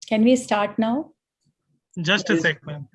Can we start now? Just a sec, ma'am.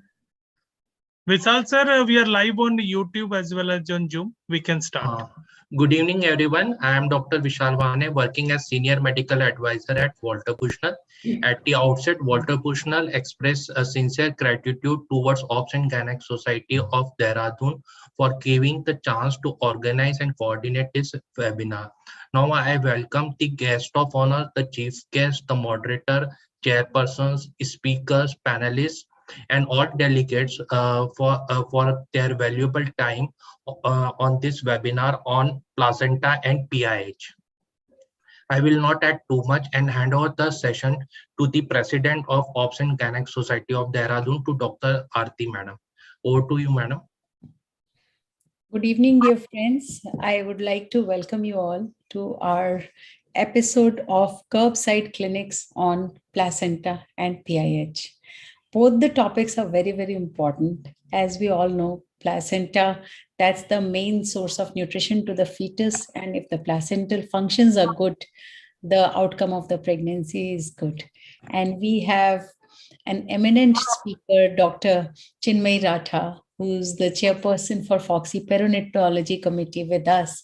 Vishal sir, we are live on YouTube as well as on Zoom. We can start. Good evening, everyone. I am Dr. Vishal Vane, working as Senior Medical Advisor at Walter Bushnell. At the outset, Walter Bushnell expressed a sincere gratitude towards Obs and Gynec Society of Dehradun for giving the chance to organize and coordinate this webinar. Now I welcome the guest of honor, the chief guest, the moderator, chairpersons, speakers, panelists, and all delegates for their valuable time on this webinar on placenta and PIH. I will not add too much and hand over the session to the President of Obs and Gynec Society of Dehradun, to Dr. Aarti Madam. Over to you, Madam. Good evening, dear friends. I would like to welcome you all to our episode of Curbside Clinics on Placenta and PIH. Both the topics are very, very important. As we all know, placenta, that's the main source of nutrition to the fetus. And if the placental functions are good, the outcome of the pregnancy is good. And we have an eminent speaker, Dr. Chinmay Ratha, who's the chairperson for FOXI Perinatology Committee, with us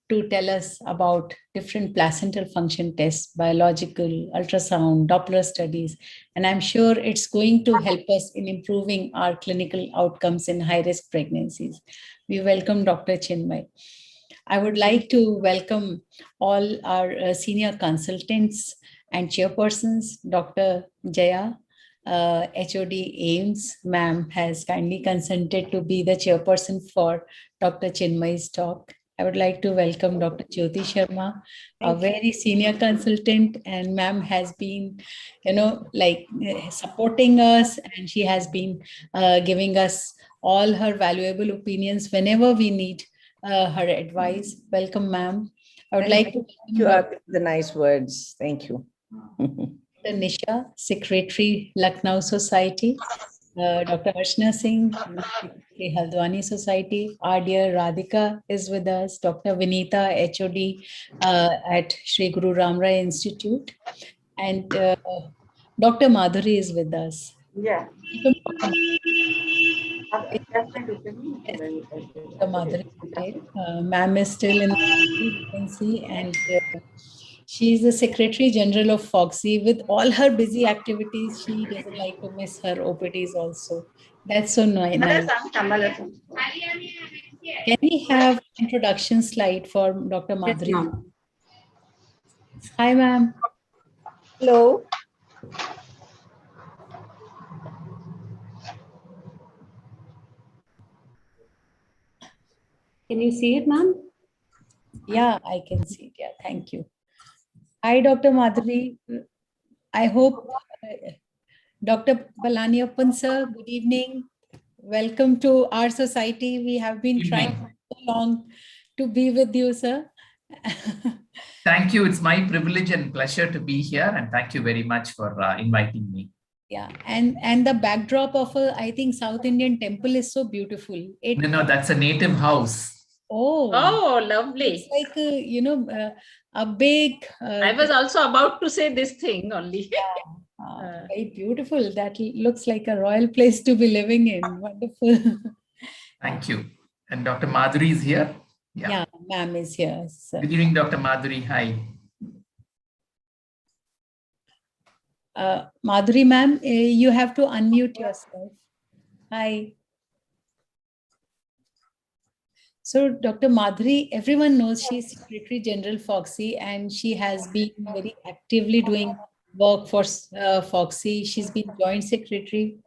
to tell us about different placental function tests, biological, ultrasound, Doppler studies. And I'm sure it's going to help us in improving our clinical outcomes in high-risk pregnancies. We welcome Dr. Chinmay. I would like to welcome all our senior consultants and chairpersons. Dr. Jaya, HOD AIMS, ma'am, has kindly consented to be the chairperson for Dr. Chinmay's talk. I would like to welcome Dr. Jyoti Sharma, a very senior consultant, and ma'am has been, supporting us, and she has been giving us all her valuable opinions whenever we need her advice. Welcome, ma'am. I would like to thank you the nice words. Thank you. Dr. Nisha, Secretary, Lucknow Society. Dr. Archana Singh, Haldwani Society. Our dear Radhika is with us. Dr. Vinita, HOD at Sri Guru Ram Rai Institute. And Dr. Madhuri is with us. Yeah. Dr. Madhuri, ma'am is still in the vacancy, and she is the Secretary General of FOXI. With all her busy activities, she doesn't like to miss her OPDs also. That's so nice. Can we have introduction slide for Dr. Madhuri? Yes, hi, ma'am. Hello. Can you see it, ma'am? Yeah, I can see it. Yeah, thank you. Hi, Dr. Madhuri. I hope Dr. Palaniappan, sir, good evening. Welcome to our society. We have been trying so long to be with you, sir. Thank you. It's my privilege and pleasure to be here. And thank you very much for inviting me. Yeah, and the backdrop of I think South Indian temple is so beautiful. No, that's a native house. Oh, lovely. It's like, a big... I was also about to say this thing only. Yeah. Very beautiful. That looks like a royal place to be living in. Wonderful. Thank you. And Dr. Madhuri is here. Yeah, ma'am is here. Sir. Good evening, Dr. Madhuri. Hi. Madhuri, ma'am, you have to unmute yourself. Hi. So Dr. Madhuri, everyone knows she's Secretary General FOXI, and she has been very actively doing work for FOXI. She's been Joint Secretary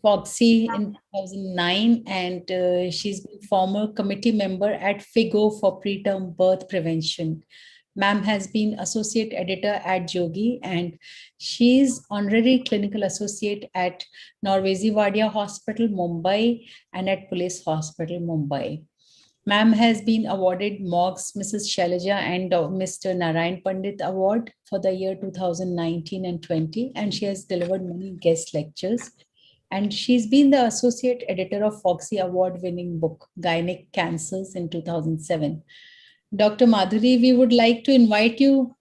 FOXI in 2009, and she's been former committee member at FIGO for preterm birth prevention. Ma'am has been Associate Editor at Jogi, and she's Honorary Clinical Associate at Norvezi Wadia Hospital, Mumbai, and at Police Hospital, Mumbai. Ma'am has been awarded MOGS Mrs. Shailaja and Mr. Narayan Pandit Award for the year 2019 and 20, and she has delivered many guest lectures. And she's been the Associate Editor of FOXI Award-winning book, Gynec Cancers, in 2007. Dr. Madhuri, we would like to invite you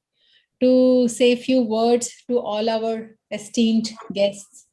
to say a few words to all our esteemed guests.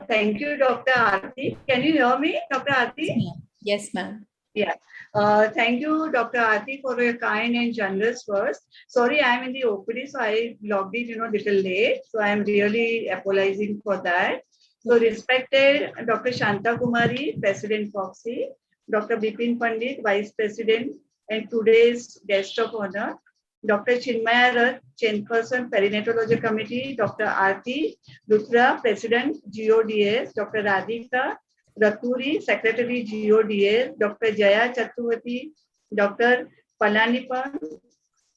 Thank you, Dr. Aarti. Can you hear me, Dr. Aarti? Yes, ma'am. Yeah. Thank you, Dr. Aarti, for your kind and generous words. Sorry, I'm in the OPD, so I logged in, little late. So I'm really apologizing for that. So respected Dr. Shanta Kumari, President Foxy, Dr. Bipin Pandit, Vice President, and today's guest of honor, Dr. Chinmaya Rath, Chairperson, Perinatology Committee, Dr. Aarti Luthra, President, GODS, Dr. Radhika Raturi, Secretary, GODS, Dr. Jaya Chaturvedi, Dr. Palanipan,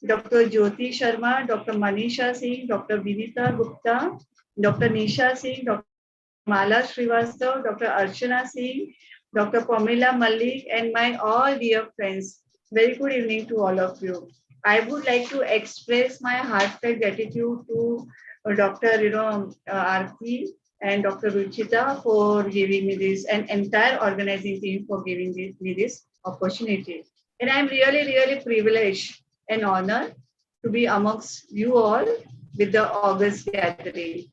Dr. Jyoti Sharma, Dr. Manisha Singh, Dr. Vinita Gupta, Dr. Nisha Singh, Dr. Mala Srivastav, Dr. Archana Singh, Dr. Pamela Malik, and my all dear friends. Very good evening to all of you. I would like to express my heartfelt gratitude to Dr. Aarti and Dr. Ruchita for giving me this, and entire organizing team for giving me this opportunity. And I'm really, really privileged and honored to be amongst you all with the August gathering.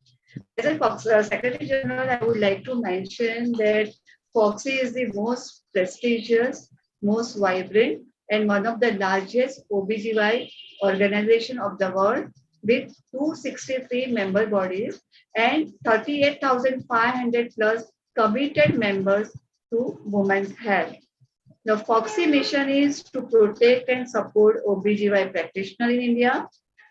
As a Secretary General, I would like to mention that Foxy is the most prestigious, most vibrant, and one of the largest OBGY organization of the world with 263 member bodies and 38,500 plus committed members to women's health. The Foxy mission is to protect and support OBGY practitioners in India.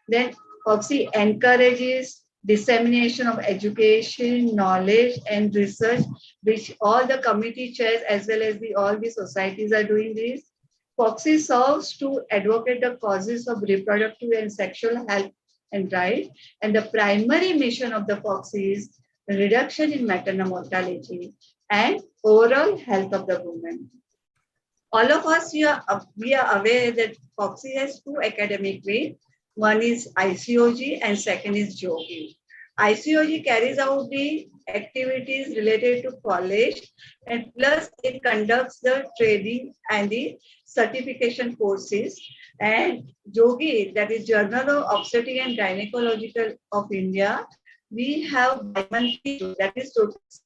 Then Foxy encourages dissemination of education, knowledge, and research, which all the committee chairs as well as all the societies are doing this. Foxy serves to advocate the causes of reproductive and sexual health and rights. And the primary mission of the Foxy is reduction in maternal mortality and overall health of the woman. All of us, we are aware that Foxy has two academic wings. One is ICOG and second is JOGI. ICOG carries out the activities related to college, and plus it conducts the training and the certification courses. And JOGI, that is Journal of Obstetrics and Gynecological of India, we have bi-monthly, that is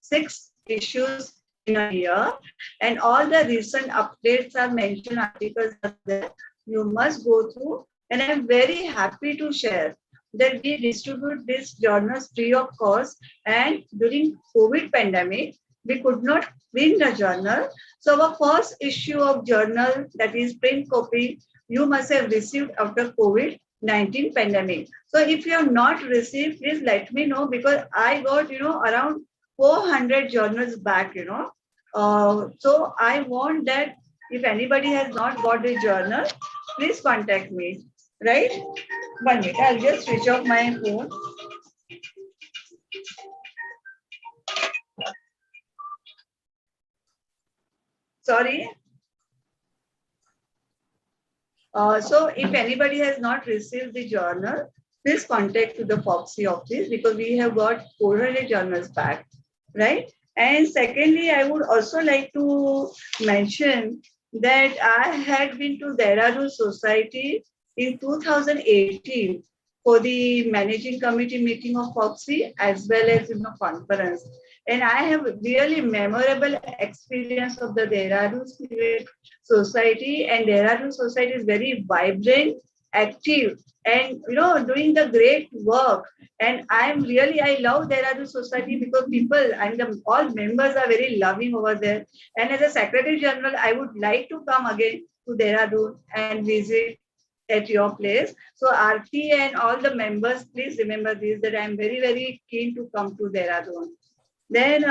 6 issues in a year, and all the recent updates are mentioned, articles are there. You must go through, and I'm very happy to share that we distribute these journals free of cost. And during COVID pandemic, we could not print the journal. So our first issue of journal, that is print copy, you must have received after COVID-19 pandemic. So if you have not received, please let me know, because I got, around 400 journals back, So I want that if anybody has not got the journal, please contact me, right? 1 minute, I'll just switch off my phone. Sorry. So if anybody has not received the journal, please contact to the Foxy office, because we have got 400 journals back, right? And secondly, I would also like to mention that I had been to Dehradun Society in 2018 for the managing committee meeting of Foxy as well as conference. And I have really memorable experience of the Dehradun Society, and Dehradun Society is very vibrant, active, and doing the great work. And I love Dehradun Society because people and all members are very loving over there. And as a Secretary General, I would like to come again to Dehradun and visit at your place. So Aarti and all the members, please remember this, that I am very, very keen to come to Dehradun. Then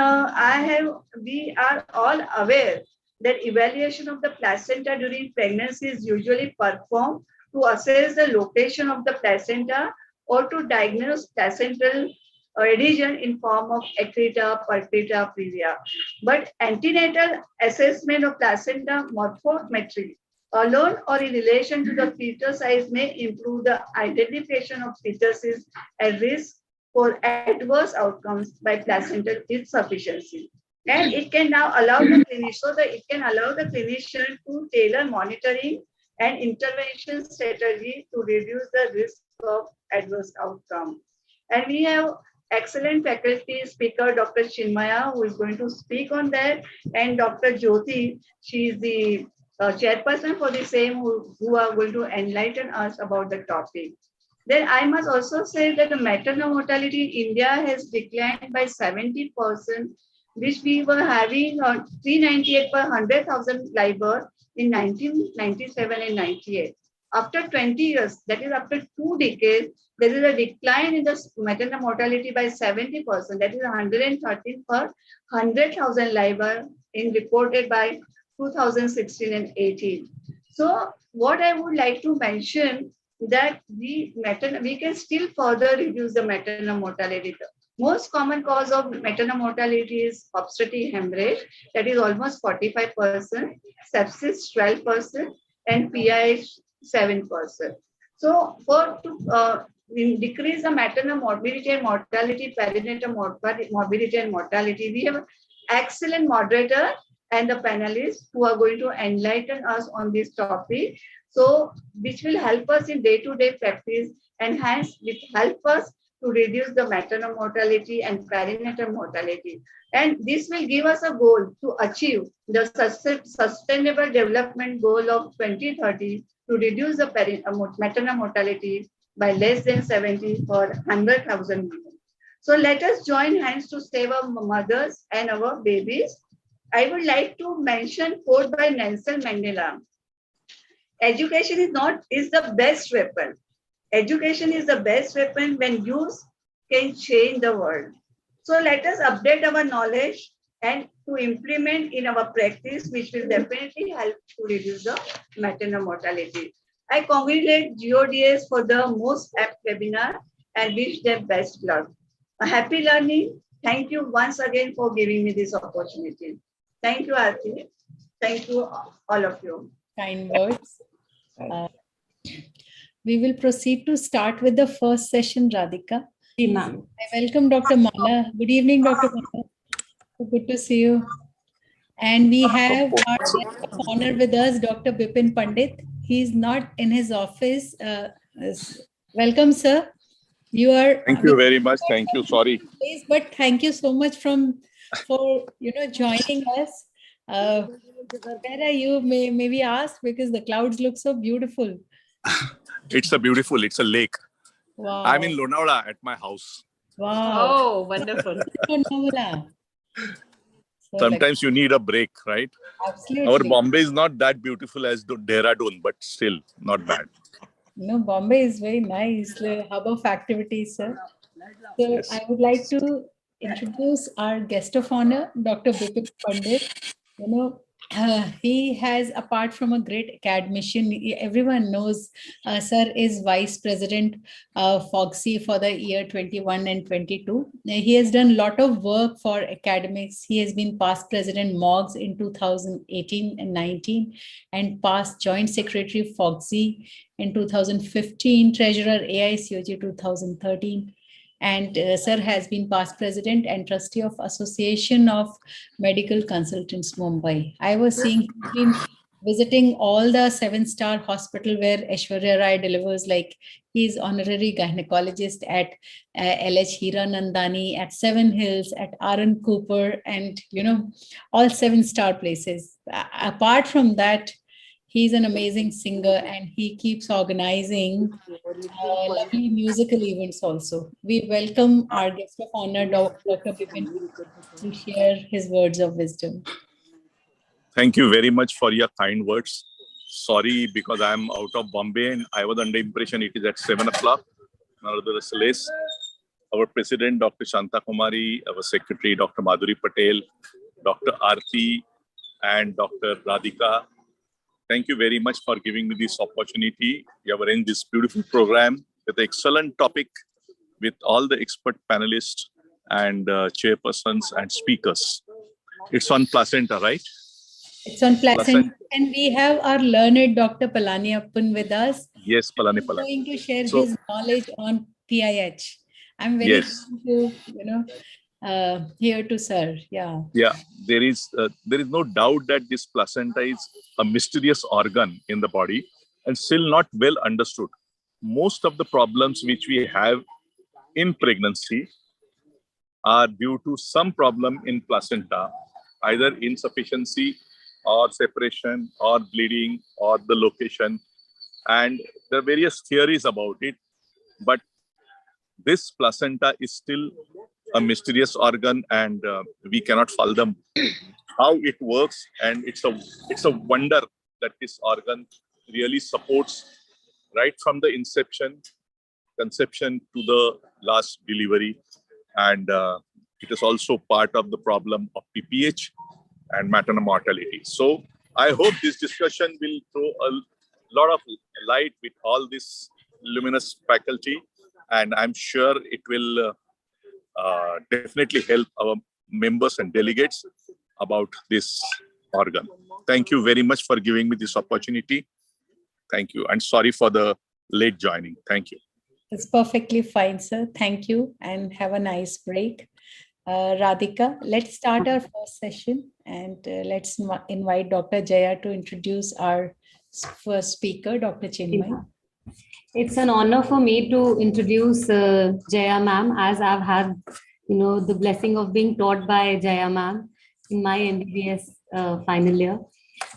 we are all aware that evaluation of the placenta during pregnancy is usually performed to assess the location of the placenta or to diagnose placental adhesion in form of accreta, pulpita, previa. But antenatal assessment of placenta morphometry alone or in relation to the fetus size may improve the identification of fetuses at risk for adverse outcomes by placental insufficiency. And it can now allow the clinician, it can allow the clinician to tailor monitoring and intervention strategy to reduce the risk of adverse outcome. And we have excellent faculty speaker, Dr. Chinmaya, who is going to speak on that, and Dr. Jyoti, she is the chairperson for the same, who are going to enlighten us about the topic. Then I must also say that the maternal mortality in India has declined by 70%, which we were having 398 per 100,000 live birth in 1997 and 98. After 20 years, that is after 2 decades, there is a decline in the maternal mortality by 70%, that is 113 per 100,000 live birth in reported by 2016 and 18. So what I would like to mention that we can still further reduce the maternal mortality. The most common cause of maternal mortality is obstetric hemorrhage, that is almost 45%, sepsis 12%, and PIH 7%. So to decrease the maternal morbidity and mortality, perinatal morbidity and mortality, we have excellent moderator and the panelists who are going to enlighten us on this topic. So, which will help us in day-to-day practice and hence will help us to reduce the maternal mortality and perinatal mortality. And this will give us a goal to achieve the sustainable development goal of 2030 to reduce the maternal mortality by less than 70 for 100,000 women. So let us join hands to save our mothers and our babies. I would like to mention quote by Nelson Mandela. Education is the best weapon. Education is the best weapon when used can change the world. So let us update our knowledge and to implement in our practice, which will definitely help to reduce the maternal mortality. I congratulate GODS for the most apt webinar and wish them best luck. A happy learning. Thank you once again for giving me this opportunity. Thank you, Aarti. Thank you, all of you. Kind words. We will proceed to start with the first session, Radhika. I welcome Dr. Mala. Good evening, Dr. Mala. Good to see you. And we have our guest of honor with us, Dr. Bipin Pandit. He is not in his office. Welcome, sir. You are. Thank you very much. Thank you. Sorry. But thank you so much for joining us. Where are you? May we ask, because the clouds look so beautiful. It's a lake. Wow. I'm in Lonavala at my house. Wow. Oh, wonderful. Sometimes you need a break, right? Absolutely. Our Bombay is not that beautiful as Dehradun, but still not bad. No, Bombay is very nice. The hub of activities, sir. So Yes. I would like to introduce our guest of honor, Dr. Bipin Pandit. He has, apart from a great academician, everyone knows, sir is Vice President FOGSI for the year 21 and 22. He has done a lot of work for academics. He has been past President MOGS in 2018 and 19, and past Joint Secretary FOGSI in 2015, Treasurer AICOG 2013. And sir has been past president and trustee of Association of Medical Consultants, Mumbai. I was seeing he's been visiting all the 7-star hospital where Aishwarya Rai delivers, like he's honorary gynecologist at LH Hiranandani, at Seven Hills, at Aaron Cooper, and all 7-star places. Apart from that, he's an amazing singer and he keeps organizing lovely musical events also. We welcome our guest of honor, Dr. Bipin, to share his words of wisdom. Thank you very much for your kind words. Sorry, because I'm out of Bombay and I was under impression it is at 7 o'clock. Nevertheless, our president, Dr. Shanta Kumari, our secretary, Dr. Madhuri Patel, Dr. Aarti, and Dr. Radhika, thank you very much for giving me this opportunity. You have arranged this beautiful program with an excellent topic with all the expert panelists and chairpersons and speakers. It's on placenta, right? It's on placenta. And we have our learned Dr. Palaniappan with us. Yes, Palani. He's going to share his knowledge on PIH. I'm very happy to, here to sir. Yeah. Yeah, there is no doubt that this placenta is a mysterious organ in the body. and still not well understood. Most of the problems which we have in pregnancy are due to some problem in placenta, either insufficiency or separation or bleeding or the location. And there are various theories about it, but this placenta is still a mysterious organ, and we cannot fathom how it works. And it's a wonder that this organ really supports right from the conception to the last delivery. And it is also part of the problem of PPH and maternal mortality. So I hope this discussion will throw a lot of light with all this luminous faculty, and I'm sure it will definitely help our members and delegates about this organ. Thank you very much for giving me this opportunity. Thank you, and sorry for the late joining. Thank you. It's perfectly fine, sir. Thank you, and have a nice break. Radhika, let's start our first session, and let's invite Dr. Jaya to introduce our first speaker, Dr. Chinmay. It's an honor for me to introduce Jaya ma'am, as I've had, the blessing of being taught by Jaya ma'am in my MBBS final year.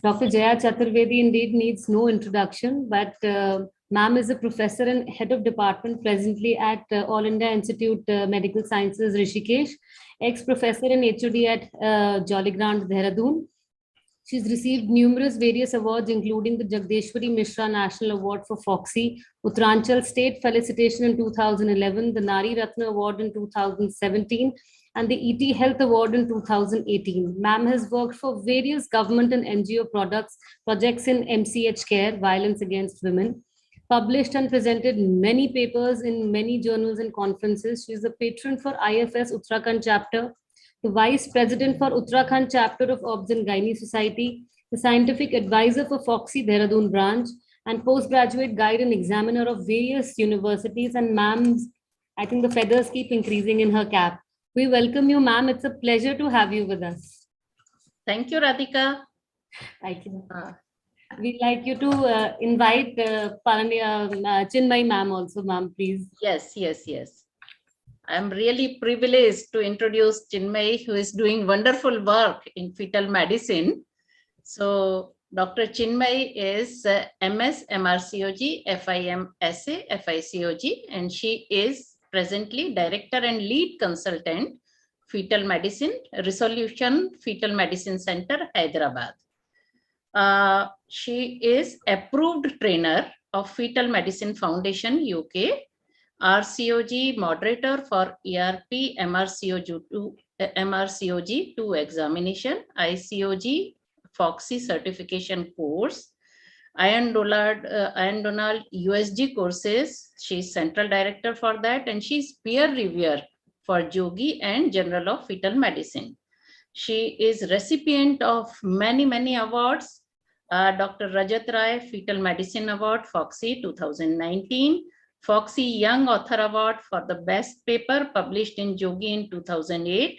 Dr. Jaya Chaturvedi indeed needs no introduction, but ma'am is a professor and head of department presently at All India Institute Medical Sciences, Rishikesh, ex-professor and HOD at Jolly Grant, Dehradun. She's received numerous various awards, including the Jagdeshwari Mishra National Award for Foxy, Uttaranchal State Felicitation in 2011, the Nari Ratna Award in 2017, and the ET Health Award in 2018. Ma'am has worked for various government and NGO projects in MCH care, violence against women, published and presented many papers in many journals and conferences. She is the patron for IFS Uttarakhand chapter, the Vice President for Uttarakhand chapter of Obs and Gynae Society, the Scientific Advisor for Foxy Dehradun branch, and postgraduate guide and examiner of various universities. And ma'am's, I think the feathers keep increasing in her cap. We welcome you, ma'am. It's a pleasure to have you with us. Thank you, Radhika. Thank you. We'd like you to invite Chinmay ma'am also, ma'am, please. Yes. I'm really privileged to introduce Chinmay, who is doing wonderful work in fetal medicine. So Dr. Chinmay is MS, MRCOG, FIM, SA, FICOG, and she is presently Director and Lead Consultant, Fetal Medicine, Resolution Fetal Medicine Center, Hyderabad. She is approved trainer of Fetal Medicine Foundation, UK, RCOG moderator for ERP MRCOG 2 examination, ICOG Foxy certification course, Iron Donald USG courses. She's central director for that, and she's peer reviewer for Jogi and Journal of Fetal Medicine. She is recipient of many awards. Dr. Rajat Rai Fetal Medicine Award, Foxy 2019. Foxy Young Author Award for the Best Paper published in Jogi in 2008.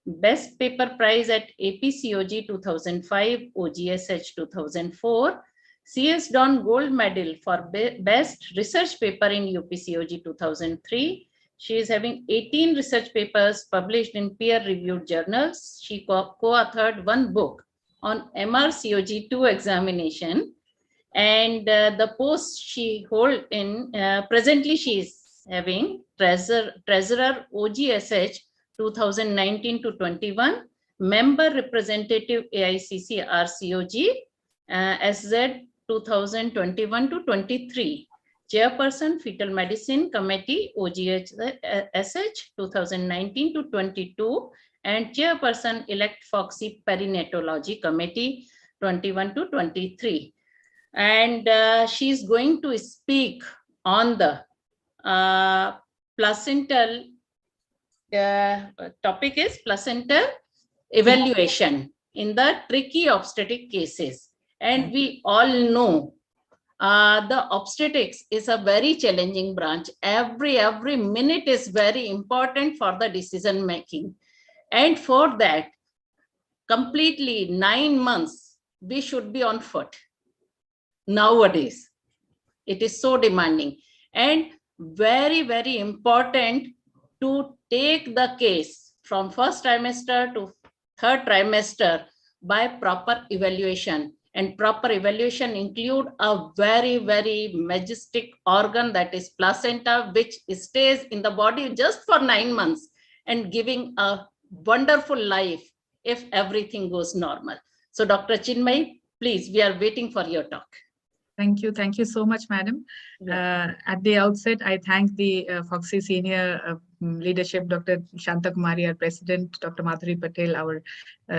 Best Paper Prize at APCOG 2005, OGSH 2004. CS Don Gold Medal for Best Research Paper in UPCOG 2003. She is having 18 research papers published in peer-reviewed journals. She co-authored one book on MRCOG 2 examination. And the post she holds in, presently she is having Treasurer OGSH 2019 to 21, Member Representative AICC RCOG, SZ 2021 to 23, Chairperson Fetal Medicine Committee OGSH 2019 to 22, and Chairperson Elect Foxy Perinatology Committee 21 to 23. And she's going to speak on the placental, topic is placental evaluation in the tricky obstetric cases. And we all know the obstetrics is a very challenging branch. Every minute is very important for the decision making. And for that, completely 9 months, we should be on foot. Nowadays, It is so demanding, and very, very important to take the case from first trimester to third trimester by proper evaluation. And proper evaluation include a very, very majestic organ, that is placenta, which stays in the body just for 9 months and giving a wonderful life if everything goes normal. So Dr. Chinmay, please, we are waiting for your talk. Thank you. Thank you so much, madam. At the outset, I thank the Foxy senior leadership, Dr. Shanta Kumari, our president, Dr. Madhuri Patel, our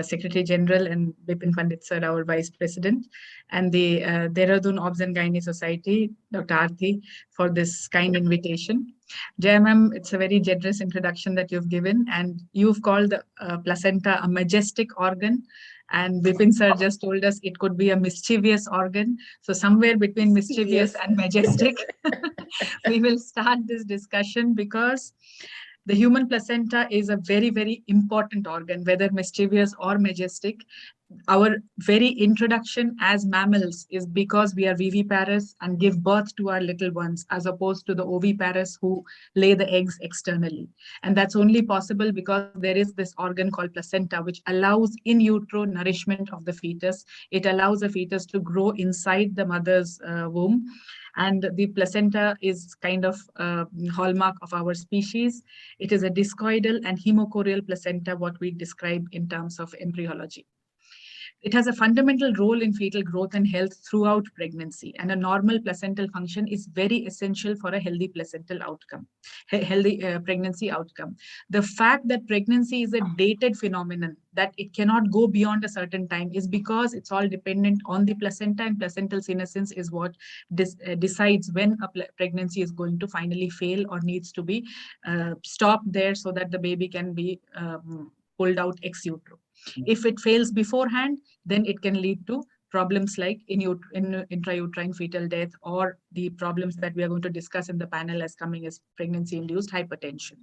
secretary general, and Bipin Pandit sir, our vice president, and the Dehradun Obs and Gynae Society, Dr. Aarti, for this kind invitation. Jaya ma'am, it's a very generous introduction that you've given, and you've called the placenta a majestic organ. And Bipin sir just told us it could be a mischievous organ. So somewhere between mischievous and majestic, we will start this discussion, because the human placenta is a very, very important organ, whether mischievous or majestic. Our very introduction as mammals is because we are viviparous and give birth to our little ones, as opposed to the oviparous who lay the eggs externally. And that's only possible because there is this organ called placenta, which allows in utero nourishment of the fetus. It allows the fetus to grow inside the mother's womb. And the placenta is kind of a hallmark of our species. It is a discoidal and hemochorial placenta, what we describe in terms of embryology. It has a fundamental role in fetal growth and health throughout pregnancy, and a normal placental function is very essential for a healthy placental outcome, healthy pregnancy outcome. The fact that pregnancy is a dated phenomenon, that it cannot go beyond a certain time, is because it's all dependent on the placenta, and placental senescence is what decides when a pregnancy is going to finally fail or needs to be stopped there so that the baby can be pulled out ex utero. If it fails beforehand, then it can lead to problems like intrauterine fetal death, or the problems that we are going to discuss in the panel as coming as pregnancy-induced hypertension.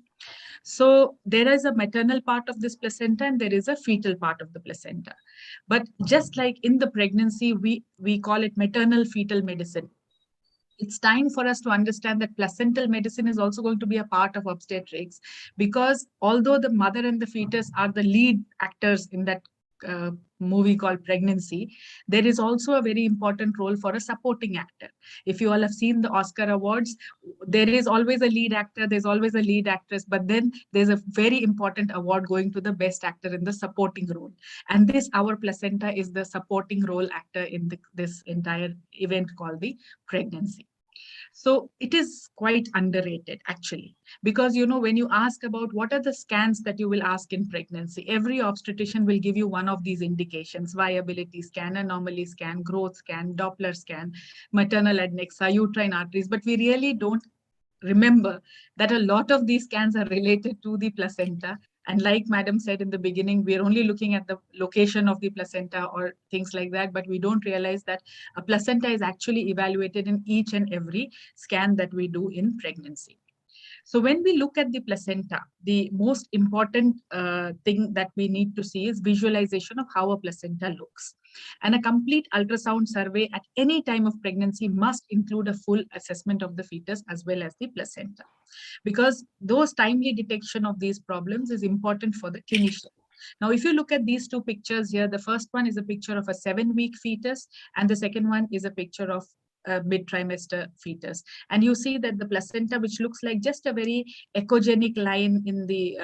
So there is a maternal part of this placenta and there is a fetal part of the placenta. But just like in the pregnancy, we call it maternal fetal medicine. It's time for us to understand that placental medicine is also going to be a part of obstetrics, because although the mother and the fetus are the lead actors in that movie called pregnancy, there is also a very important role for a supporting actor. If you all have seen the Oscar awards, there is always a lead actor, there's always a lead actress, but then there's a very important award going to the best actor in the supporting role. And this, our placenta, is the supporting role actor in this entire event called the pregnancy. So it is quite underrated, actually, because, you know, when you ask about what are the scans that you will ask in pregnancy, every obstetrician will give you one of these indications: viability scan, anomaly scan, growth scan, Doppler scan, maternal adnexa, uterine arteries. But we really don't remember that a lot of these scans are related to the placenta. And like Madam said in the beginning, we are only looking at the location of the placenta or things like that, but we don't realize that a placenta is actually evaluated in each and every scan that we do in pregnancy. So when we look at the placenta, the most important thing that we need to see is visualization of how a placenta looks. And a complete ultrasound survey at any time of pregnancy must include a full assessment of the fetus as well as the placenta, because those timely detection of these problems is important for the clinician. Now, if you look at these two pictures here, the first one is a picture of a 7-week fetus, and the second one is a picture of a mid-trimester fetus. And you see that the placenta, which looks like just a very echogenic line in the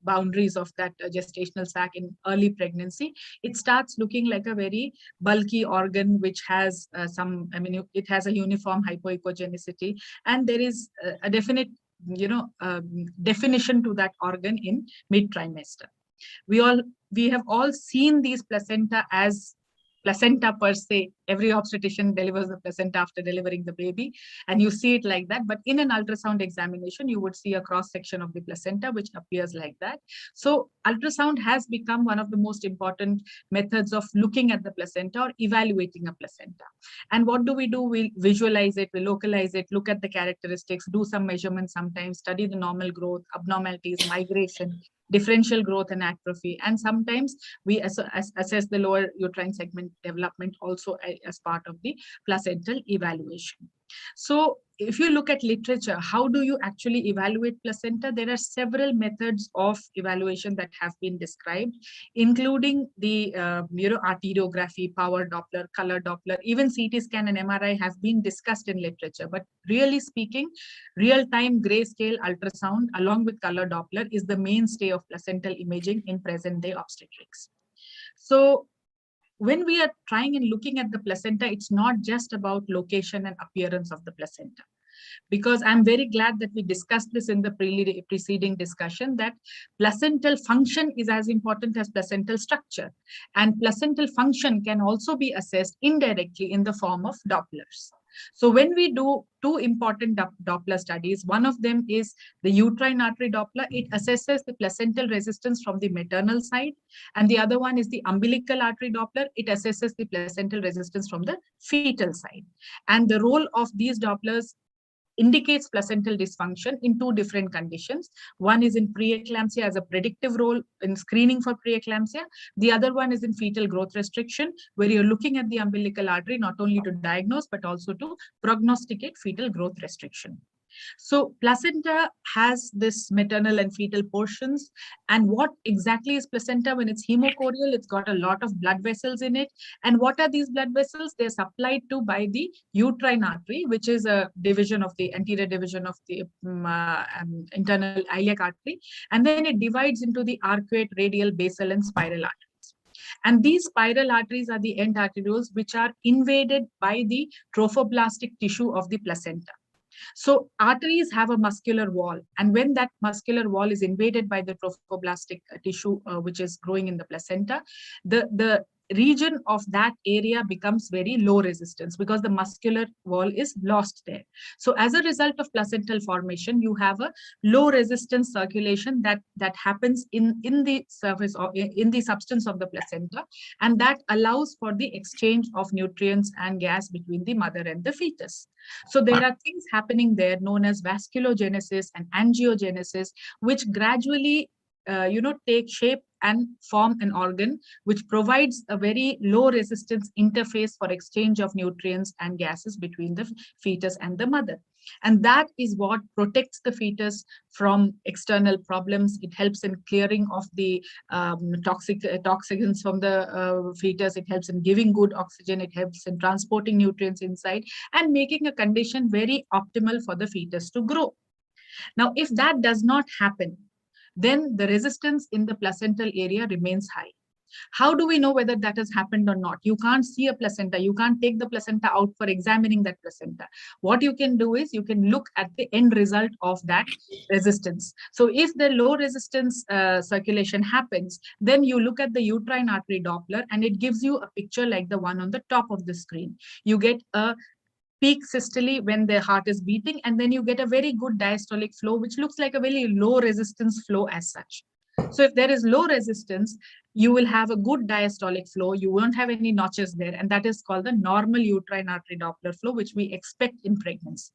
boundaries of that gestational sac in early pregnancy, it starts looking like a very bulky organ, which has it has a uniform hypoechogenicity, and there is a definite, definition to that organ in mid-trimester. We have all seen these placenta as placenta per se. Every obstetrician delivers the placenta after delivering the baby, and you see it like that. But in an ultrasound examination, you would see a cross-section of the placenta, which appears like that. So ultrasound has become one of the most important methods of looking at the placenta or evaluating a placenta. And what do? We visualize it, we localize it, look at the characteristics, do some measurements sometimes, study the normal growth, abnormalities, migration, differential growth and atrophy. And sometimes we assess the lower uterine segment development also as part of the placental evaluation. So if you look at literature, how do you actually evaluate placenta? There are several methods of evaluation that have been described, including the arteriography, power Doppler, color Doppler, even CT scan and MRI have been discussed in literature. But really speaking, real-time grayscale ultrasound along with color Doppler is the mainstay of placental imaging in present-day obstetrics. So when we are trying and looking at the placenta, it's not just about location and appearance of the placenta. Because I'm very glad that we discussed this in the preceding discussion, that placental function is as important as placental structure. And placental function can also be assessed indirectly in the form of Dopplers. So when we do two important Doppler studies, one of them is the uterine artery Doppler. It assesses the placental resistance from the maternal side. And the other one is the umbilical artery Doppler. It assesses the placental resistance from the fetal side. And the role of these Dopplers indicates placental dysfunction in two different conditions. One is in preeclampsia as a predictive role in screening for preeclampsia. The other one is in fetal growth restriction, where you're looking at the umbilical artery not only to diagnose, but also to prognosticate fetal growth restriction. So placenta has this maternal and fetal portions. And what exactly is placenta? When it's hemochorial, it's got a lot of blood vessels in it. And what are these blood vessels? They're supplied to by the uterine artery, which is a division of the anterior division of the internal iliac artery. And then it divides into the arcuate, radial, basal, and spiral arteries. And these spiral arteries are the end arterioles, which are invaded by the trophoblastic tissue of the placenta. So arteries have a muscular wall, and when that muscular wall is invaded by the trophoblastic tissue, which is growing in the placenta, the region of that area becomes very low resistance because the muscular wall is lost there. So as a result of placental formation, you have a low resistance circulation that happens in the surface or in the substance of the placenta, and that allows for the exchange of nutrients and gas between the mother and the fetus. So there are things happening there known as vasculogenesis and angiogenesis, which gradually take shape and form an organ which provides a very low resistance interface for exchange of nutrients and gases between the fetus and the mother. And that is what protects the fetus from external problems. It helps in clearing of the toxins from the fetus. It helps in giving good oxygen. It helps in transporting nutrients inside and making a condition very optimal for the fetus to grow. Now, if that does not happen, then the resistance in the placental area remains high. How do we know whether that has happened or not? You can't see a placenta. You can't take the placenta out for examining that placenta. What you can do is you can look at the end result of that resistance. So if the low resistance circulation happens, then you look at the uterine artery Doppler and it gives you a picture like the one on the top of the screen. You get a peak systole when the heart is beating, and then you get a very good diastolic flow, which looks like a very low resistance flow as such. So if there is low resistance, you will have a good diastolic flow. You won't have any notches there. And that is called the normal uterine artery Doppler flow, which we expect in pregnancy.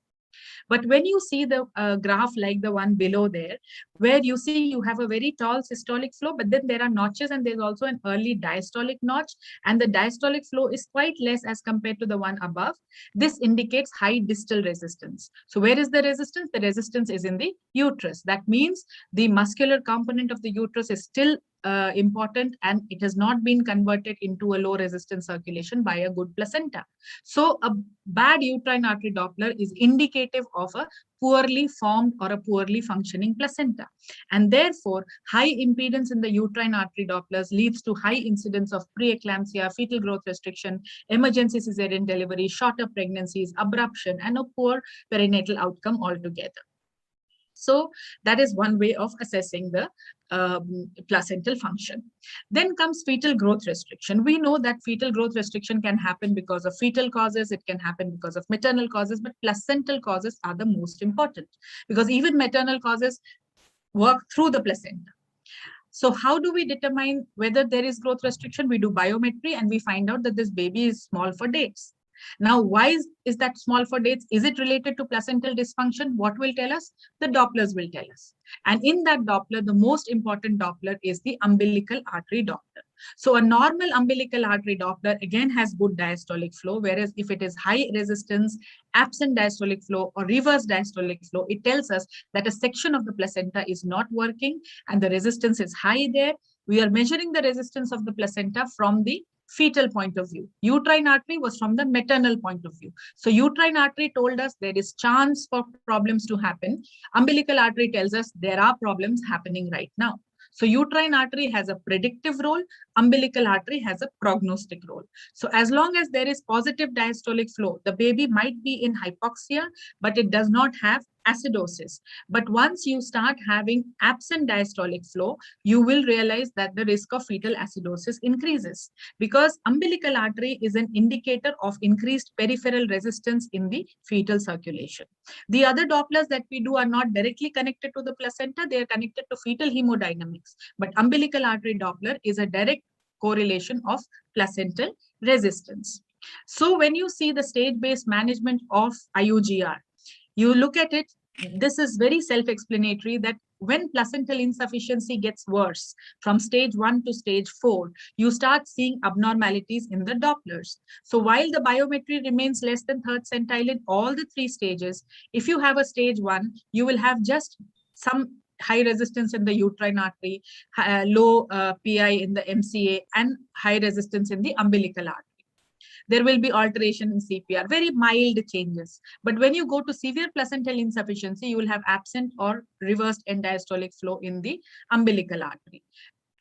But when you see the graph like the one below there, where you see you have a very tall systolic flow, but then there are notches and there's also an early diastolic notch, and the diastolic flow is quite less as compared to the one above. This indicates high distal resistance. So where is the resistance? The resistance is in the uterus. That means the muscular component of the uterus is still important, and it has not been converted into a low resistance circulation by a good placenta. So a bad uterine artery Doppler is indicative of a poorly formed or a poorly functioning placenta. And therefore, high impedance in the uterine artery Dopplers leads to high incidence of preeclampsia, fetal growth restriction, emergency cesarean delivery, shorter pregnancies, abruption, and a poor perinatal outcome altogether. So that is one way of assessing the placental function. Then comes fetal growth restriction. We know that fetal growth restriction can happen because of fetal causes, it can happen because of maternal causes, but placental causes are the most important because even maternal causes work through the placenta. So how do we determine whether there is growth restriction? We do biometry and we find out that this baby is small for dates. Now, why is that small for dates? Is it related to placental dysfunction? What will tell us? The Dopplers will tell us. And in that Doppler, the most important Doppler is the umbilical artery Doppler. So a normal umbilical artery Doppler again has good diastolic flow, whereas if it is high resistance, absent diastolic flow or reverse diastolic flow, it tells us that a section of the placenta is not working and the resistance is high there. We are measuring the resistance of the placenta from the fetal point of view. Uterine artery was from the maternal point of view. So uterine artery told us there is chance for problems to happen. Umbilical artery tells us there are problems happening right now. So uterine artery has a predictive role, umbilical artery has a prognostic role. So as long as there is positive diastolic flow, the baby might be in hypoxia, but it does not have acidosis. But once you start having absent diastolic flow, you will realize that the risk of fetal acidosis increases, because umbilical artery is an indicator of increased peripheral resistance in the fetal circulation. The other Dopplers that we do are not directly connected to the placenta, they are connected to fetal hemodynamics. But umbilical artery Doppler is a direct correlation of placental resistance. So when you see the stage-based management of IUGR, you look at it, this is very self-explanatory that when placental insufficiency gets worse from stage 1 to stage 4, you start seeing abnormalities in the Dopplers. So while the biometry remains less than third centile in all the 3 stages, if you have a stage 1, you will have just some high resistance in the uterine artery, low PI in the MCA, and high resistance in the umbilical artery. There will be alteration in CPR, very mild changes. But when you go to severe placental insufficiency, you will have absent or reversed end diastolic flow in the umbilical artery.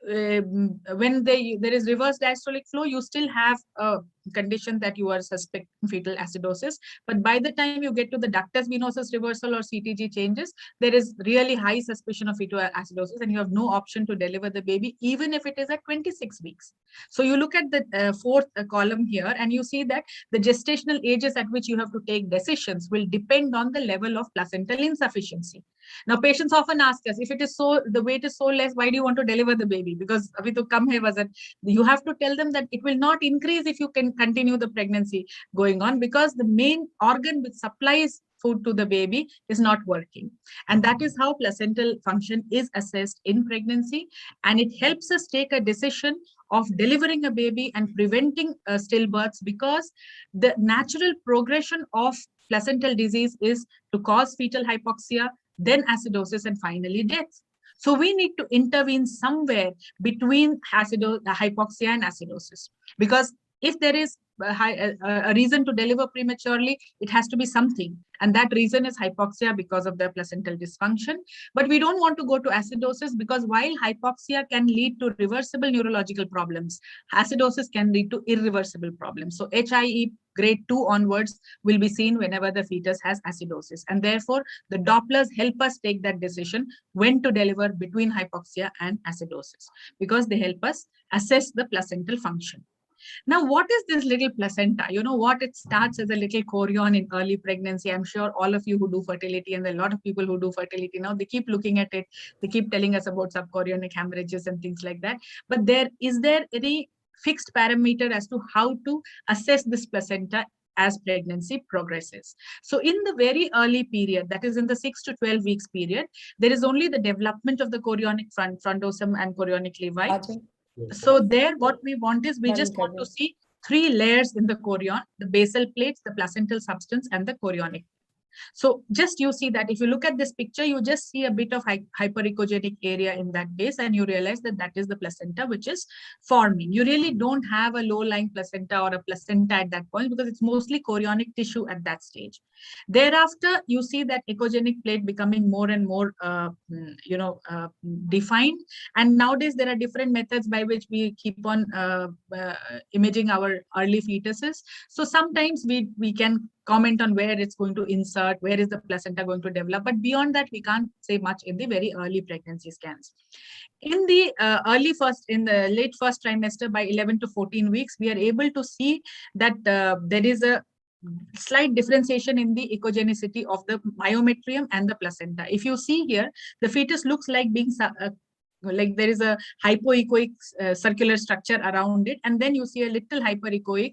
When there is reverse diastolic flow, you still have a condition that you are suspecting fetal acidosis. But by the time you get to the ductus venosus reversal or CTG changes, there is really high suspicion of fetal acidosis, and you have no option to deliver the baby, even if it is at 26 weeks. So you look at the fourth column here, and you see that the gestational ages at which you have to take decisions will depend on the level of placental insufficiency. Now, patients often ask us, if it is so, the weight is so less, why do you want to deliver the baby? Because abhi to kam hai wazan. You have to tell them that it will not increase if you can continue the pregnancy going on, because the main organ which supplies food to the baby is not working. And that is how placental function is assessed in pregnancy. And it helps us take a decision of delivering a baby and preventing stillbirths, because the natural progression of placental disease is to cause fetal hypoxia, then acidosis, and finally death. So we need to intervene somewhere between hypoxia and acidosis, because if there is a reason to deliver prematurely, it has to be something. And that reason is hypoxia because of the placental dysfunction. But we don't want to go to acidosis, because while hypoxia can lead to reversible neurological problems, acidosis can lead to irreversible problems. So HIE grade 2 onwards will be seen whenever the fetus has acidosis. And therefore, the Dopplers help us take that decision when to deliver between hypoxia and acidosis, because they help us assess the placental function. Now, what is this little placenta? You know what? It starts as a little chorion in early pregnancy. I'm sure all of you who do fertility, and there are a lot of people who do fertility now, they keep looking at it. They keep telling us about subchorionic hemorrhages and things like that. But is there any fixed parameter as to how to assess this placenta as pregnancy progresses? So in the very early period, that is in the 6 to 12 weeks period, there is only the development of the chorionic frontosome and chorionic levi. So there, what we want is, we just want to see 3 layers in the chorion: the basal plates, the placental substance, and the chorionic. So just you see that if you look at this picture, you just see a bit of hyperechogenic area in that case, and you realize that that is the placenta which is forming. You really don't have a low-lying placenta or a placenta at that point, because it's mostly chorionic tissue at that stage. Thereafter, you see that echogenic plate becoming more and more defined. And nowadays, there are different methods by which we keep on imaging our early fetuses. So sometimes we can comment on where it's going to insert, where is the placenta going to develop. But beyond that, we can't say much in the very early pregnancy scans. In the late first trimester, by 11 to 14 weeks, we are able to see that there is a slight differentiation in the echogenicity of the myometrium and the placenta. If you see here, the fetus looks like being like there is a hypoechoic circular structure around it, and then you see a little hyperechoic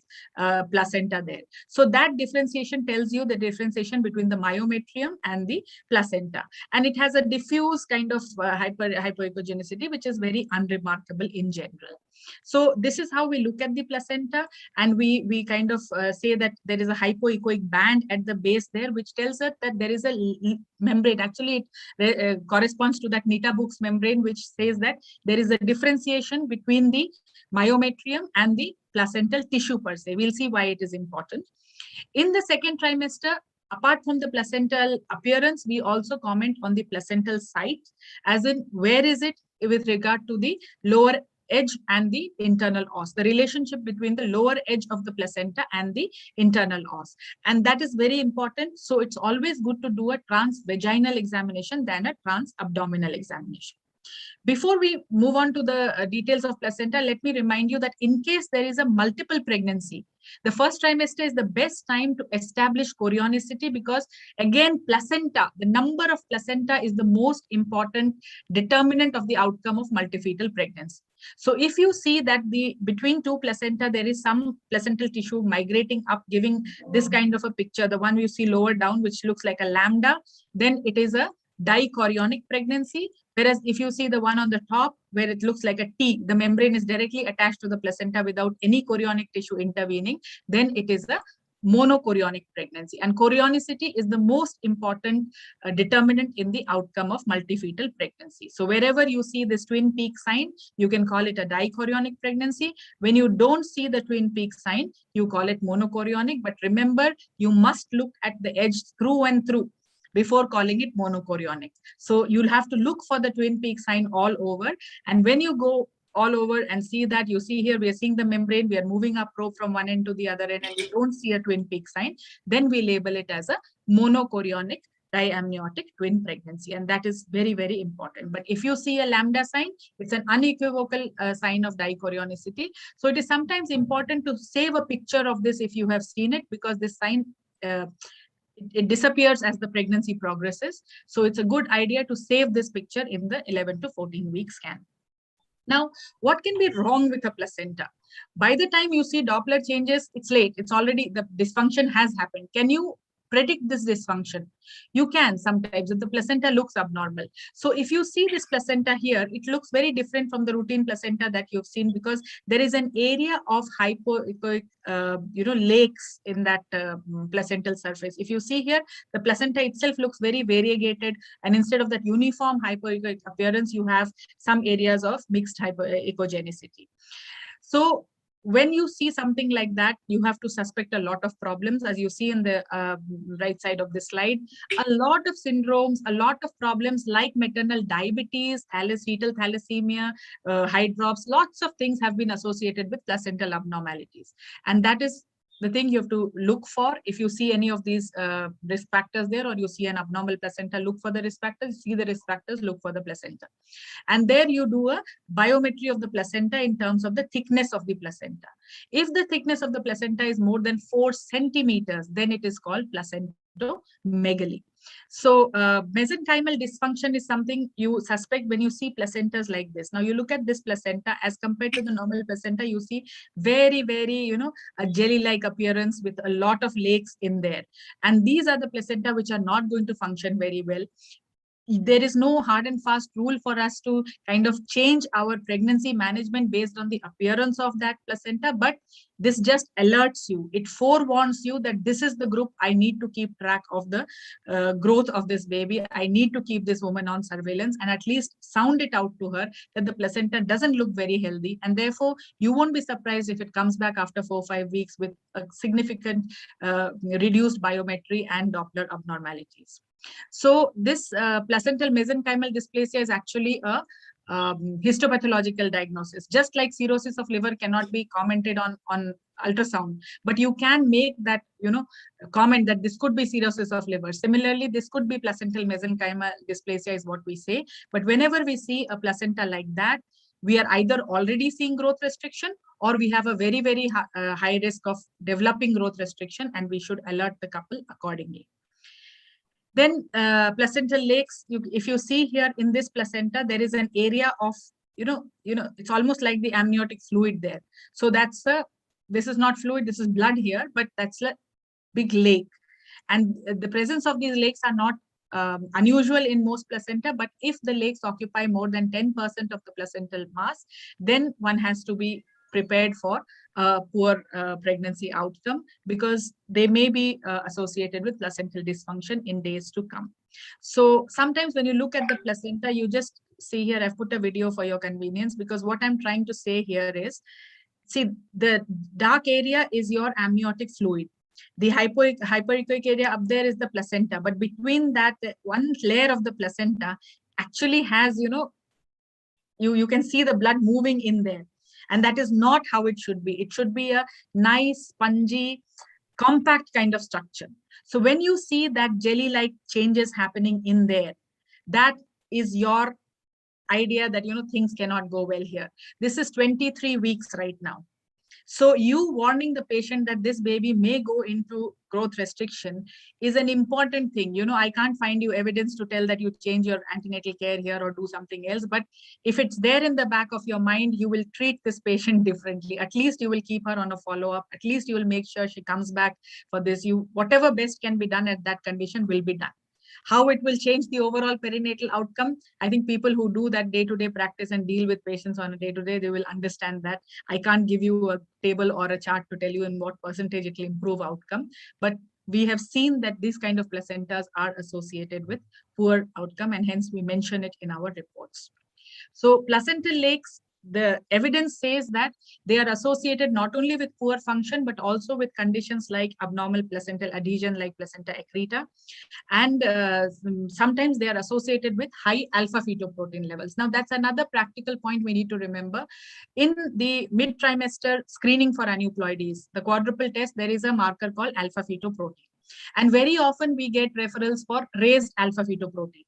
placenta there. So that differentiation tells you the differentiation between the myometrium and the placenta, and it has a diffuse kind of hypoechogenicity, which is very unremarkable in general. So this is how we look at the placenta, and we kind of say that there is a hypoechoic band at the base there, which tells us that there is a membrane. Actually, it corresponds to that Nita-Book's membrane, which says that there is a differentiation between the myometrium and the placental tissue per se. We'll see why it is important. In the second trimester, apart from the placental appearance, we also comment on the placental site, as in where is it with regard to the lower edge and the internal os, the relationship between the lower edge of the placenta and the internal os. And that is very important. So it's always good to do a transvaginal examination than a transabdominal examination. Before we move on to the details of placenta, let me remind you that in case there is a multiple pregnancy, the first trimester is the best time to establish chorionicity, because again, placenta, the number of placenta is the most important determinant of the outcome of multifetal pregnancy. So if you see that between two placenta, there is some placental tissue migrating up, giving this kind of a picture, the one you see lower down, which looks like a lambda, then it is a dichorionic pregnancy. Whereas if you see the one on the top where it looks like a T, the membrane is directly attached to the placenta without any chorionic tissue intervening, then it is a monochorionic pregnancy. And chorionicity is the most important determinant in the outcome of multifetal pregnancy. So wherever you see this twin peak sign, you can call it a dichorionic pregnancy. When you don't see the twin peak sign, you call it monochorionic. But remember, you must look at the edge through and through before calling it monochorionic. So you'll have to look for the twin peak sign all over. And when you go all over and see that, you see here, we are seeing the membrane, we are moving our probe from one end to the other end, and we don't see a twin peak sign, then we label it as a monochorionic diamniotic twin pregnancy. And that is very, very important. But if you see a lambda sign, it's an unequivocal sign of dichorionicity. So it is sometimes important to save a picture of this if you have seen it, because this sign it disappears as the pregnancy progresses. So it's a good idea to save this picture in the 11 to 14 week scan. Now, what can be wrong with a placenta? By the time you see Doppler changes, it's late. It's already, the dysfunction has happened. Can you predict this dysfunction? You can sometimes if the placenta looks abnormal. So if you see this placenta here, it looks very different from the routine placenta that you've seen, because there is an area of hypoechoic lakes in that placental surface. If you see here, the placenta itself looks very variegated, and instead of that uniform hypoechoic appearance, you have some areas of mixed hypoechogenicity. So when you see something like that, you have to suspect a lot of problems, as you see in the right side of the slide. A lot of syndromes, a lot of problems like maternal diabetes, fetal thalassemia, hydrops, lots of things have been associated with placental abnormalities. And that is the thing you have to look for. If you see any of these risk factors there, or you see an abnormal placenta, look for the risk factors. See the risk factors, look for the placenta. And there you do a biometry of the placenta in terms of the thickness of the placenta. If the thickness of the placenta is more than 4 centimeters, then it is called placentalomegaly. So mesenchymal dysfunction is something you suspect when you see placentas like this. Now you look at this placenta as compared to the normal placenta, you see very, very, a jelly-like appearance with a lot of lakes in there. And these are the placenta which are not going to function very well. There is no hard and fast rule for us to kind of change our pregnancy management based on the appearance of that placenta, but this just alerts you. It forewarns you that this is the group I need to keep track of the growth of this baby. I need to keep this woman on surveillance and at least sound it out to her that the placenta doesn't look very healthy. And therefore, you won't be surprised if it comes back after 4 or 5 weeks with a significant reduced biometry and Doppler abnormalities. So this placental mesenchymal dysplasia is actually a histopathological diagnosis. Just like cirrhosis of liver cannot be commented on ultrasound, but you can make that comment that this could be cirrhosis of liver. Similarly, this could be placental mesenchymal dysplasia is what we say. But whenever we see a placenta like that, we are either already seeing growth restriction, or we have a very, very high risk of developing growth restriction, and we should alert the couple accordingly. Then placental lakes, if you see here in this placenta, there is an area of, it's almost like the amniotic fluid there. So this is not fluid, this is blood here, but that's a big lake. And the presence of these lakes are not unusual in most placenta, but if the lakes occupy more than 10% of the placental mass, then one has to be prepared for a poor pregnancy outcome, because they may be associated with placental dysfunction in days to come. So sometimes when you look at the placenta, you just see here, I've put a video for your convenience, because what I'm trying to say here is, see, the dark area is your amniotic fluid. The hyperechoic area up there is the placenta, but between that, one layer of the placenta actually has, you can see the blood moving in there. And that is not how it should be. It should be a nice, spongy, compact kind of structure. So when you see that jelly-like changes happening in there, that is your idea that, things cannot go well here. This is 23 weeks right now. So you warning the patient that this baby may go into growth restriction is an important thing. I can't find you evidence to tell that you change your antenatal care here or do something else. But if it's there in the back of your mind, you will treat this patient differently. At least you will keep her on a follow-up. At least you will make sure she comes back for this. Whatever best can be done at that condition will be done. How it will change the overall perinatal outcome, I think people who do that day-to-day practice and deal with patients on a day-to-day, they will understand that. I can't give you a table or a chart to tell you in what percentage it will improve outcome, but we have seen that these kind of placentas are associated with poor outcome, and hence we mention it in our reports. So placental lakes, the evidence says that they are associated not only with poor function, but also with conditions like abnormal placental adhesion, like placenta accreta. And sometimes they are associated with high alpha-fetoprotein levels. Now, that's another practical point we need to remember. In the mid-trimester screening for aneuploidies, the quadruple test, there is a marker called alpha-fetoprotein. And very often we get referrals for raised alpha-fetoprotein.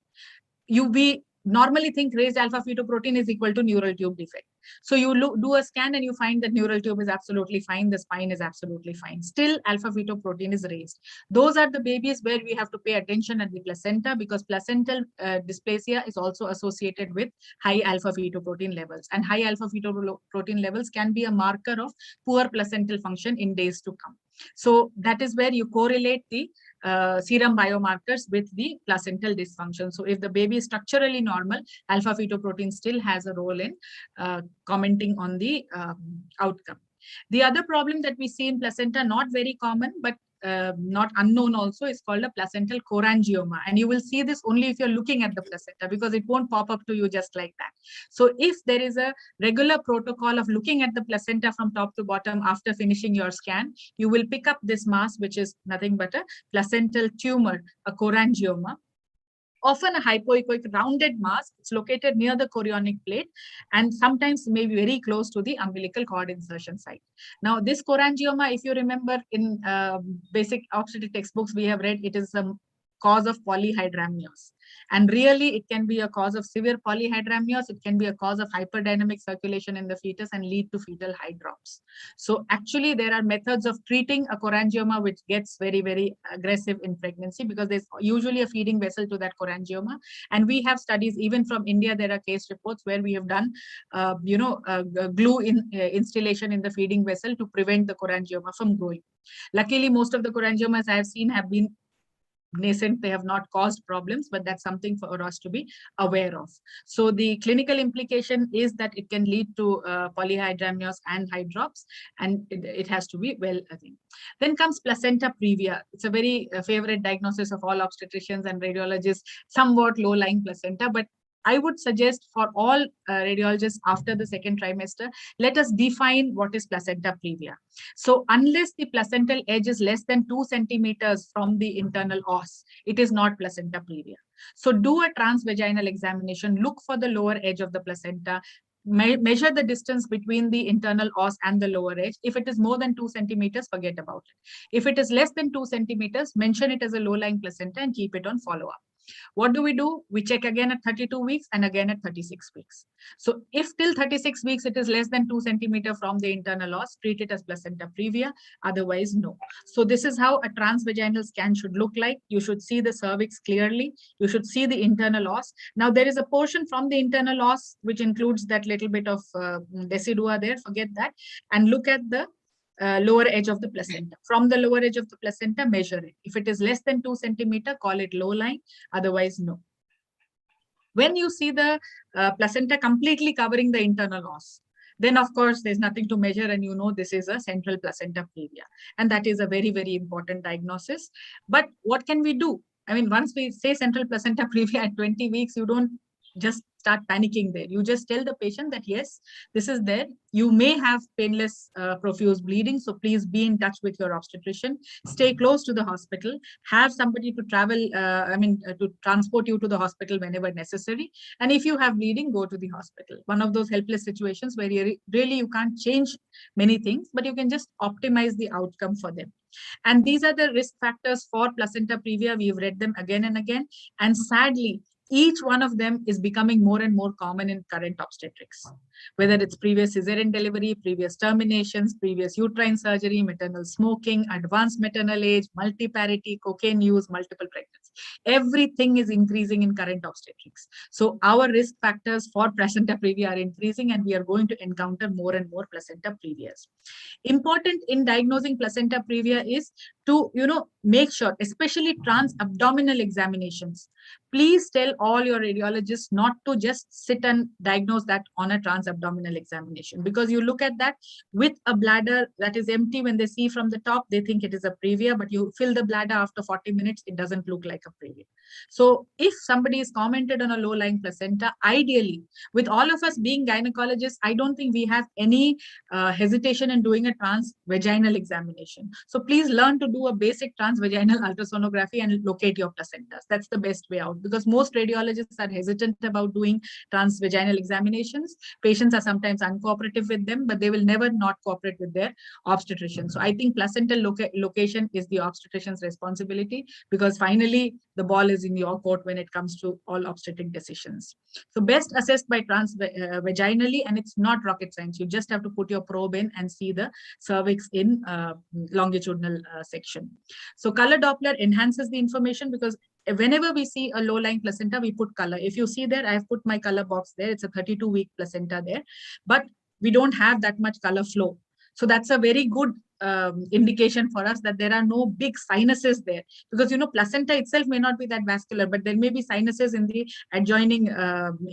We normally think raised alpha-fetoprotein is equal to neural tube defect. So you do a scan and you find that neural tube is absolutely fine, the spine is absolutely fine. Still, alpha-fetoprotein is raised. Those are the babies where we have to pay attention at the placenta, because placental dysplasia is also associated with high alpha-fetoprotein levels. And high alpha-fetoprotein levels can be a marker of poor placental function in days to come. So that is where you correlate the serum biomarkers with the placental dysfunction. So if the baby is structurally normal, alpha-fetoprotein still has a role in commenting on the outcome. The other problem that we see in placenta, not very common, but not unknown also, is called a placental chorangioma. And you will see this only if you're looking at the placenta, because it won't pop up to you just like that. So if there is a regular protocol of looking at the placenta from top to bottom after finishing your scan, you will pick up this mass, which is nothing but a placental tumor, a chorangioma. Often a hypoechoic rounded mass. It's located near the chorionic plate and sometimes may be very close to the umbilical cord insertion site. Now, this chorangioma, if you remember in basic obstetric textbooks we have read, it is a cause of polyhydramnios. And really, it can be a cause of severe polyhydramnios. It can be a cause of hyperdynamic circulation in the fetus and lead to fetal hydrops. So actually, there are methods of treating a chorangioma which gets very, very aggressive in pregnancy, because there's usually a feeding vessel to that chorangioma. And we have studies, even from India, there are case reports where we have done, glue installation in the feeding vessel to prevent the chorangioma from growing. Luckily, most of the chorangiomas I have seen have been nascent, they have not caused problems, but that's something for us to be aware of. So the clinical implication is that it can lead to polyhydramnios and hydrops, and it has to be well, I think. Then comes placenta previa. It's a very favorite diagnosis of all obstetricians and radiologists, somewhat low-lying placenta, but I would suggest for all radiologists after the second trimester, let us define what is placenta previa. So unless the placental edge is less than 2 centimeters from the internal os, it is not placenta previa. So do a transvaginal examination, look for the lower edge of the placenta, measure the distance between the internal os and the lower edge. If it is more than 2 centimeters, forget about it. If it is less than 2 centimeters, mention it as a low-lying placenta and keep it on follow-up. What do? We check again at 32 weeks and again at 36 weeks. So if till 36 weeks it is less than 2 centimeters from the internal os, treat it as placenta previa, otherwise no. So this is how a transvaginal scan should look like. You should see the cervix clearly. You should see the internal os. Now there is a portion from the internal os which includes that little bit of decidua there, forget that, and look at the lower edge of the placenta. From the lower edge of the placenta, measure it. If it is less than 2 centimeter, call it low lying, otherwise no. When you see the placenta completely covering the internal os, then of course there's nothing to measure and you know this is a central placenta previa. And that is a very, very important diagnosis. But what can we do? I mean, once we say central placenta previa at 20 weeks, you don't just start panicking there. You just tell the patient that, yes, this is there. You may have painless profuse bleeding. So please be in touch with your obstetrician. Stay close to the hospital. Have somebody to travel, to transport you to the hospital whenever necessary. And if you have bleeding, go to the hospital. One of those helpless situations where you can't change many things, but you can just optimize the outcome for them. And these are the risk factors for placenta previa. We've read them again and again. And sadly, each one of them is becoming more and more common in current obstetrics, whether it's previous cesarean delivery, previous terminations, previous uterine surgery, maternal smoking, advanced maternal age, multiparity, cocaine use, multiple pregnancies. Everything is increasing in current obstetrics. So our risk factors for placenta previa are increasing, and we are going to encounter more and more placenta previas. Important in diagnosing placenta previa is to, make sure, especially trans-abdominal examinations. Please tell all your radiologists not to just sit and diagnose that on a trans-abdominal examination, because you look at that with a bladder that is empty. When they see from the top, they think it is a previa, but you fill the bladder after 40 minutes, it doesn't look like a previa. So if somebody is commented on a low-lying placenta, ideally, with all of us being gynecologists, I don't think we have any hesitation in doing a transvaginal examination. So please learn to do a basic transvaginal ultrasonography and locate your placentas. That's the best way out, because most radiologists are hesitant about doing transvaginal examinations. Patients are sometimes uncooperative with them, but they will never not cooperate with their obstetrician. So I think placental location is the obstetrician's responsibility, because finally the ball is in your court when it comes to all obstetric decisions. So best assessed by transvaginally, and it's not rocket science. You just have to put your probe in and see the cervix in longitudinal section. So color Doppler enhances the information, because whenever we see a low-lying placenta, we put color. If you see there, I have put my color box there. It's a 32-week placenta there, but we don't have that much color flow. So that's a very good indication for us that there are no big sinuses there, because placenta itself may not be that vascular, but there may be sinuses in the adjoining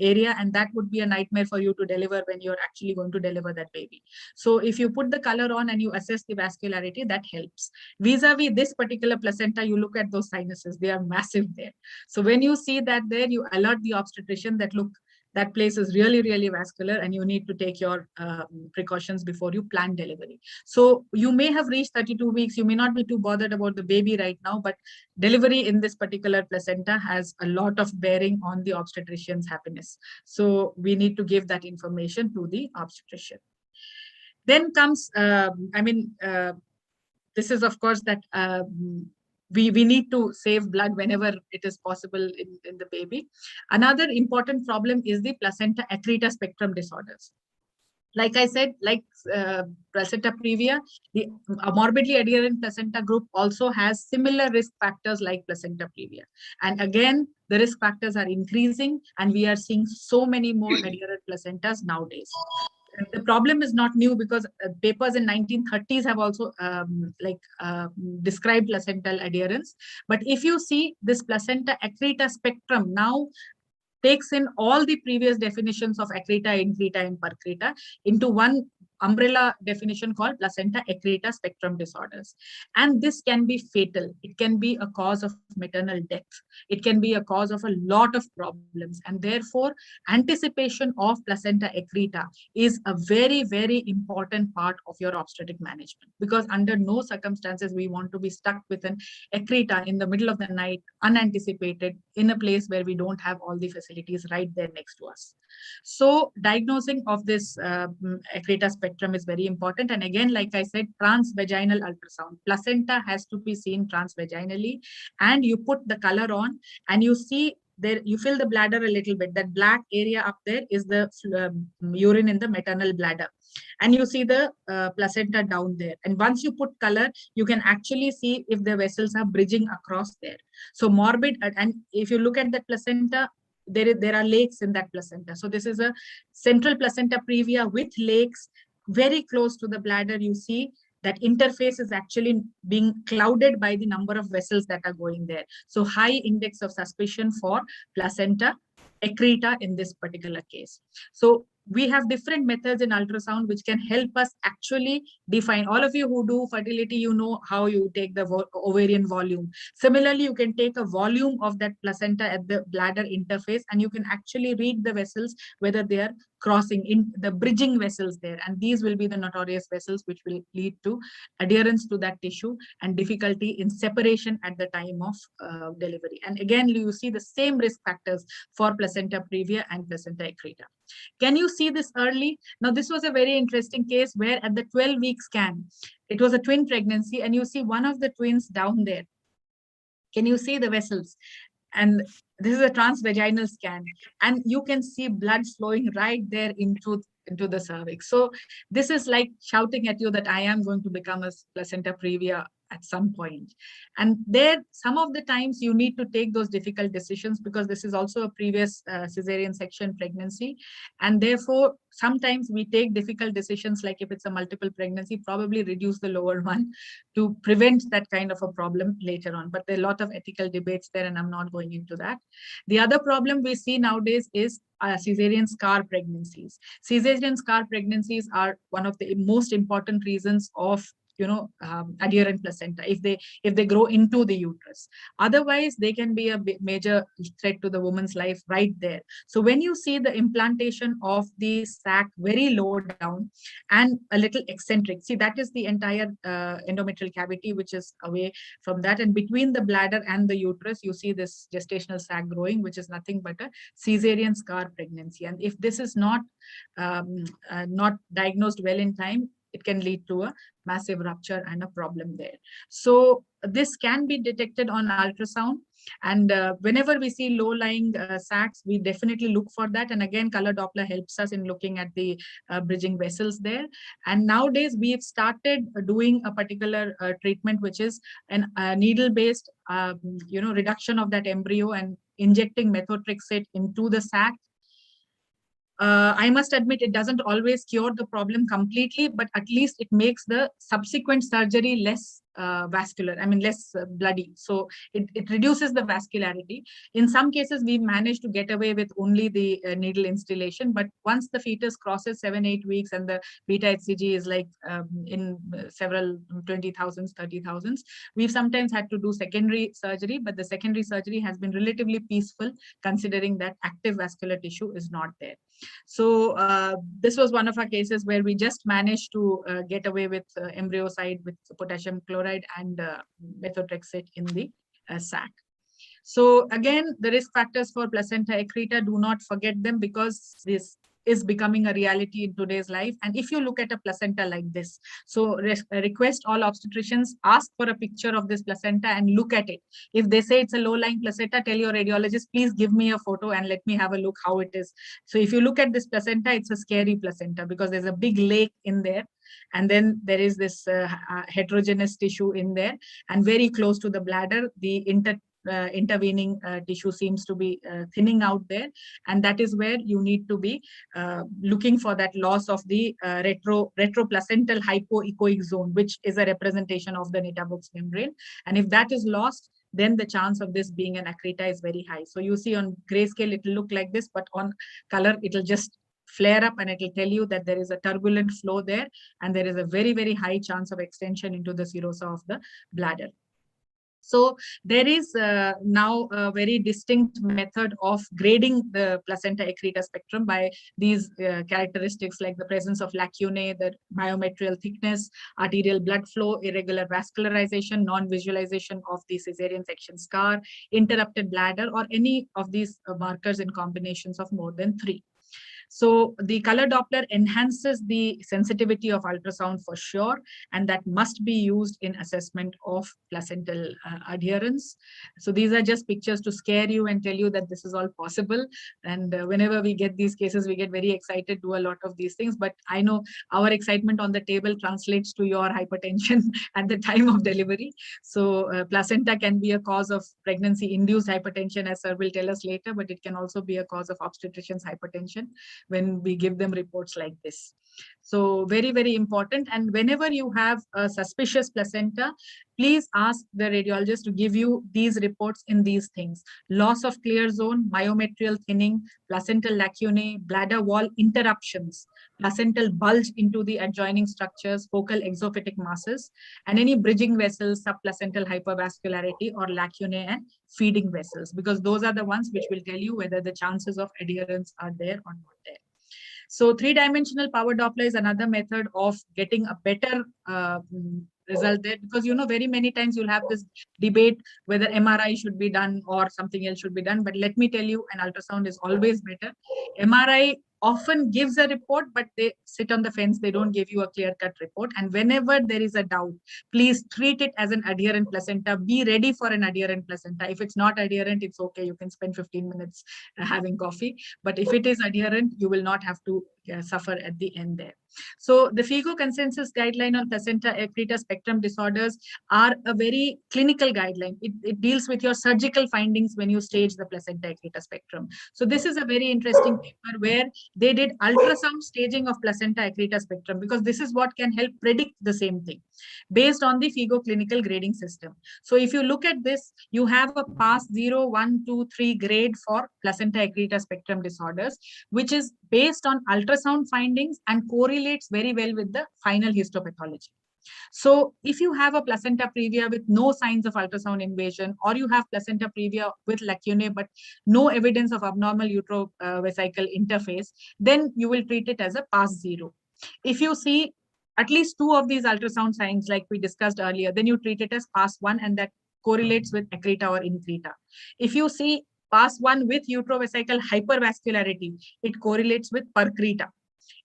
area, and that would be a nightmare for you to deliver when you're actually going to deliver that baby. So if you put the color on and you assess the vascularity, that helps. Vis-a-vis this particular placenta, you look at those sinuses, they are massive there. So when you see that there, you alert the obstetrician that, look, that place is really, really vascular, and you need to take your precautions before you plan delivery. So you may have reached 32 weeks. You may not be too bothered about the baby right now, but delivery in this particular placenta has a lot of bearing on the obstetrician's happiness. So we need to give that information to the obstetrician. Then comes, this is of course that we need to save blood whenever it is possible in the baby. Another important problem is the placenta accreta spectrum disorders. Like I said, like placenta previa, the morbidly adherent placenta group also has similar risk factors like placenta previa. And again, the risk factors are increasing, and we are seeing so many more adherent placentas nowadays. The problem is not new, because papers in 1930s have also described placental adherence. But if you see this placenta accreta spectrum now takes in all the previous definitions of accreta, increta, and percreta into one umbrella definition called placenta accreta spectrum disorders. And this can be fatal. It can be a cause of maternal death. It can be a cause of a lot of problems. And therefore, anticipation of placenta accreta is a very, very important part of your obstetric management, because under no circumstances we want to be stuck with an accreta in the middle of the night, unanticipated, in a place where we don't have all the facilities right there next to us. So diagnosing of this accreta spectrum is very important. And again, like I said, transvaginal ultrasound. Placenta has to be seen transvaginally, and you put the color on and you see there, you fill the bladder a little bit. That black area up there is the urine in the maternal bladder. And you see the placenta down there. And once you put color, you can actually see if the vessels are bridging across there. So morbid, and if you look at the placenta, there are lakes in that placenta. So this is a central placenta previa with lakes very close to the bladder. You see that interface is actually being clouded by the number of vessels that are going there. So high index of suspicion for placenta accreta in this particular case. So we have different methods in ultrasound which can help us actually define. All of you who do fertility, you know how you take the ovarian volume. Similarly, you can take a volume of that placenta at the bladder interface, and you can actually read the vessels, whether they are crossing in the bridging vessels there. And these will be the notorious vessels which will lead to adherence to that tissue and difficulty in separation at the time of delivery. And again, you see the same risk factors for placenta previa and placenta accreta. Can you see this early? Now, this was a very interesting case where at the 12-week scan, it was a twin pregnancy, and you see one of the twins down there. Can you see the vessels? And this is a transvaginal scan, and you can see blood flowing right there into the cervix. So this is like shouting at you that I am going to become a placenta previa at some point. And there, some of the times you need to take those difficult decisions, because this is also a previous cesarean section pregnancy. And therefore, sometimes we take difficult decisions, like if it's a multiple pregnancy, probably reduce the lower one to prevent that kind of a problem later on. But there are a lot of ethical debates there, and I'm not going into that. The other problem we see nowadays is cesarean scar pregnancies. Cesarean scar pregnancies are one of the most important reasons of adherent placenta if they grow into the uterus. Otherwise, they can be a major threat to the woman's life right there. So when you see the implantation of the sac very low down and a little eccentric, see, that is the entire endometrial cavity which is away from that, and between the bladder and the uterus you see this gestational sac growing, which is nothing but a cesarean scar pregnancy. And if this is not diagnosed well in time, it can lead to a massive rupture and a problem there. So this can be detected on ultrasound. And whenever we see low-lying sacs, we definitely look for that. And again, color Doppler helps us in looking at the bridging vessels there. And nowadays, we've started doing a particular treatment, which is a needle-based, reduction of that embryo and injecting methotrexate into the sac. I must admit, it doesn't always cure the problem completely, but at least it makes the subsequent surgery less vascular, less bloody. So it reduces the vascularity. In some cases, we managed to get away with only the needle instillation, but once the fetus crosses 7-8 weeks and the beta HCG is like in several 20,000s, 30,000s, we've sometimes had to do secondary surgery, but the secondary surgery has been relatively peaceful considering that active vascular tissue is not there. So this was one of our cases where we just managed to get away with embryocide with potassium chloride and methotrexate in the sac. So again, the risk factors for placenta accreta, do not forget them, because this is becoming a reality in today's life. And if you look at a placenta like this, so request all obstetricians, ask for a picture of this placenta and look at it. If they say it's a low-lying placenta, tell your radiologist, please give me a photo and let me have a look how it is. So if you look at this placenta, it's a scary placenta because there's a big lake in there. And then there is this heterogeneous tissue in there, and very close to the bladder, the intervening tissue seems to be thinning out there, and that is where you need to be looking for that loss of the retroplacental hypoechoic zone, which is a representation of the Nitabox membrane. And if that is lost, then the chance of this being an accreta is very high. So you see on grayscale, it will look like this, but on color, it will just flare up and it will tell you that there is a turbulent flow there, and there is a very, very high chance of extension into the serosa of the bladder. So there is now a very distinct method of grading the placenta accreta spectrum by these characteristics, like the presence of lacunae, the myometrial thickness, arterial blood flow, irregular vascularization, non-visualization of the cesarean section scar, interrupted bladder, or any of these markers in combinations of more than 3. So the color Doppler enhances the sensitivity of ultrasound for sure, and that must be used in assessment of placental adherence. So these are just pictures to scare you and tell you that this is all possible. And whenever we get these cases, we get very excited, do a lot of these things. But I know our excitement on the table translates to your hypertension at the time of delivery. So placenta can be a cause of pregnancy-induced hypertension, as sir will tell us later, but it can also be a cause of obstetrician's hypertension when we give them reports like this. So very, very important. And whenever you have a suspicious placenta, please ask the radiologist to give you these reports in these things: loss of clear zone, myometrial thinning, placental lacunae, bladder wall interruptions, placental bulge into the adjoining structures, focal exophytic masses, and any bridging vessels, subplacental hypervascularity, or lacunae and feeding vessels, because those are the ones which will tell you whether the chances of adherence are there or not there. So three-dimensional power Doppler is another method of getting a better result there, because very many times you'll have this debate whether MRI should be done or something else should be done. But let me tell you, an ultrasound is always better. MRI often gives a report, but they sit on the fence. They don't give you a clear-cut report. And whenever there is a doubt, please treat it as an adherent placenta. Be ready for an adherent placenta. If it's not adherent, it's okay. You can spend 15 minutes having coffee. But if it is adherent, you will not have to suffer at the end there. So the FIGO consensus guideline on placenta accreta spectrum disorders are a very clinical guideline. It deals with your surgical findings when you stage the placenta accreta spectrum. So this is a very interesting paper where they did ultrasound staging of placenta accreta spectrum, because this is what can help predict the same thing based on the FIGO clinical grading system. So if you look at this, you have a pass 0, 1, 2, 3 grade for placenta accreta spectrum disorders, which is based on ultrasound findings and correlates very well with the final histopathology. So if you have a placenta previa with no signs of ultrasound invasion, or you have placenta previa with lacunae but no evidence of abnormal utero-vesical interface, then you will treat it as a pass 0. If you see at least 2 of these ultrasound signs like we discussed earlier, then you treat it as pass 1, and that correlates with accreta or increta. If you see pass 1 with utero-vesical hypervascularity, it correlates with percreta.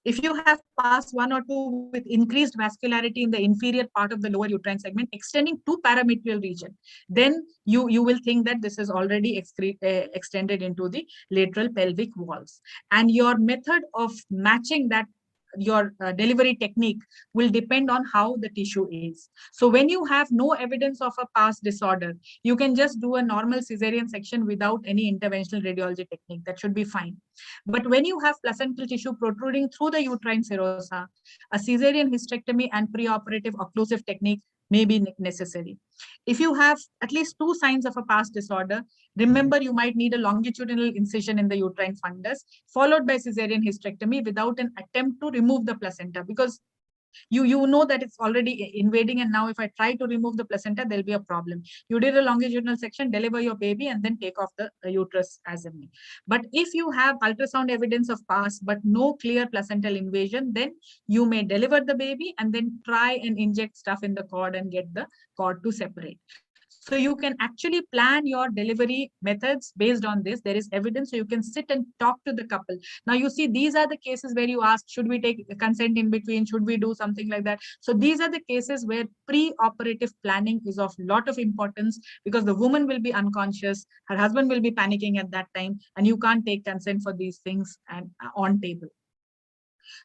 If you have pass 1 or 2 with increased vascularity in the inferior part of the lower uterine segment extending to parametrial region, then you will think that this is already extended into the lateral pelvic walls. And your method of matching that, your delivery technique, will depend on how the tissue is. So when you have no evidence of a past disorder, you can just do a normal cesarean section without any interventional radiology technique. That should be fine. But when you have placental tissue protruding through the uterine serosa, a cesarean hysterectomy and preoperative occlusive technique may be necessary. If you have at least 2 signs of a past disorder, remember you might need a longitudinal incision in the uterine fundus, followed by cesarean hysterectomy without an attempt to remove the placenta, because you know that it's already invading, and now if I try to remove the placenta, there'll be a problem. You did a longitudinal section, deliver your baby, and then take off the uterus as a me. But if you have ultrasound evidence of past but no clear placental invasion, then you may deliver the baby and then try and inject stuff in the cord and get the cord to separate. So you can actually plan your delivery methods based on this. There is evidence, so you can sit and talk to the couple. Now you see, these are the cases where you ask, should we take consent in between? Should we do something like that? So these are the cases where pre-operative planning is of lot of importance, because the woman will be unconscious, her husband will be panicking at that time, and you can't take consent for these things and on table.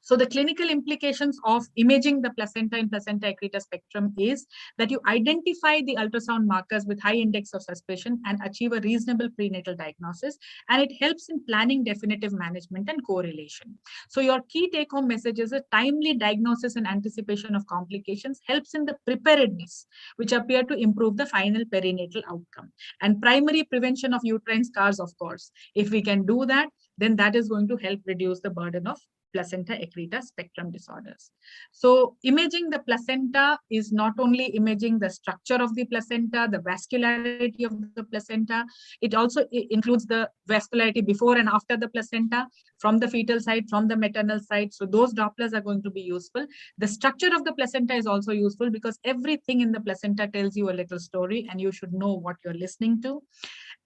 So the clinical implications of imaging the placenta in placenta accreta spectrum is that you identify the ultrasound markers with high index of suspicion and achieve a reasonable prenatal diagnosis, and it helps in planning definitive management and correlation. So your key take-home message is a timely diagnosis and anticipation of complications helps in the preparedness, which appear to improve the final perinatal outcome. And primary prevention of uterine scars, of course. If we can do that, then that is going to help reduce the burden of placenta accreta spectrum disorders. So imaging the placenta is not only imaging the structure of the placenta, the vascularity of the placenta, it also includes the vascularity before and after the placenta, from the fetal side, from the maternal side. So those Dopplers are going to be useful. The structure of the placenta is also useful, because everything in the placenta tells you a little story, and you should know what you're listening to.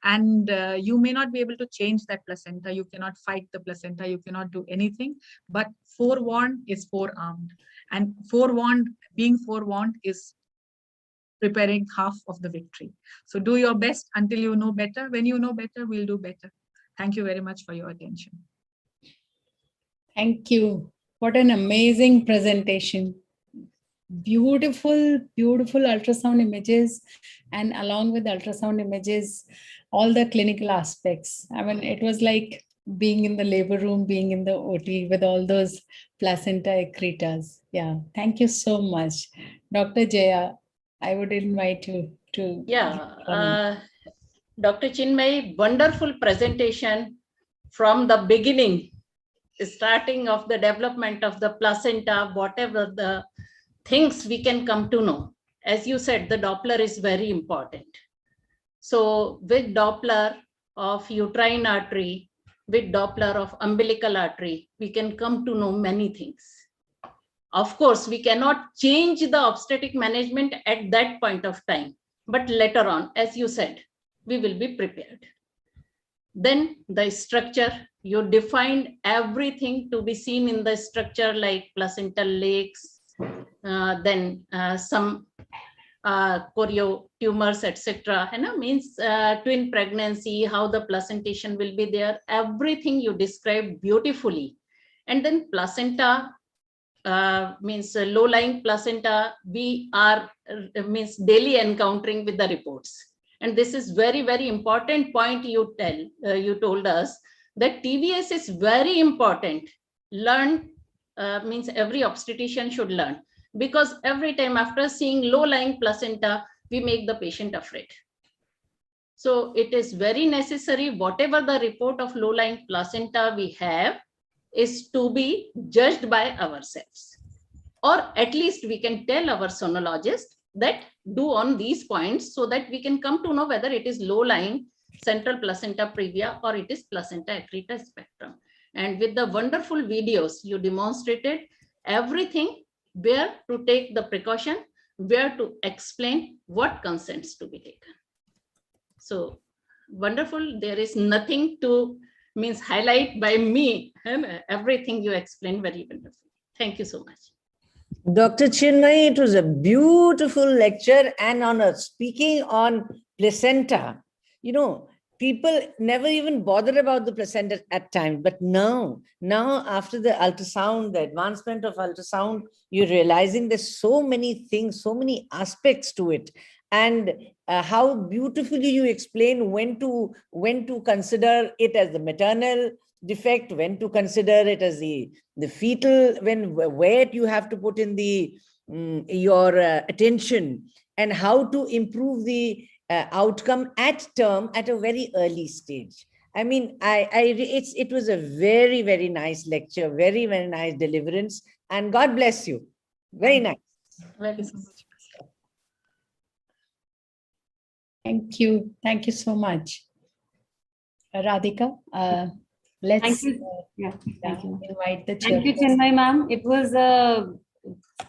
And you may not be able to change that placenta. You cannot fight the placenta. You cannot do anything. But forewarned is forearmed. And being forewarned is preparing half of the victory. So do your best until you know better. When you know better, we'll do better. Thank you very much for your attention. Thank you. What an amazing presentation. Beautiful, beautiful ultrasound images, and along with ultrasound images, all the clinical aspects. I mean, it was like being in the labor room, being in the OT with all those placenta accretas. Yeah, thank you so much. Dr. Jaya, I would invite you to. Yeah, Dr. Chinmay, wonderful presentation from the beginning, starting of the development of the placenta, whatever the things we can come to know. As you said, the Doppler is very important. So with Doppler of uterine artery, with Doppler of umbilical artery, we can come to know many things. Of course, we cannot change the obstetric management at that point of time, but later on, as you said, we will be prepared. Then the structure, you defined everything to be seen in the structure like placental lakes, then some choreo tumors, etc. Means twin pregnancy, how the placentation will be there. Everything you described beautifully. And then placenta means low-lying placenta, we are means daily encountering with the reports. And this is very, very important point you told us that TVS is very important. Learn means every obstetrician should learn, because every time after seeing low-lying placenta, we make the patient afraid. So it is very necessary, whatever the report of low-lying placenta we have is to be judged by ourselves. Or at least we can tell our sonologist that do on these points so that we can come to know whether it is low-lying central placenta previa or it is placenta accreta spectrum. And with the wonderful videos, you demonstrated everything, where to take the precaution, where to explain what consents to be taken. So wonderful. There is nothing to means highlight by me, and everything you explained very wonderful. Thank you so much. Dr. Chinmay, it was a beautiful lecture. And speaking on placenta, people never even bothered about the placenta at times. But now after the ultrasound, the advancement of ultrasound, you're realizing there's so many things, so many aspects to it. And how beautifully you explain when to consider it as the maternal defect, when to consider it as the fetal, where you have to put in the your attention, and how to improve the outcome at term at a very early stage. I mean, it was a very, very nice lecture, very, very nice deliverance, and God bless you. Very nice. Thank you so much. Thank you. Thank you so much. Radhika, let's Thank you. Thank you. invite the Thank you, chairperson. Chinmay ma'am.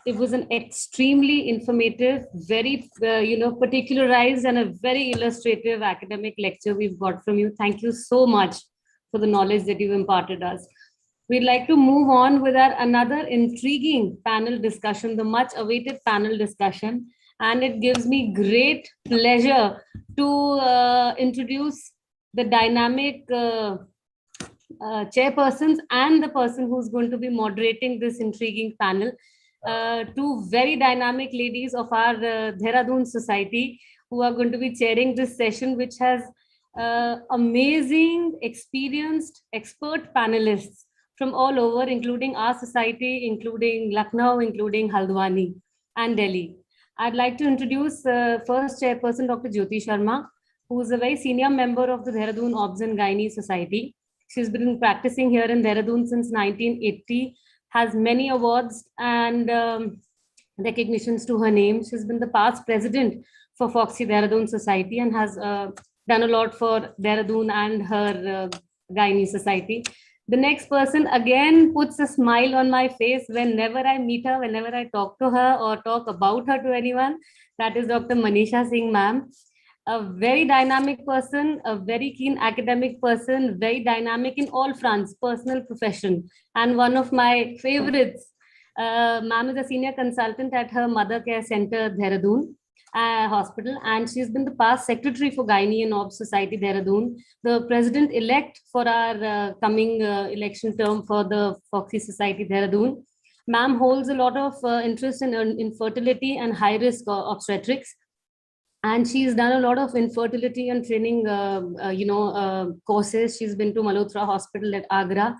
It was an extremely informative, very particularized and a very illustrative academic lecture we've got from you. Thank you so much for the knowledge that you've imparted us. We'd like to move on with another intriguing panel discussion, the much awaited panel discussion. And it gives me great pleasure to introduce the dynamic chairpersons and the person who's going to be moderating this intriguing panel. Two very dynamic ladies of our Dehradun Society who are going to be chairing this session, which has amazing, experienced, expert panelists from all over, including our society, including Lucknow, including Haldwani and Delhi. I'd like to introduce first chairperson, Dr. Jyoti Sharma, who is a very senior member of the Dehradun Obs and Gynae Society. She's been practicing here in Dehradun since 1980, has many awards and recognitions to her name. She's been the past president for Foxy Dehradun Society and has done a lot for Dehradun and her Gynae Society. The next person again puts a smile on my face whenever I meet her, whenever I talk to her or talk about her to anyone. That is Dr. Manisha Singh ma'am. A very dynamic person, a very keen academic person, very dynamic in all fronts, personal, profession. And one of my favorites, ma'am is a senior consultant at her Mother Care Center, Dehradun Hospital, and she's been the past secretary for Gynae and Obs Society, Dehradun, the president-elect for our coming election term for the Foxy Society, Dehradun. Ma'am holds a lot of interest in fertility and high-risk obstetrics. And she's done a lot of infertility and training, courses. She's been to Malhotra Hospital at Agra.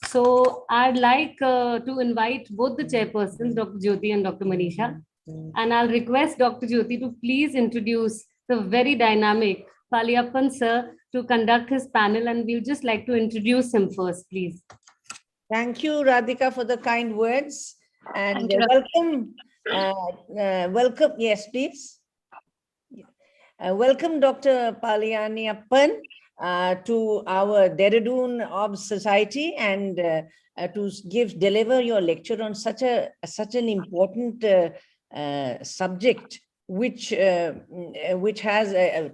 So I'd like to invite both the chairpersons, Dr. Jyoti and Dr. Manisha. And I'll request Dr. Jyoti to please introduce the very dynamic Paliyappan sir to conduct his panel. And we'd just like to introduce him first, please. Thank you, Radhika, for the kind words. And welcome. Welcome. Yes, please. Welcome, Dr. Paliyappan, to our Dehradun OBS Society, and to deliver your lecture on such an important subject, which has a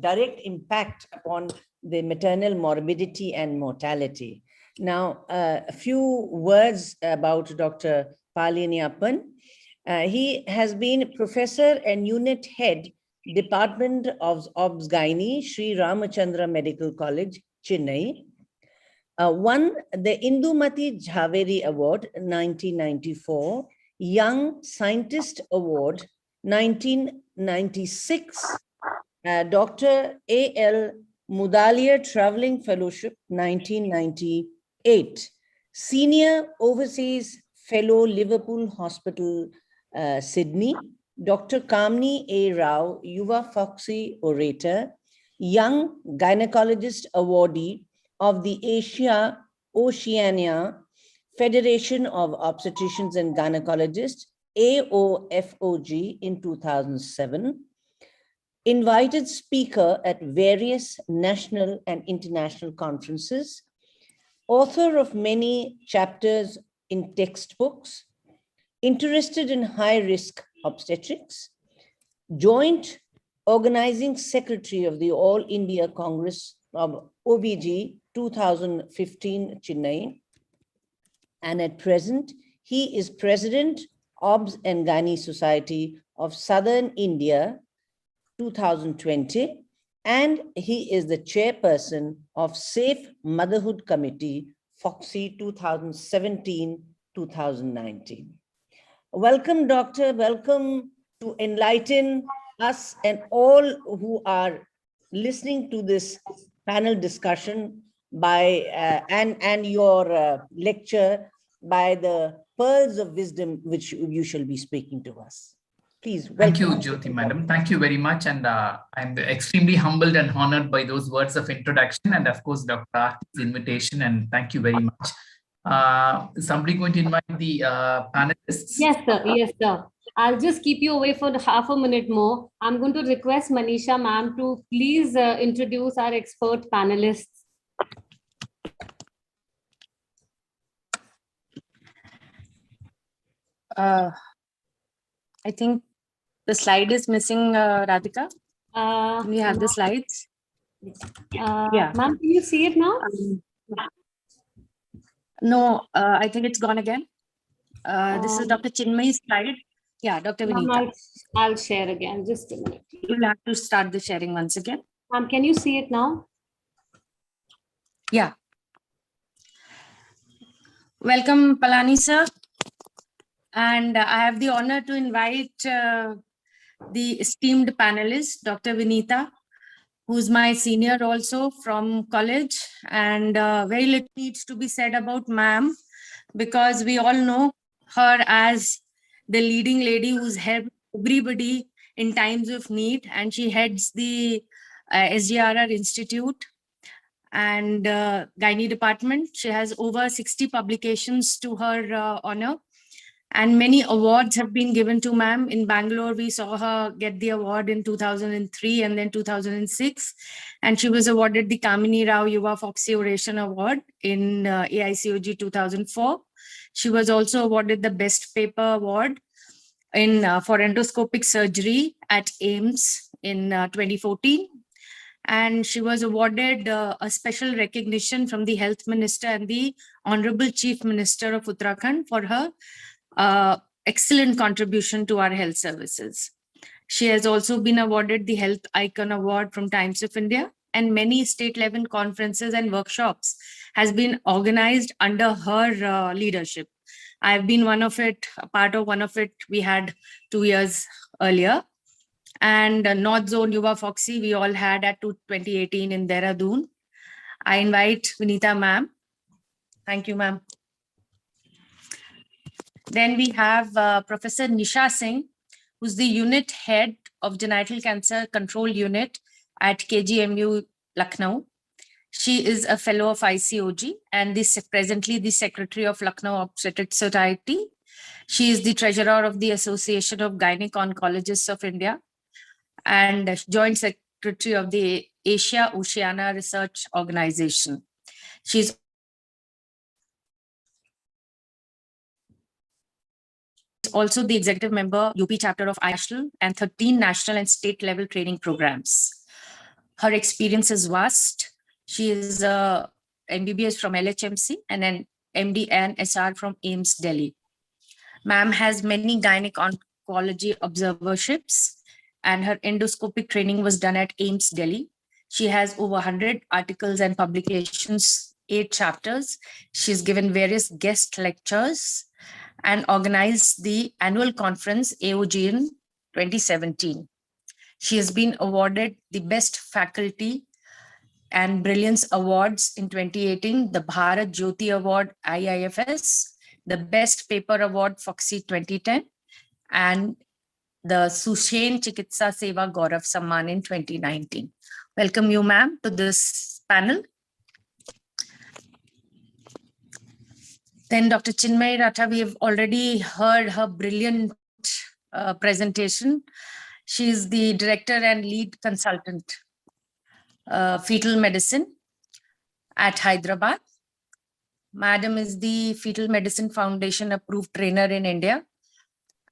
direct impact upon the maternal morbidity and mortality. Now, a few words about Dr. Paliyappan. He has been professor and unit head, Department of Obs Gynae, Sri Ramachandra Medical College, Chennai. Won the Indumati Jhaveri Award 1994, Young Scientist Award 1996, Dr. A.L. Mudaliar Traveling Fellowship 1998, Senior Overseas Fellow, Liverpool Hospital, Sydney, Dr. Kamini A. Rao, Yuva Foxy Orator, Young Gynecologist Awardee of the Oceania Federation of Obstetricians and Gynecologists, AOFOG, in 2007, invited speaker at various national and international conferences, author of many chapters in textbooks, interested in high-risk obstetrics, joint organizing secretary of the All India Congress of OBG 2015 Chennai, and at present he is president OBS and Gynae Society of Southern India 2020, and he is the chairperson of Safe Motherhood Committee FOXY 2017-2019. Welcome, Doctor. Welcome to enlighten us and all who are listening to this panel discussion by and your lecture by the pearls of wisdom which you shall be speaking to us. Please. Thank you, Jyoti, madam. Thank you very much. And I'm extremely humbled and honored by those words of introduction, and of course, Dr. Arti's invitation. And thank you very much. Somebody going to invite the panelists? Yes, sir. Yes, sir. I'll just keep you away for half a minute more. I'm going to request Manisha ma'am to please introduce our expert panelists. I think the slide is missing, Radhika. Can we have the slides? Yeah. Ma'am, can you see it now? No, I think it's gone again. This is Dr. Chinmay's slide. Yeah, Dr. Vinita. I'll share again. Just a minute. You'll have to start the sharing once again. Ma'am, can you see it now? Yeah. Welcome, Palani sir. And I have the honor to invite the esteemed panelist, Dr. Vinita, who's my senior also from college. And very little needs to be said about ma'am, because we all know her as the leading lady who's helped everybody in times of need. And she heads the SGRR Institute and Gynae department. She has over 60 publications to her honor. And many awards have been given to ma'am. In Bangalore, we saw her get the award in 2003 and then 2006. And she was awarded the Kamini Rao Yuva Foxy Oration Award in AICOG 2004. She was also awarded the Best Paper Award in for endoscopic surgery at AIIMS in 2014. And she was awarded a special recognition from the Health Minister and the Honorable Chief Minister of Uttarakhand for her excellent contribution to our health services. She has also been awarded the Health Icon Award from Times of India, and many state-level conferences and workshops has been organized under her leadership. I've been a part of one of it we had 2 years earlier. and North Zone Yuva Foxy we all had at 2018 in Dehradun. I invite Vinita ma'am. Thank you, ma'am. Then we have Professor Nisha Singh, who's the unit head of Genital Cancer Control Unit at KGMU Lucknow. She is a fellow of ICOG and presently the secretary of Lucknow Obstetric Society. She is the treasurer of the Association of Gynec Oncologists of India and joint secretary of the Asia Oceania Research Organization. She is also the executive member, UP chapter of ISHL, and 13 national and state level training programs. Her experience is vast. She is a MBBS from LHMC and an MD and SR from AIMS Delhi. Ma'am has many gynec oncology observerships, and her endoscopic training was done at AIMS Delhi. She has over 100 articles and publications, 8 chapters. She's given various guest lectures and organized the annual conference AOG in 2017. She has been awarded the Best Faculty and Brilliance Awards in 2018, the Bharat Jyoti Award IIFS, the Best Paper Award Foxy 2010, and the Sushen Chikitsa Seva Gaurav Samman in 2019. Welcome you, ma'am, to this panel. Then Dr. Chinmay Ratha, we have already heard her brilliant presentation. She is the director and lead consultant, fetal medicine at Hyderabad. Madam is the Fetal Medicine Foundation approved trainer in India.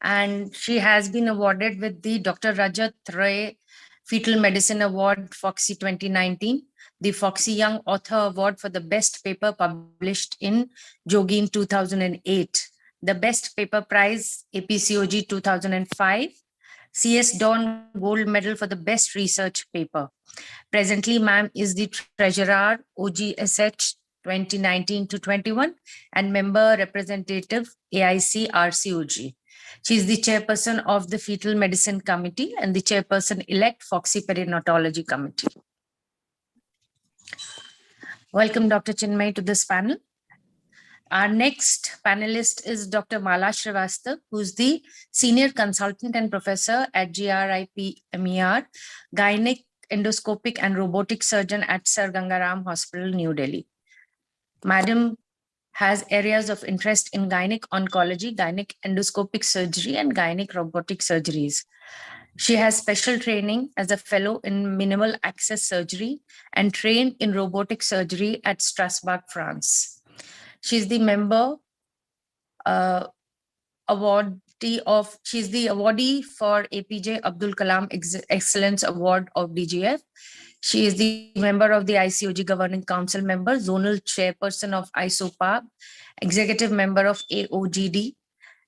And she has been awarded with the Dr. Rajat Ray Fetal Medicine Award, Foxy 2019, the Foxy Young Author Award for the best paper published in Jogi in 2008, the Best Paper Prize, APCOG 2005, CS Dawn Gold Medal for the Best Research Paper. Presently, ma'am is the Treasurer, OGSH 2019 to 21, and member representative AIC RCOG. She is the chairperson of the Fetal Medicine Committee and the chairperson-elect Foxy Perinatology Committee. Welcome, Dr. Chinmay, to this panel. Our next panelist is Dr. Mala Srivastava, who's the senior consultant and professor at GRIP MER, gynec, endoscopic and robotic surgeon at Sir Gangaram Hospital, New Delhi. Madam has areas of interest in gynec oncology, gynec endoscopic surgery, and gynec robotic surgeries. She has special training as a fellow in minimal access surgery and trained in robotic surgery at Strasbourg, France. She's the member she's the awardee for APJ Abdul Kalam Excellence Award of DGF. She is the member of the ICOG Governing Council member, zonal chairperson of ISOPAB, executive member of AOGD,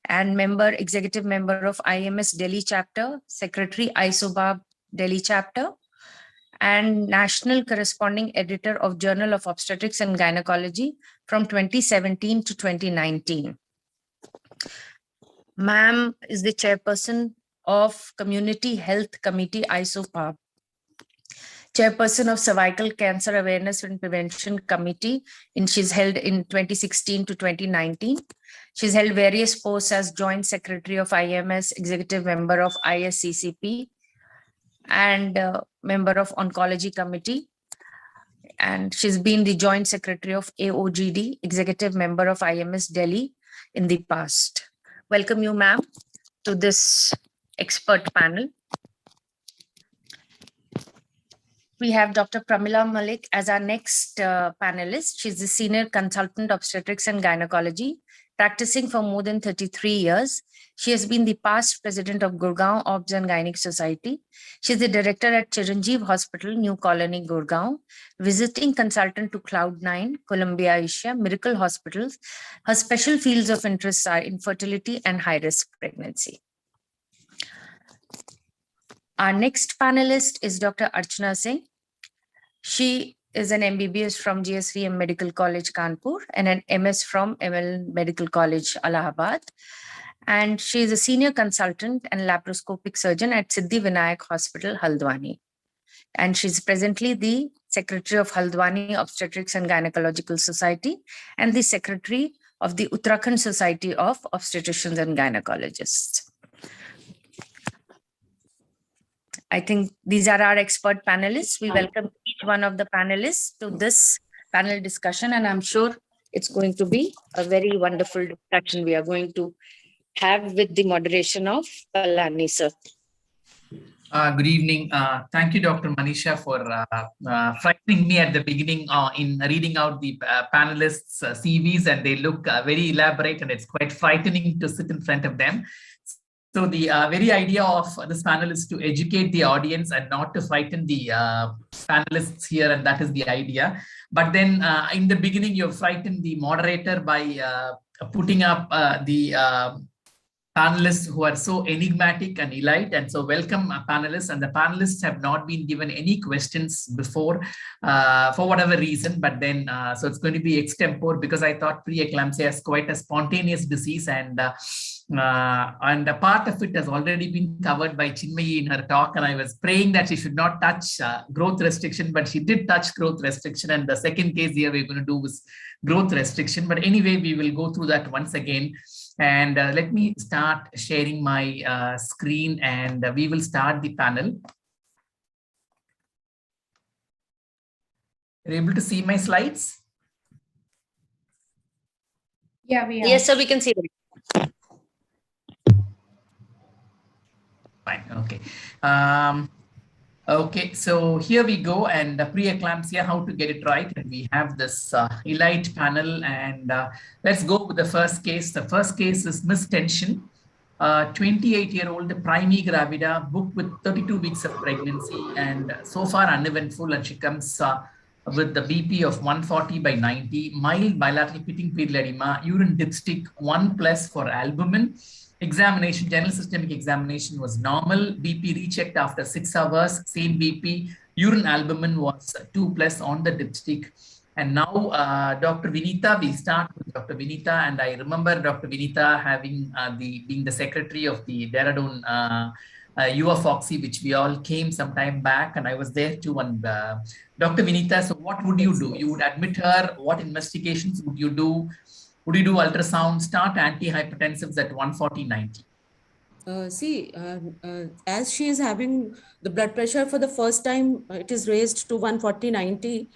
and executive member of IMS Delhi chapter, secretary ISOPAB Delhi chapter, and national corresponding editor of Journal of Obstetrics and Gynecology from 2017 to 2019. Ma'am is the chairperson of Community Health Committee ISOPAB, chairperson of Cervical Cancer Awareness and Prevention Committee, and she's held in 2016 to 2019. She's held various posts as joint secretary of IMS, executive member of ISCCP, and member of Oncology Committee. And she's been the joint secretary of AOGD, executive member of IMS Delhi in the past. Welcome you, ma'am, to this expert panel. We have Dr. Pramila Malik as our next panelist. She's the senior consultant obstetrics and gynecology, practicing for more than 33 years. She has been the past president of Gurgaon Obs and Gynec Society. She's the director at Chiranjeev Hospital, New Colony, Gurgaon, visiting consultant to Cloud9, Columbia Asia, Miracle Hospitals. Her special fields of interest are infertility and high-risk pregnancy. Our next panelist is Dr. Archana Singh. She is an MBBS from GSVM Medical College, Kanpur, and an MS from ML Medical College, Allahabad. and she is a senior consultant and laparoscopic surgeon at Siddhi Vinayak Hospital, Haldwani. And she's presently the Secretary of Haldwani Obstetrics and Gynecological Society and the Secretary of the Uttarakhand Society of Obstetricians and Gynecologists. I think these are our expert panelists. We welcome each one of the panelists to this panel discussion, and I'm sure it's going to be a very wonderful discussion we are going to have with the moderation of Palani sir. Good evening. Thank you, Dr. Manisha, for frightening me at the beginning in reading out the panelists' CVs, and they look very elaborate, and it's quite frightening to sit in front of them. So the very idea of this panel is to educate the audience and not to frighten the panelists here, and that is the idea. But then in the beginning, you frightened the moderator by putting up the panelists who are so enigmatic and elite. And so welcome panelists, and the panelists have not been given any questions before for whatever reason, but then so it's going to be extempore, because I thought preeclampsia is quite a spontaneous disease, and a part of it has already been covered by Chinmayi in her talk, and I was praying that she should not touch growth restriction, but she did touch growth restriction, and the second case here we're going to do is growth restriction. But anyway, we will go through that once again. And let me start sharing my screen, and we will start the panel. Are you able to see my slides? Yeah, we are. Yes, sir, we can see them. Fine, okay. Okay, so here we go, and preeclampsia, how to get it right. And we have this elite panel, and let's go with the first case. The first case is Miss Tension, 28-year-old primea gravida, booked with 32 weeks of pregnancy, and so far uneventful, and she comes with the BP of 140/90, mild bilateral pitting pedal edema, urine dipstick 1+ for albumin. Examination, general systemic examination was normal. BP rechecked after 6 hours, same BP. Urine albumin was 2+ on the dipstick. And now Dr. Vinita, we start with Dr. Vinita. And I remember Dr. Vinita having being the secretary of the Dehradun UFOXY, which we all came some time back, and I was there too. And Dr. Vinita, so what would you do? You would admit her. What investigations would you do? Would you do ultrasound, start antihypertensives at 140/90? As she is having the blood pressure for the first time, it is raised to 140/90.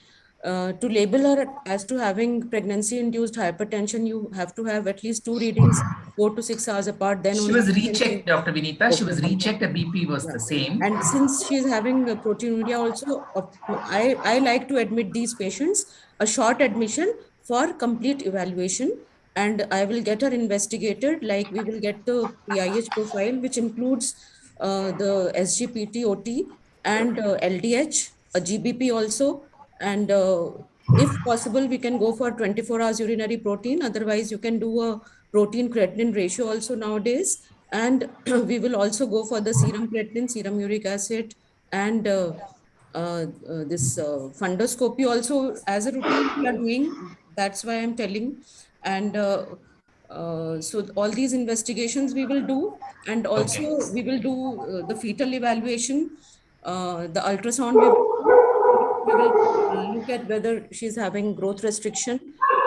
To label her as to having pregnancy-induced hypertension, you have to have at least 2 readings 4 to 6 hours apart. Then she was rechecked, Dr. Vinita. Okay. She was rechecked. The BP was the same. And since she is having proteinuria also, I like to admit these patients a short admission for complete evaluation, and I will get her investigated. Like we will get the PIH profile, which includes the SGPT, OT, and LDH, a GBP also. And if possible, we can go for 24 hours urinary protein. Otherwise, you can do a protein creatinine ratio also nowadays. And we will also go for the serum creatinine, serum uric acid, and this fundoscopy also as a routine we are doing. That's why I'm telling. And so all these investigations we will do. And also we will do the fetal evaluation, the ultrasound we will look at whether she's having growth restriction.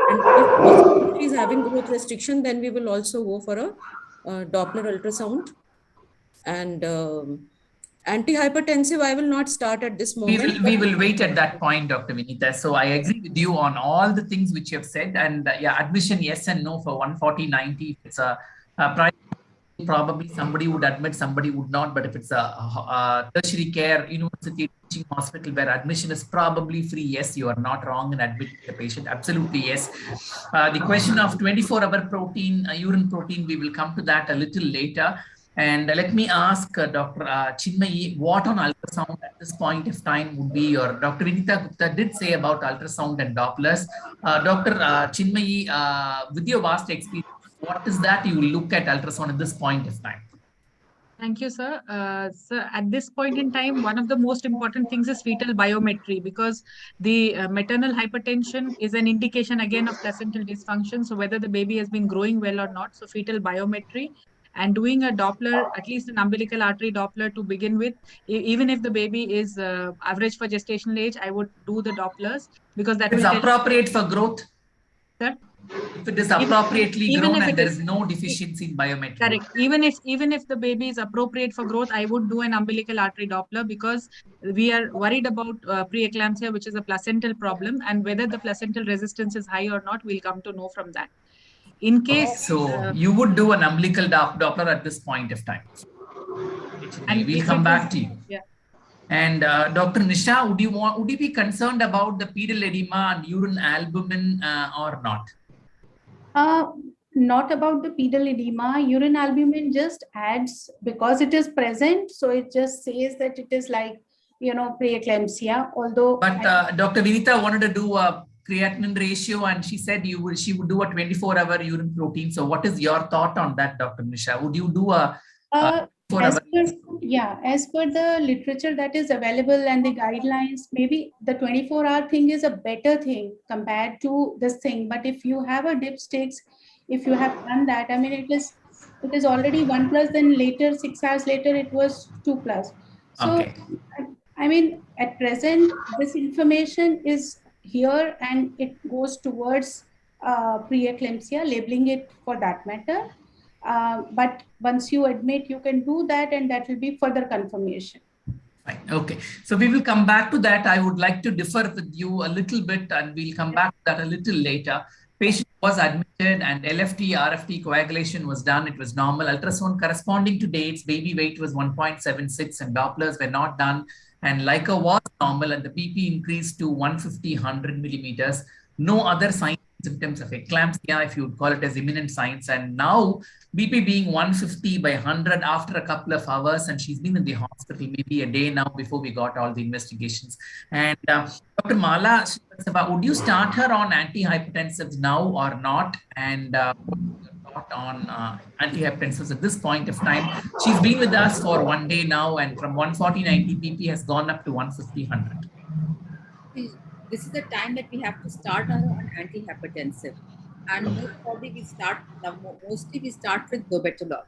And if she's having growth restriction, then we will also go for a Doppler ultrasound. And antihypertensive, I will not start at this moment. We will wait at that point, Dr. Vinita. So I agree with you on all the things which you have said. And yeah, admission, yes and no for 140/90. It's a private, probably somebody would admit, somebody would not. But if it's a tertiary care university teaching hospital where admission is probably free, yes, you are not wrong in admitting the patient. Absolutely, yes. The question of 24-hour protein, urine protein, we will come to that a little later. And let me ask Dr. Chinmayi, what on ultrasound at this point of time would be your, Dr. Vinita Gupta did say about ultrasound and Dopplers. Dr. Chinmayi, with your vast experience, what is that you will look at ultrasound at this point of time? Thank you, sir. Sir, at this point in time, one of the most important things is fetal biometry, because the maternal hypertension is an indication again of placental dysfunction. So whether the baby has been growing well or not. So fetal biometry and doing a Doppler, at least an umbilical artery Doppler to begin with. Even if the baby is average for gestational age, I would do the Dopplers because that It's will appropriate for growth. Sir? If it is appropriately even grown if and it there is is no deficiency in biometry. correct, even if the baby is appropriate for growth, I would do an umbilical artery Doppler because we are worried about preeclampsia, which is a placental problem, and whether the placental resistance is high or not, we'll come to know from that. In case, So you would do an umbilical Doppler at this point of time. And we'll come back to you. Yeah. And Dr. Nisha, would you be concerned about the pedal edema and urine albumin or not? Not about the pedal edema. Urine albumin just adds because it is present. So it just says that it is like, preeclampsia. Although, but Dr. Vinita wanted to do a creatinine ratio, and she said she would do a 24-hour urine protein. So what is your thought on that, Dr. Nisha? Would you do a as per the literature that is available and the guidelines, maybe the 24-hour thing is a better thing compared to this thing. But if you have a dipsticks, if you have done that, I mean, it is already 1+, then later 6 hours later it was 2+. So okay. I mean, at present this information is here and it goes towards preeclampsia, labeling it for that matter. But once you admit, you can do that, and that will be further confirmation. Fine. Okay. So we will come back to that. I would like to differ with you a little bit, and we'll come back to that a little later. Patient was admitted and LFT, RFT coagulation was done. It was normal. Ultrasound corresponding to dates, baby weight was 1.76 and Dopplers were not done. And LICA was normal and the BP increased to 150, 100 millimeters. No other signs symptoms of eclampsia, if you would call it as imminent signs. And now BP being 150 by 100 after a couple of hours, and she's been in the hospital maybe a day now before we got all the investigations. And Dr. Mala, would you start her on antihypertensives now or not? And what is your thought on antihypertensives at this point of time? She's been with us for 1 day now, and from 140/90 BP has gone up to 150/100. This is the time that we have to start on antihypertensive, and most probably mostly we start with Dobetalol,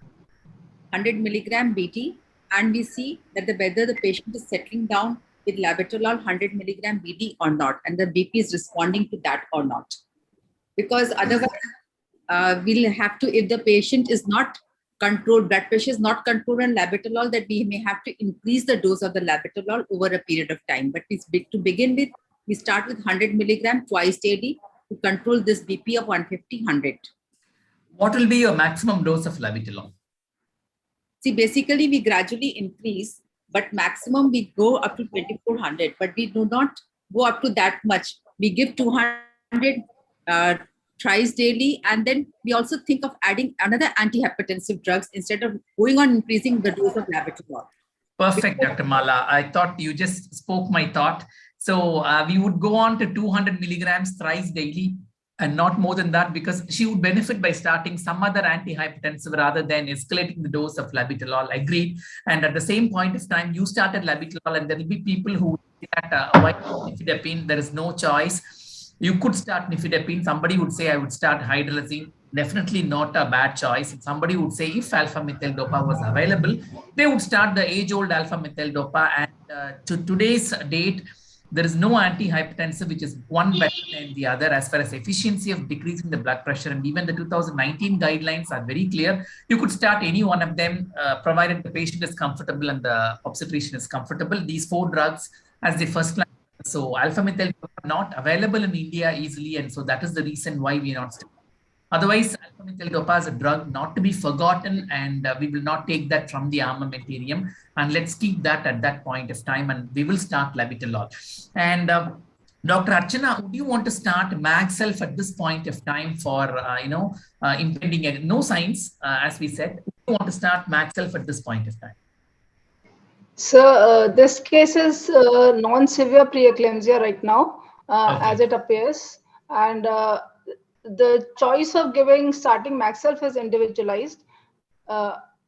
100 milligram BT, and we see that whether the patient is settling down with labetalol 100 milligram BD or not, and the BP is responding to that or not. Because otherwise, we'll have to, if the patient is not controlled, blood pressure is not controlled on labetalol, that we may have to increase the dose of the labetalol over a period of time. But to begin with, we start with 100 milligram twice daily to control this BP of 150/100. What will be your maximum dose of labetalol? See, basically, we gradually increase, but maximum we go up to 2400, but we do not go up to that much. We give 200 thrice daily, and then we also think of adding another antihypertensive drugs instead of going on increasing the dose of labetalol. Perfect, Dr. Mala. I thought you just spoke my thought. So we would go on to 200 milligrams thrice daily and not more than that, because she would benefit by starting some other antihypertensive rather than escalating the dose of labetalol. Agreed. And at the same point of time, you started labetalol, and there will be people who say that why nifedipine, there is no choice. You could start nifedipine. Somebody would say, I would start hydralazine. Definitely not a bad choice. And somebody would say if alpha-methyl-dopa was available, they would start the age-old alpha-methyl-dopa. And to today's date, there is no antihypertensive which is one better than the other as far as efficiency of decreasing the blood pressure. And even the 2019 guidelines are very clear. You could start any one of them provided the patient is comfortable and the obstetrician is comfortable. These 4 drugs as the first line. So alpha-methyl-dopa not available in India easily. And so that is the reason why we are not starting. Otherwise, alpha-methyl-dopa is a drug not to be forgotten, and we will not take that from the armamentarium. And let's keep that at that point of time, and we will start labetalol. And Dr. Archana, would you want to start Magself at this point of time for, impending, no signs, as we said? Would you want to start Magself at this point of time? So this case is non-severe preeclampsia right now, Okay. as it appears. And the choice of starting Magself is individualized.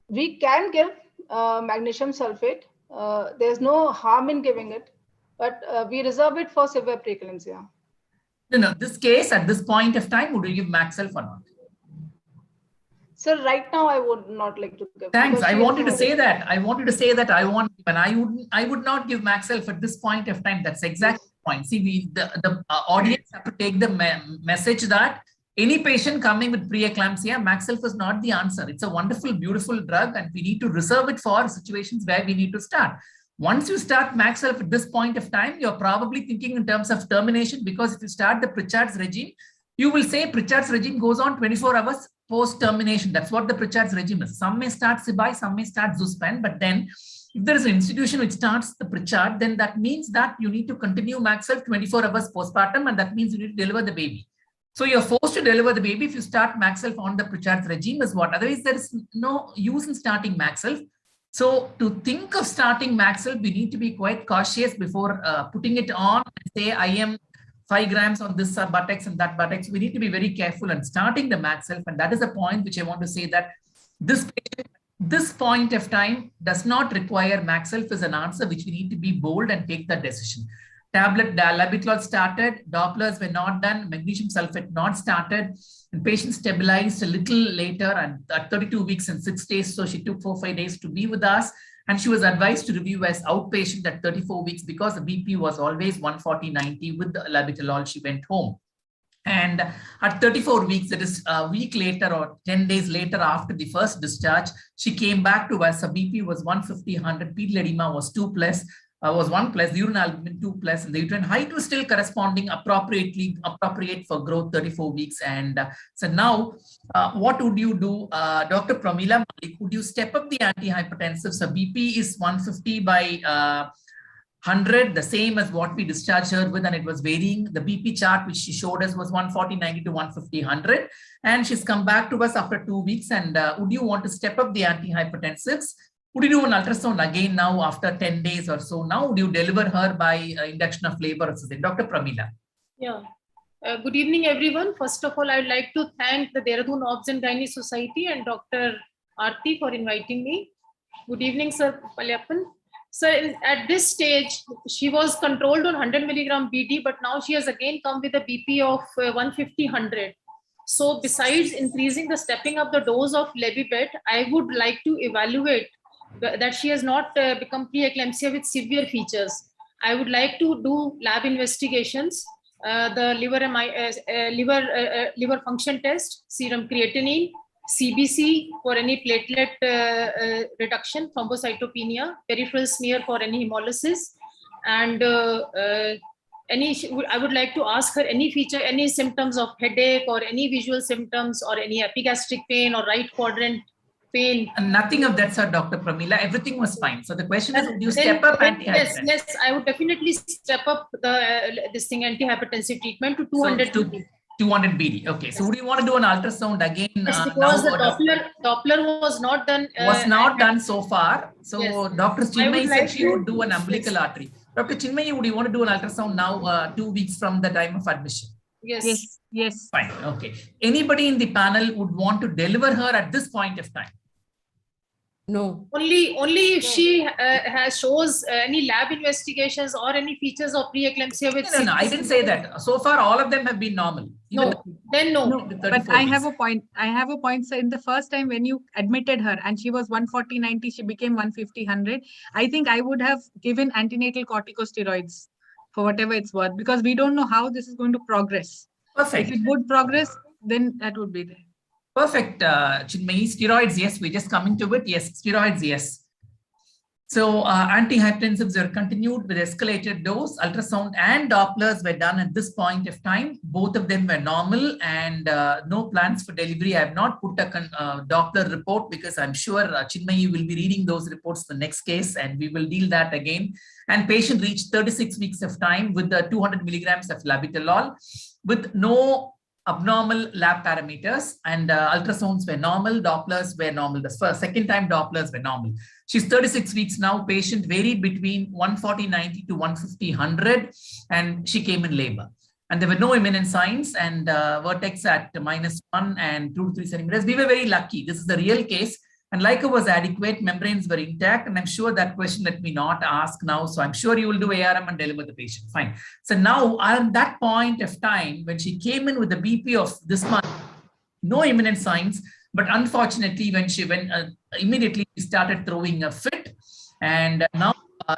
We can give magnesium sulfate. There's no harm in giving it, but we reserve it for severe preeclampsia. No, this case at this point of time, would you give Magself or not? Sir, right now I would not like to give. Thanks. I wanted to say that. that. I would not give Maxelf at this point of time. That's exactly the point. See, the audience have to take the message that any patient coming with preeclampsia, Maxelf is not the answer. It's a wonderful, beautiful drug, and we need to reserve it for situations where we need to start. Once you start Maxelf at this point of time, you're probably thinking in terms of termination, because if you start the Pritchard's regime, you will say Pritchard's regime goes on 24 hours post termination. That's what the Pritchard's regime is. Some may start Cibai, some may start Zuspen, but then if there is an institution which starts the Pritchard, then that means that you need to continue Maxelf 24 hours postpartum, and that means you need to deliver the baby. So you're forced to deliver the baby if you start Maxelf on the Pritchard's regime is what. Otherwise, there is no use in starting Maxelf. So to think of starting Maxelf, we need to be quite cautious before putting it on and say, I am 5 grams on this buttocks and that buttocks. We need to be very careful and starting the Maxelf. And that is a point which I want to say, that this patient, this point of time does not require Maxelf as an answer, which we need to be bold and take that decision. Tablet labetalol started, Dopplers were not done, magnesium sulfate not started, and patient stabilized a little later and at 32 weeks and 6 days. So she took 4-5 days to be with us. And she was advised to review as outpatient at 34 weeks because the BP was always 140/90 with the labetalol. She went home. And at 34 weeks, that is a week later or 10 days later after the first discharge, she came back to us. Her BP was 150/100, pedal edema was 2+, was 1+, the urinary albumin 2+, and the uterine height was still corresponding appropriate for growth 34 weeks. And so now, what would you do, Dr. Pramila Malik? Would you step up the antihypertensives? So BP is 150/100, the same as what we discharged her with, and it was varying. The BP chart which she showed us was 140/90 to 150/100, and she's come back to us after 2 weeks. And would you want to step up the antihypertensives? Would you do an ultrasound again now after 10 days or so? Now, would you deliver her by induction of labor or something? Dr. Pramila. Yeah. Good evening, everyone. First of all, I would like to thank the Dehradun Obs and Gynae Society and Dr. Aarti for inviting me. Good evening, Sir Palyappan. So at this stage, she was controlled on 100 milligram BD, but now she has again come with a BP of 150/100. So besides increasing the stepping up the dose of Levipet, I would like to evaluate that she has not become preeclampsia with severe features. I would like to do lab investigations, the liver function test, serum creatinine, CBC for any platelet reduction, thrombocytopenia, peripheral smear for any hemolysis, and I would like to ask her any feature, any symptoms of headache or any visual symptoms or any epigastric pain or right quadrant pain. And nothing of that, sir, Dr. Pramila. Everything was fine. So the question is, would you step up antihypertensive? Yes, I would definitely step up this antihypertensive treatment to 200 BD. 200 BD. Okay. So would you want to do an ultrasound again? Yes, because the Doppler was not done. Was not done so far. So yes. Dr. Chinmay said she would do an umbilical artery. Dr. Chinmay, would you want to do an ultrasound now 2 weeks from the time of admission? Yes. Fine. Okay. Anybody in the panel would want to deliver her at this point of time? No. Only if she shows any lab investigations or any features of preeclampsia with. No, I didn't say that. So far, all of them have been normal. No. But I have a point. So in the first time when you admitted her and she was 140/90, she became 150/100. I think I would have given antenatal corticosteroids for whatever it's worth, because we don't know how this is going to progress. Perfect. If it would progress, then that would be there. Perfect, Chinmay. Steroids, yes. We're just coming to it. Yes, steroids, yes. So antihypertensives were continued with escalated dose. Ultrasound and Dopplers were done at this point of time. Both of them were normal, and no plans for delivery. I have not put a Doppler report because I'm sure Chinmay, you will be reading those reports the next case, and we will deal that again. And patient reached 36 weeks of time with the 200 milligrams of labetalol with no abnormal lab parameters, and ultrasounds were normal, Dopplers were normal. The second time Dopplers were normal. She's 36 weeks now. Patient varied between 140/90 to 150/100, and she came in labor. And there were no imminent signs, and vertex at -1 and 2 to 3 centimeters. We were very lucky. This is the real case. And LICA was adequate, membranes were intact, and I'm sure that question let me not ask now. So I'm sure you will do ARM and deliver the patient. Fine. So now at that point of time, when she came in with the BP of this month, no imminent signs, But unfortunately, when immediately she started throwing a fit. And now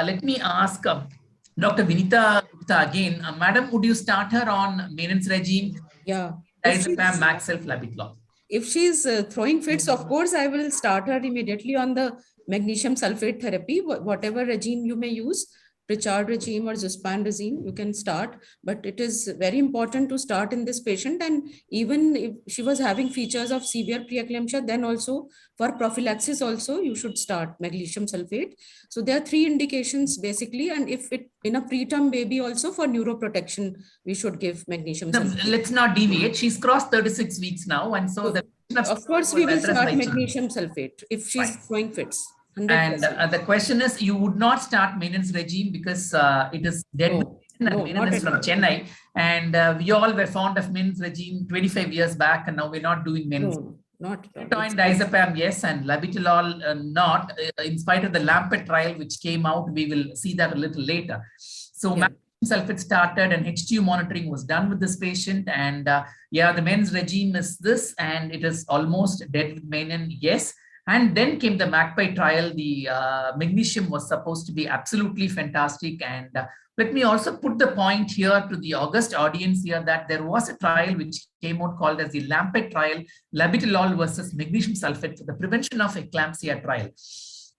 let me ask Dr. Vinita again. Madam, would you start her on maintenance regime? Yeah. Diazepam, Maxelf, Labetalol. If she's throwing fits, of course, I will start her immediately on the magnesium sulfate therapy, whatever regime you may use, Pritchard regime or Zuspan regime, you can start. But it is very important to start in this patient. And even if she was having features of severe preeclampsia, then also for prophylaxis also, you should start magnesium sulfate. So there are 3 indications basically. And if it in a preterm baby also for neuroprotection, we should give magnesium sulfate. Let's not deviate. She's crossed 36 weeks now. And so of course, we will start magnesium sulfate if she's throwing fits. 100%. And the question is, you would not start maintenance regime because it is dead. Maintenance from Chennai. And we all were fond of maintenance regime 25 years back, and now we're not doing maintenance. Not Diazepam, yes, and Labetalol, not. In spite of the Lampet trial which came out, we will see that a little later. So magnesium sulfate started, and HTU monitoring was done with this patient. And the maintenance regime is this, and it is almost dead with menin, yes. And then came the MACPI trial. The magnesium was supposed to be absolutely fantastic. And let me also put the point here to the august audience here that there was a trial which came out called as the Lampet trial, Labetalol versus magnesium sulfate for the prevention of eclampsia trial.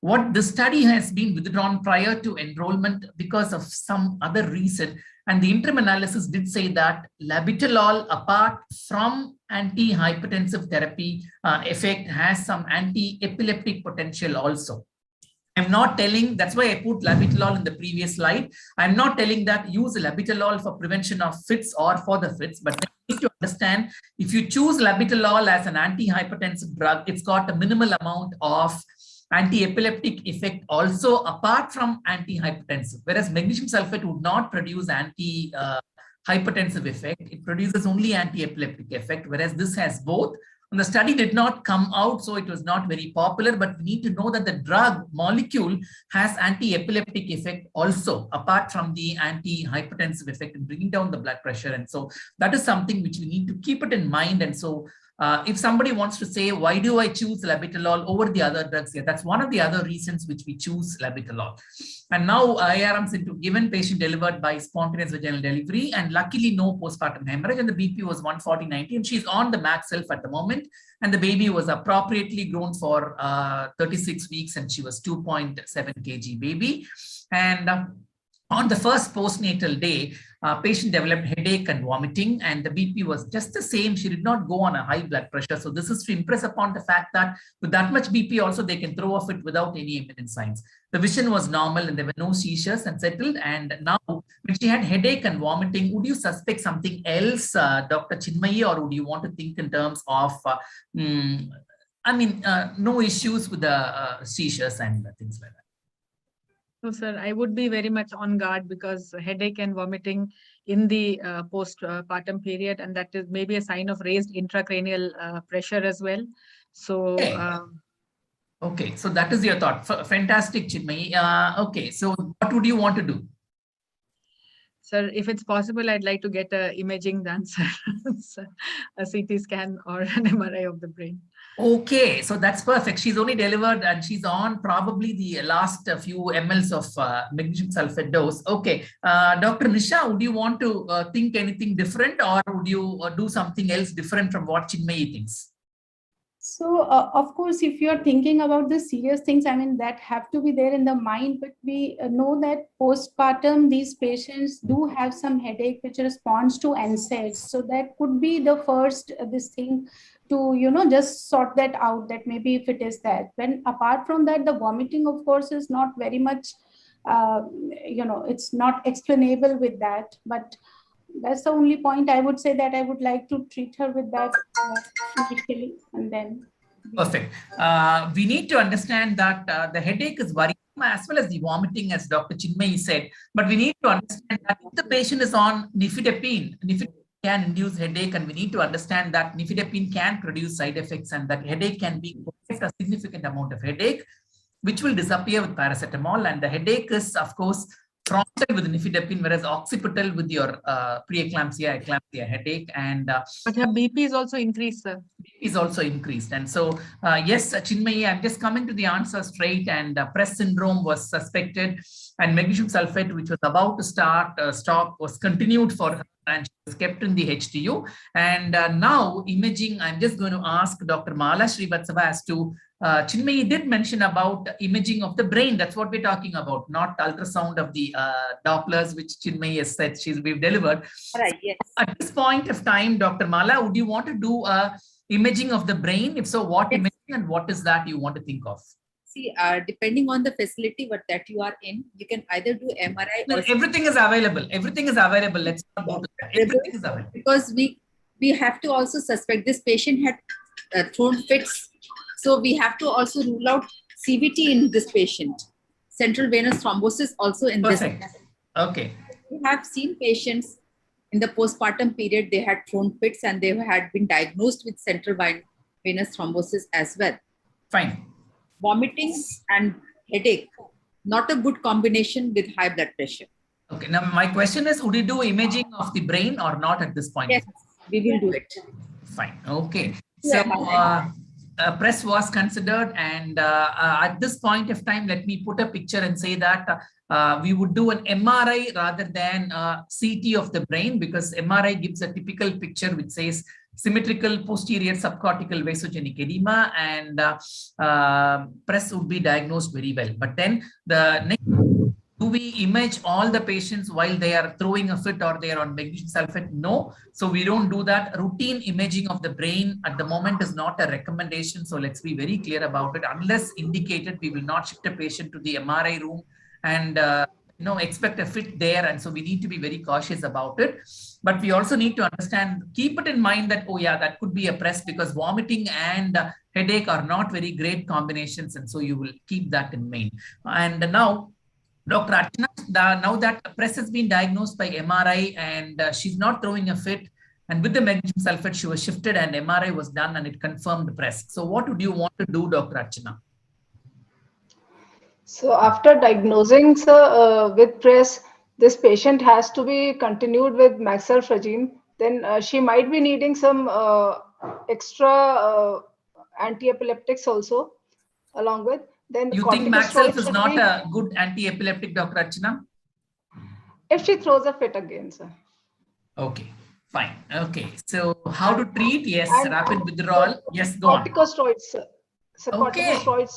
What the study has been withdrawn prior to enrollment because of some other reason. And the interim analysis did say that Labetalol, apart from anti-hypertensive therapy effect, has some anti-epileptic potential also. I'm not telling, that's why I put Labetalol in the previous slide. I'm not telling that use Labetalol for prevention of fits or for the fits, but you need to understand, if you choose Labetalol as an anti-hypertensive drug, it's got a minimal amount of anti-epileptic effect also apart from anti-hypertensive, whereas magnesium sulfate would not produce anti-hypertensive effect. It produces only anti-epileptic effect, whereas this has both. And the study did not come out, so it was not very popular, but we need to know that the drug molecule has anti-epileptic effect also, apart from the anti-hypertensive effect in bringing down the blood pressure. And so that is something which we need to keep it in mind. And so if somebody wants to say, why do I choose Labetalol over the other drugs here? That's one of the other reasons which we choose Labetalol. And now IRMs into given patient delivered by spontaneous vaginal delivery, and luckily no postpartum hemorrhage, and the BP was 140/90, and she's on the Maxelf at the moment. And the baby was appropriately grown for 36 weeks, and she was 2.7 kg baby. And on the first postnatal day, patient developed headache and vomiting, and the BP was just the same. She did not go on a high blood pressure. So this is to impress upon the fact that with that much BP also, they can throw off it without any imminent signs. The vision was normal and there were no seizures and settled. And now when she had headache and vomiting, would you suspect something else, Dr. Chinmayi, or would you want to think in terms of, no issues with the seizures and things like that? No, sir, I would be very much on guard because headache and vomiting in the postpartum period, and that is maybe a sign of raised intracranial pressure as well. So, okay, so that is your thought. Fantastic, Chinmayi. Okay, so what would you want to do? Sir, if it's possible, I'd like to get a imaging done, sir. A CT scan or an MRI of the brain. Okay, so that's perfect. She's only delivered and she's on probably the last few mLs of magnesium sulfate dose. Okay, Dr. Nisha, would you want to think anything different, or would you do something else different from what Chinmayi thinks? So, of course, if you're thinking about the serious things, that have to be there in the mind, but we know that postpartum, these patients do have some headache which responds to NSAIDs. So that could be the first, this thing to, just sort that out, that maybe if it is that. When apart from that, the vomiting, of course, is not very much, it's not explainable with that, but that's the only point I would say that I would like to treat her with that initially, and then. Perfect. We need to understand that the headache is worrisome as well as the vomiting, as Dr. Chinmayi said. But we need to understand that if the patient is on nifedipine, nifedipine can induce headache, and we need to understand that nifedipine can produce side effects, and that headache can be a significant amount of headache, which will disappear with paracetamol. And the headache is, of course, frontal with nifedipine, whereas occipital with your preeclampsia, eclampsia, headache, and but her BP is also increased, sir. Is also increased. And so, yes, Chinmayi, I'm just coming to the answer straight. And Press syndrome was suspected, and magnesium sulfate, which was about to stop, was continued for her, and she was kept in the HTU. And now, imaging, I'm just going to ask Dr. Mala Srivatsava as to Chinmayi did mention about imaging of the brain. That's what we're talking about, not ultrasound of the Dopplers, which Chinmayi has said we've delivered. Right, yes. At this point of time, Dr. Mala, would you want to do imaging of the brain? If so, what imaging, and what is that you want to think of? See, depending on the facility that you are in, you can either do MRI or everything is available. Everything is available. Let's not go to that. Everything is available. Because we have to also suspect this patient had thrown fits. So we have to also rule out CVT in this patient. Central venous thrombosis also in Perfect. this. Okay. We have seen patients in the postpartum period, they had thrown fits and they had been diagnosed with central venous thrombosis as well. Fine. Vomiting and headache, not a good combination with high blood pressure. Okay. Now, my question is, would you do imaging of the brain or not at this point? Yes, we will do it. Fine. Okay. So, Press was considered, and at this point of time, let me put a picture and say that we would do an MRI rather than CT of the brain, because MRI gives a typical picture which says symmetrical posterior subcortical vasogenic edema, and Press would be diagnosed very well. But then the next, do we image all the patients while they are throwing a fit or they are on magnesium sulfate? No. So we don't do that. Routine imaging of the brain at the moment is not a recommendation. So let's be very clear about it. Unless indicated, we will not shift a patient to the MRI room and expect a fit there. And so we need to be very cautious about it. But we also need to understand, keep it in mind that, oh yeah, that could be a Press, because vomiting and headache are not very great combinations. And so you will keep that in mind. And now, Dr. Archana, now that Press has been diagnosed by MRI and she's not throwing a fit, and with the magnesium sulfate, she was shifted and MRI was done and it confirmed Press. So what would you want to do, Dr. Archana? So after diagnosing with Press, this patient has to be continued with MaxSulf regime. Then she might be needing some extra anti-epileptics also along with. Then you think MaxSulf is not a good anti-epileptic, Dr. Archana? If she throws a fit again, sir. Okay, fine. Okay, so how to treat? Yes, rapid withdrawal. Yes, go on. Corticosteroids, sir. So okay. Corticosteroids.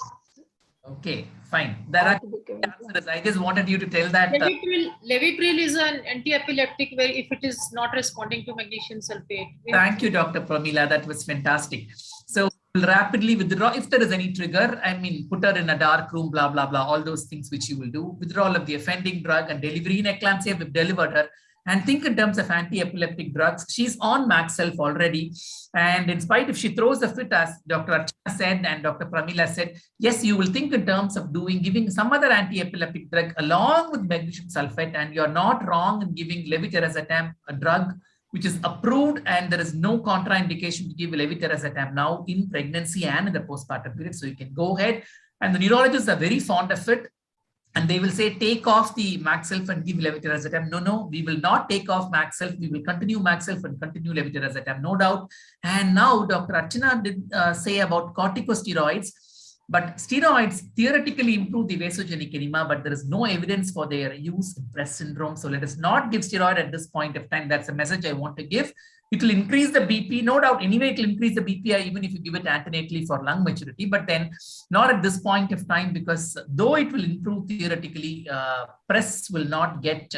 Okay, fine. There are answers. I just wanted you to tell that. Levipril is an anti-epileptic where if it is not responding to magnesium sulfate. Thank you, Dr. Pramila. That was fantastic. So rapidly withdraw if there is any trigger. I mean, put her in a dark room, blah, blah, blah, all those things which you will do. Withdrawal of the offending drug and delivery in eclampsia, we've delivered her. And think in terms of anti-epileptic drugs. She's on MaxSulf already. And in spite if she throws a fit, as Dr. Archana said and Dr. Pramila said, yes, you will think in terms of giving some other anti-epileptic drug along with magnesium sulfate. And you're not wrong in giving levetiracetam, a drug which is approved, and there is no contraindication to give levetiracetam now in pregnancy and in the postpartum period. So you can go ahead, and the neurologists are very fond of it, and they will say, take off the MaxSulf and give levetiracetam. No, we will not take off MaxSulf. We will continue MaxSulf and continue levetiracetam, no doubt. And now Dr. Archana did say about corticosteroids. But steroids theoretically improve the vasogenic edema, but there is no evidence for their use in Press syndrome. So let us not give steroid at this point of time. That's a message I want to give. It will increase the BP, no doubt. Anyway, it will increase the BPI even if you give it antenatally for lung maturity, but then not at this point of time, because though it will improve theoretically, Press will not get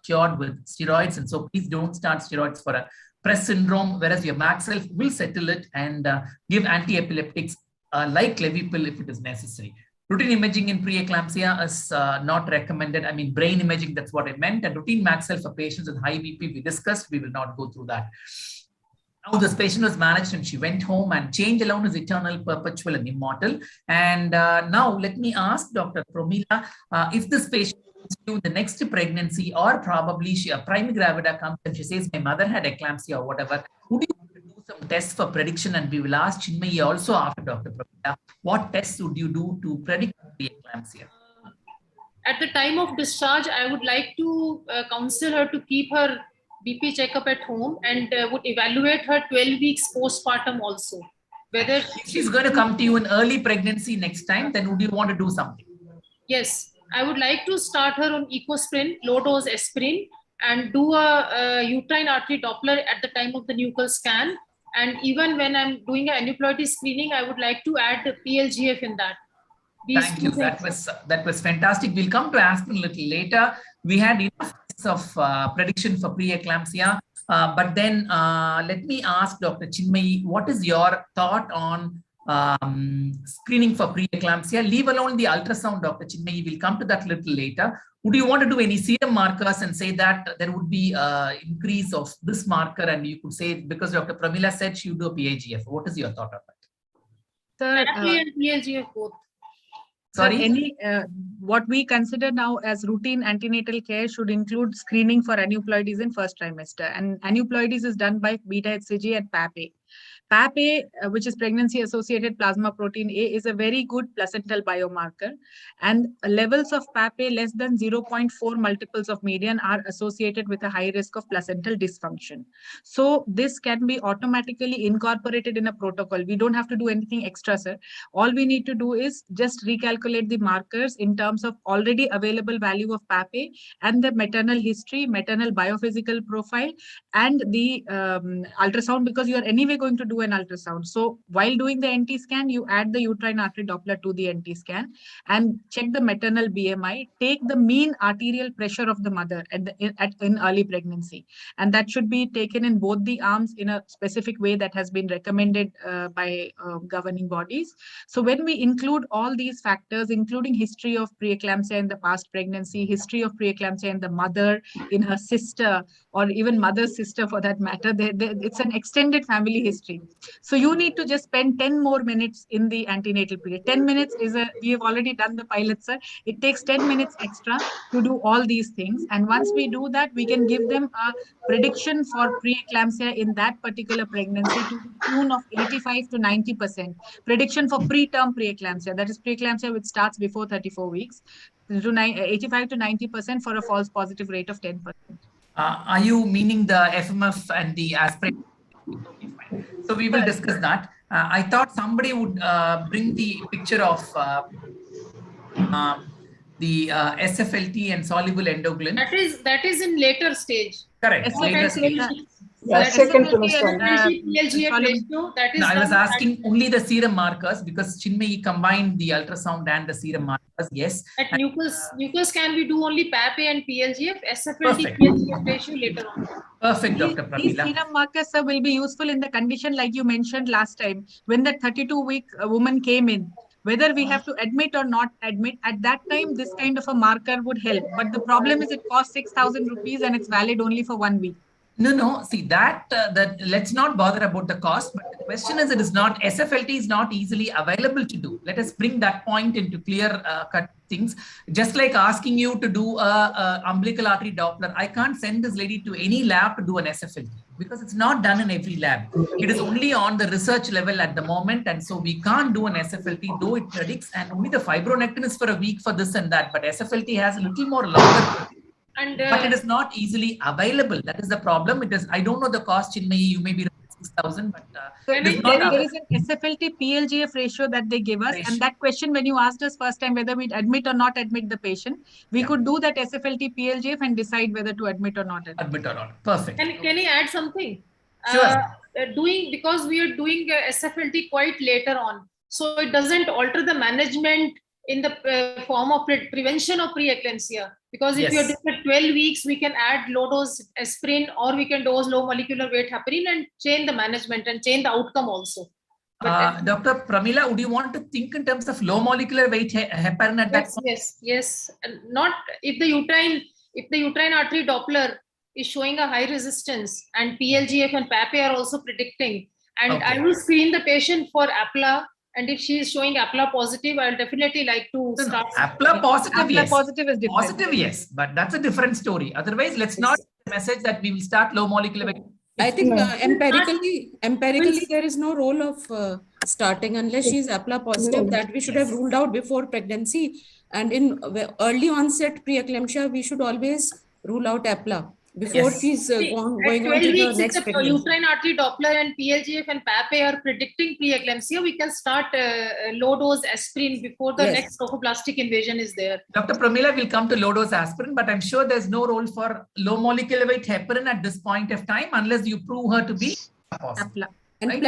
cured with steroids. And so please don't start steroids for a Press syndrome, whereas your MaxSulf will settle it and give anti-epileptics like Levipil if it is necessary. Routine imaging in preeclampsia is not recommended. I mean, brain imaging, that's what I meant. And routine MaxSulf for patients with high BP, we discussed, we will not go through that. Now this patient was managed and she went home, and change alone is eternal, perpetual and immortal. And now let me ask Dr. Pramila, if this patient to the next pregnancy, or probably a primary gravida comes and she says, my mother had eclampsia or whatever, would you do some tests for prediction? And we will ask Chinmayi also after Dr. Pramila, what tests would you do to predict the eclampsia? At the time of discharge, I would like to counsel her to keep her BP checkup at home and would evaluate her 12 weeks postpartum also. Whether if she's going to come to you in early pregnancy next time, then would you want to do something? Yes, I would like to start her on ecosprin, low dose aspirin, and do a uterine artery Doppler at the time of the nuchal scan. And even when I'm doing an aneuploidy screening, I would like to add the PLGF in that. Thank you. That was fantastic. We'll come to aspirin a little later. We had enough of prediction for preeclampsia, but then let me ask Dr. Chinmayi, what is your thought on screening for preeclampsia? Leave alone the ultrasound, Dr. Chinmayi. We'll come to that a little later. Would you want to do any serum markers and say that there would be increase of this marker, and you could say, because Dr. Pramila said she would do a PAGF. What is your thought on that? Therapy and PLGF both. Sorry? What we consider now as routine antenatal care should include screening for aneuploidies in first trimester. And aneuploidies is done by beta-HCG and PAP-A. PAP-A, which is pregnancy-associated plasma protein A, is a very good placental biomarker. And levels of PAP-A less than 0.4 multiples of median are associated with a high risk of placental dysfunction. So this can be automatically incorporated in a protocol. We don't have to do anything extra, sir. All we need to do is just recalculate the markers in terms of already available value of PAP-A and the maternal history, maternal biophysical profile, and the ultrasound, because you are anyway going to do an ultrasound. So while doing the NT scan, you add the uterine artery Doppler to the NT scan and check the maternal BMI, take the mean arterial pressure of the mother in early pregnancy. And that should be taken in both the arms in a specific way that has been recommended by governing bodies. So when we include all these factors, including history of preeclampsia in the past pregnancy, history of preeclampsia in the mother, in her sister, or even mother's sister for that matter, it's an extended family history. So you need to just spend 10 more minutes in the antenatal period. 10 minutes we have already done the pilot, sir. It takes 10 minutes extra to do all these things. And once we do that, we can give them a prediction for preeclampsia in that particular pregnancy to the tune of 85 to 90%. Prediction for preterm preeclampsia, that is preeclampsia which starts before 34 weeks, to 85 to 90% for a false positive rate of 10%. Are you meaning the FMF and the aspirin? So we will discuss that. I thought somebody would bring the picture of the SFLT and soluble endoglin. That is in later stage. Correct. Later stage. Second trimester. I was asking only the serum markers because Chinmayi combined the ultrasound and the serum markers. Yes. At nuchal scan, we do only PAP-A and PLGF, SFLT, PLGF ratio later on. Perfect, Dr. Pramila. These serum markers, sir, will be useful in the condition like you mentioned last time, when that 32-week woman came in. Whether we have to admit or not admit, at that time, this kind of a marker would help. But the problem is it costs 6,000 rupees and it's valid only for 1 week. No. See that let's not bother about the cost. But the question is, it is not SFLT is not easily available to do. Let us bring that point into clear cut things. Just like asking you to do a umbilical artery Doppler, I can't send this lady to any lab to do an SFLT because it's not done in every lab. It is only on the research level at the moment, and so we can't do an SFLT, though it predicts, and only the fibronectin is for a week for this and that. But SFLT has a little more longer. But it is not easily available. That is the problem. It is. I don't know the cost. Chinmayi, you may be 6,000, but there is an SFLT PLGF ratio that they give us, and that question when you asked us first time whether we'd admit or not admit the patient, we could do that SFLT PLGF and decide whether to admit or not admit or not. Perfect. Can I add something? Sure. Because we are doing SFLT quite later on, so it doesn't alter the management in the form of prevention of preeclampsia. Because if you're doing it 12 weeks, we can add low dose aspirin or we can dose low molecular weight heparin and change the management and change the outcome also. Dr. Pramila, would you want to think in terms of low molecular weight heparin at that point? Yes. Not if the uterine artery Doppler is showing a high resistance and PLGF and PAP-A are also predicting, and I will screen the patient for APLA. And if she is showing APLA positive, I'll definitely like to start. APLA positive, APLA positive is different. Positive, yes, but that's a different story. Otherwise, let's not message that we will start low molecular weight. I think empirically, there is no role of starting unless she's APLA positive. That we should have ruled out before pregnancy. And in early onset preeclampsia, we should always rule out APLA before she's going on to the next if the pregnancy. uterine artery Doppler and PLGF and PAPA are predicting preeclampsia, we can start low dose aspirin before the next trophoblastic invasion is there. Dr. Pramila will come to low dose aspirin, but I'm sure there's no role for low molecular weight heparin at this point of time unless you prove her to be positive. And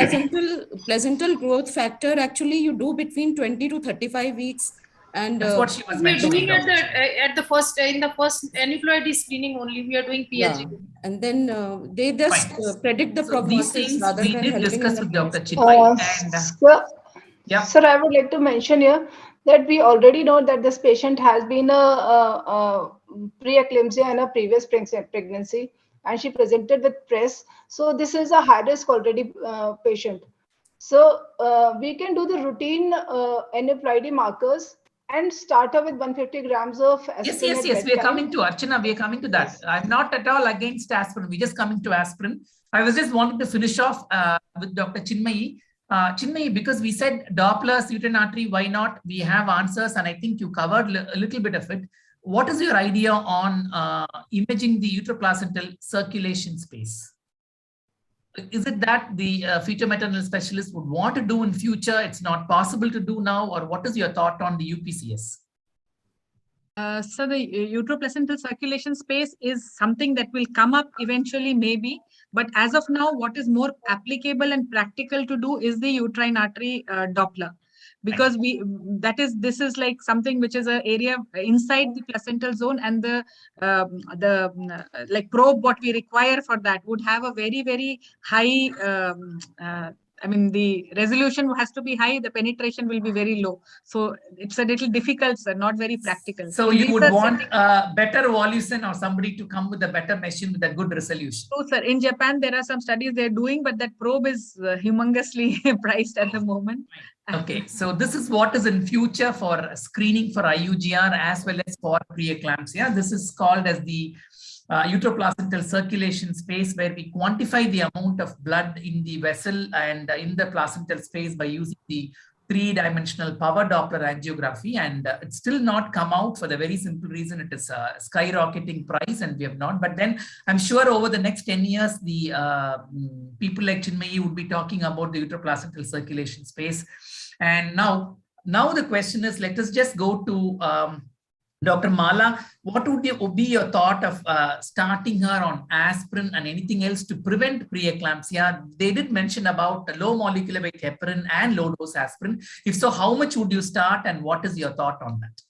placental growth factor, actually, you do between 20 to 35 weeks. And that's what she was we are mentioning. doing at the first in the first aneuploidy screening only. We are doing PLG. And then they just predict the prognosis rather we than did helping discuss in with the Dr. Chinmay. Sir, I would like to mention here that we already know that this patient has been a preeclampsia in a previous pregnancy, and she presented with PRES. So this is a high risk already patient. So we can do the routine aneuploidy markers and start her with 150 grams of aspirin. Yes. We are coming to Archana. We are coming to that. I'm not at all against aspirin. We're just coming to aspirin. I was just wanting to finish off with Dr. Chinmayi. Chinmayi, because we said Doppler, uterine artery, why not? We have answers, and I think you covered a little bit of it. What is your idea on imaging the uteroplacental circulation space? Is it that the fetal maternal specialist would want to do in future? It's not possible to do now, or what is your thought on the UPCS? So the uteroplacental circulation space is something that will come up eventually, maybe. But as of now, what is more applicable and practical to do is the uterine artery Doppler, because this is like something which is an area inside the placental zone, and the like probe what we require for that would have a very, very high. I mean, the resolution has to be high, the penetration will be very low. So it's a little difficult, sir, not very practical. So you would want a better Volusen or somebody to come with a better machine with a good resolution. So, sir, in Japan, there are some studies they're doing, but that probe is humongously priced at the moment. Okay, so this is what is in future for screening for IUGR as well as for preeclampsia. This is called as the uteroplacental circulation space, where we quantify the amount of blood in the vessel and in the placental space by using the three-dimensional power Doppler angiography, and it's still not come out for the very simple reason it is a skyrocketing price, and we have not. But then I'm sure over the next 10 years, the people like Chinmayi would be talking about the uteroplacental circulation space. And now the question is, let us just go to Dr. Mala. What would be your thought of starting her on aspirin and anything else to prevent preeclampsia? They did mention about low molecular weight heparin and low dose aspirin. If so, how much would you start, and what is your thought on that?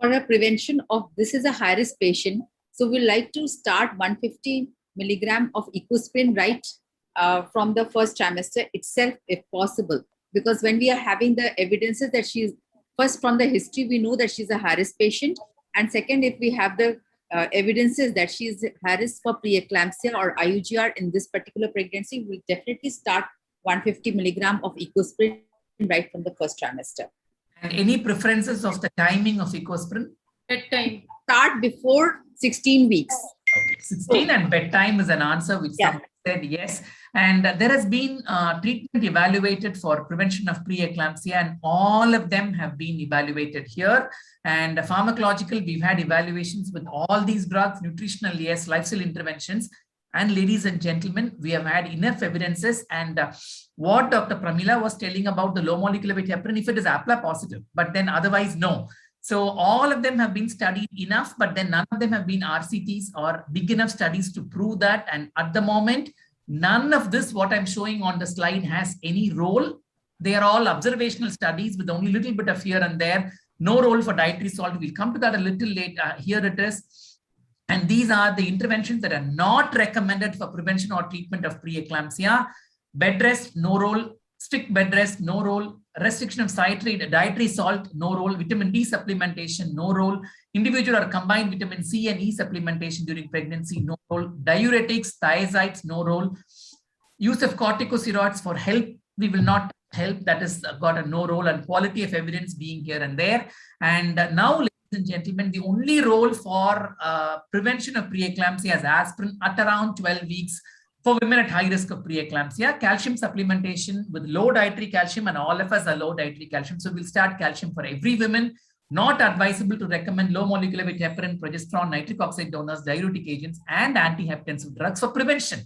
For a prevention of, this is a high risk patient, so we like to start 150 milligram of ecosprin right from the first trimester itself, if possible, because when we are having the evidences that she's, first, from the history, we know that she's a high-risk patient. And second, if we have the evidences that she's high risk for preeclampsia or IUGR in this particular pregnancy, we'll definitely start 150 milligram of ecosprin right from the first trimester. And any preferences of the timing of ecosprin? Bedtime. Start before 16 weeks. Okay, 16 and bedtime is an answer which some said yes. And there has been treatment evaluated for prevention of preeclampsia, and all of them have been evaluated here. And pharmacological, we've had evaluations with all these drugs, nutritional, yes, lifestyle interventions. And ladies and gentlemen, we have had enough evidences. And what Dr. Pramila was telling about the low molecular weight heparin, if it is APLA positive, but then otherwise no. So all of them have been studied enough, but then none of them have been RCTs or big enough studies to prove that. And at the moment, none of this, what I'm showing on the slide, has any role. They are all observational studies with only a little bit of here and there. No role for dietary salt. We'll come to that a little later. Here it is. And these are the interventions that are not recommended for prevention or treatment of preeclampsia. Bed rest, no role. Strict bed rest, no role. Restriction of dietary salt, no role. Vitamin D supplementation, no role. Individual or combined vitamin C and E supplementation during pregnancy, no role. Diuretics, thiazides, no role. Use of corticosteroids for help, we will not help. That has got a no role, and quality of evidence being here and there. And now, ladies and gentlemen, the only role for prevention of preeclampsia is aspirin at around 12 weeks for women at high risk of preeclampsia. Calcium supplementation with low dietary calcium, and all of us are low dietary calcium. So we'll start calcium for every woman. Not advisable to recommend low molecular weight heparin, progesterone, nitric oxide donors, diuretic agents, and antihypertensive drugs for prevention.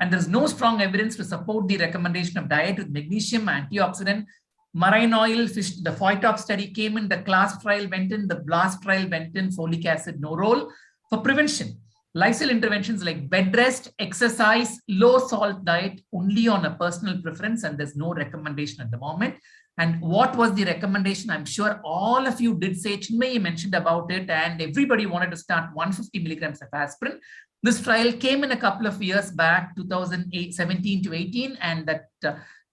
And there's no strong evidence to support the recommendation of diet with magnesium, antioxidant, marine oil, fish. The Phytox study came in, the CLASP trial went in, the BLAST trial went in, folic acid, no role. For prevention, lifestyle interventions like bed rest, exercise, low salt diet, only on a personal preference, and there's no recommendation at the moment. And what was the recommendation? I'm sure all of you did say, Chinmay mentioned about it, and everybody wanted to start 150 milligrams of aspirin. This trial came in a couple of years back, 2017 to 18, and that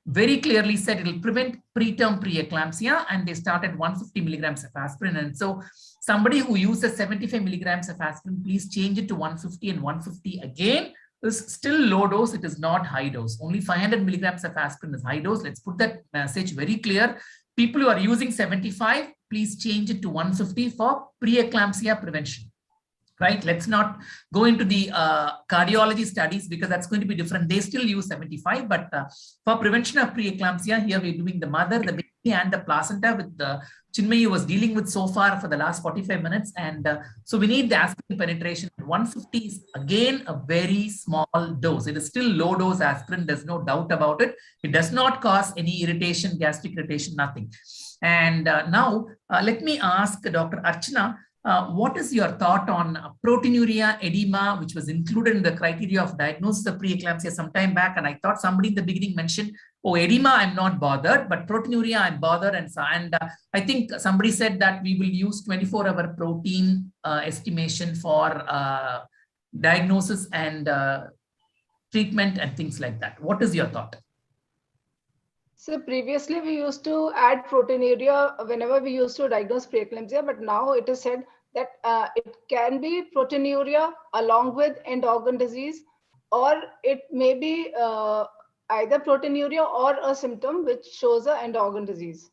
very clearly said it will prevent preterm preeclampsia, and they started 150 milligrams of aspirin. And so somebody who uses 75 milligrams of aspirin, please change it to 150 and 150 again. Is still low dose, it is not high dose. Only 500 milligrams of aspirin is high dose. Let's put that message very clear. People who are using 75, please change it to 150 for preeclampsia prevention. Right? Let's not go into the cardiology studies because that's going to be different. They still use 75, but for prevention of preeclampsia, here we're doing the mother, the baby, and the placenta with the Chinmay was dealing with so far for the last 45 minutes. And so we need the aspirin penetration. 150 is again a very small dose. It is still low dose aspirin. There's no doubt about it. It does not cause any irritation, gastric irritation, nothing. And now let me ask Dr. Archana, what is your thought on proteinuria, edema, which was included in the criteria of diagnosis of preeclampsia some time back? And I thought somebody in the beginning mentioned, oh, edema, I'm not bothered, but proteinuria, I'm bothered. And I think somebody said that we will use 24-hour protein estimation for diagnosis and treatment and things like that. What is your thought? So previously we used to add proteinuria whenever we used to diagnose preeclampsia, but now it is said that it can be proteinuria along with end organ disease, or it may be either proteinuria or a symptom which shows an end organ disease.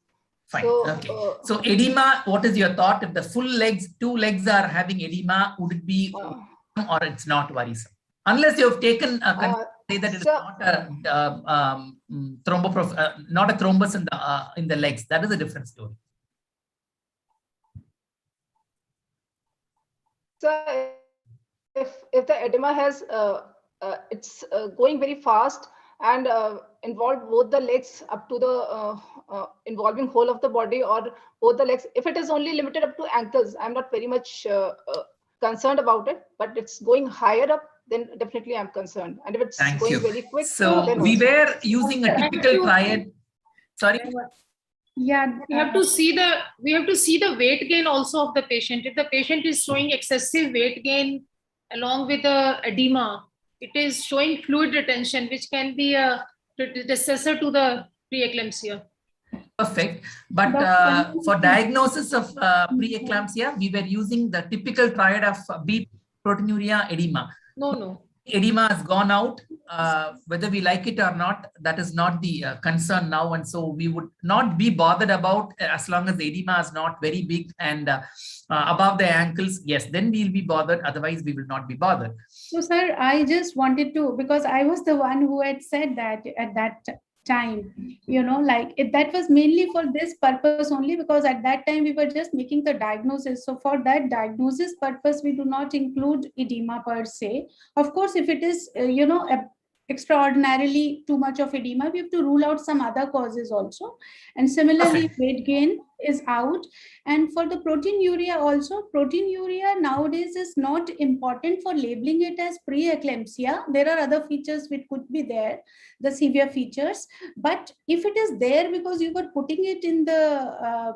Fine. So, okay. So edema, what is your thought? If the full legs, 2 legs are having edema, would it be or it's not worrisome? Unless you have taken a say that it's not a not a thrombus in the legs. That is a different story. So if the edema has it's going very fast and involve both the legs up to the involving whole of the body or both the legs, if it is only limited up to ankles, I'm not very much concerned about it, but it's going higher up, then definitely I'm concerned. And if it's going very quick, so we were using a typical triad. Sorry. Yeah, we have to see the weight gain also of the patient. If the patient is showing excessive weight gain along with the edema, it is showing fluid retention, which can be a predecessor to the preeclampsia. Perfect. But for diagnosis of preeclampsia, we were using the typical triad of BP, proteinuria, edema. No. Edema has gone out. Whether we like it or not, that is not the concern now. And so we would not be bothered about as long as the edema is not very big and above the ankles. Yes, then we'll be bothered. Otherwise, we will not be bothered. So, sir, I just wanted to, because I was the one who had said that at that time, that was mainly for this purpose only, because at that time we were just making the diagnosis. So for that diagnosis purpose, we do not include edema per se. Of course, if it is extraordinarily too much of edema, we have to rule out some other causes also. And similarly, weight gain is out. And for the proteinuria also, proteinuria nowadays is not important for labeling it as preeclampsia. There are other features which could be there, the severe features. But if it is there because you were putting it in the,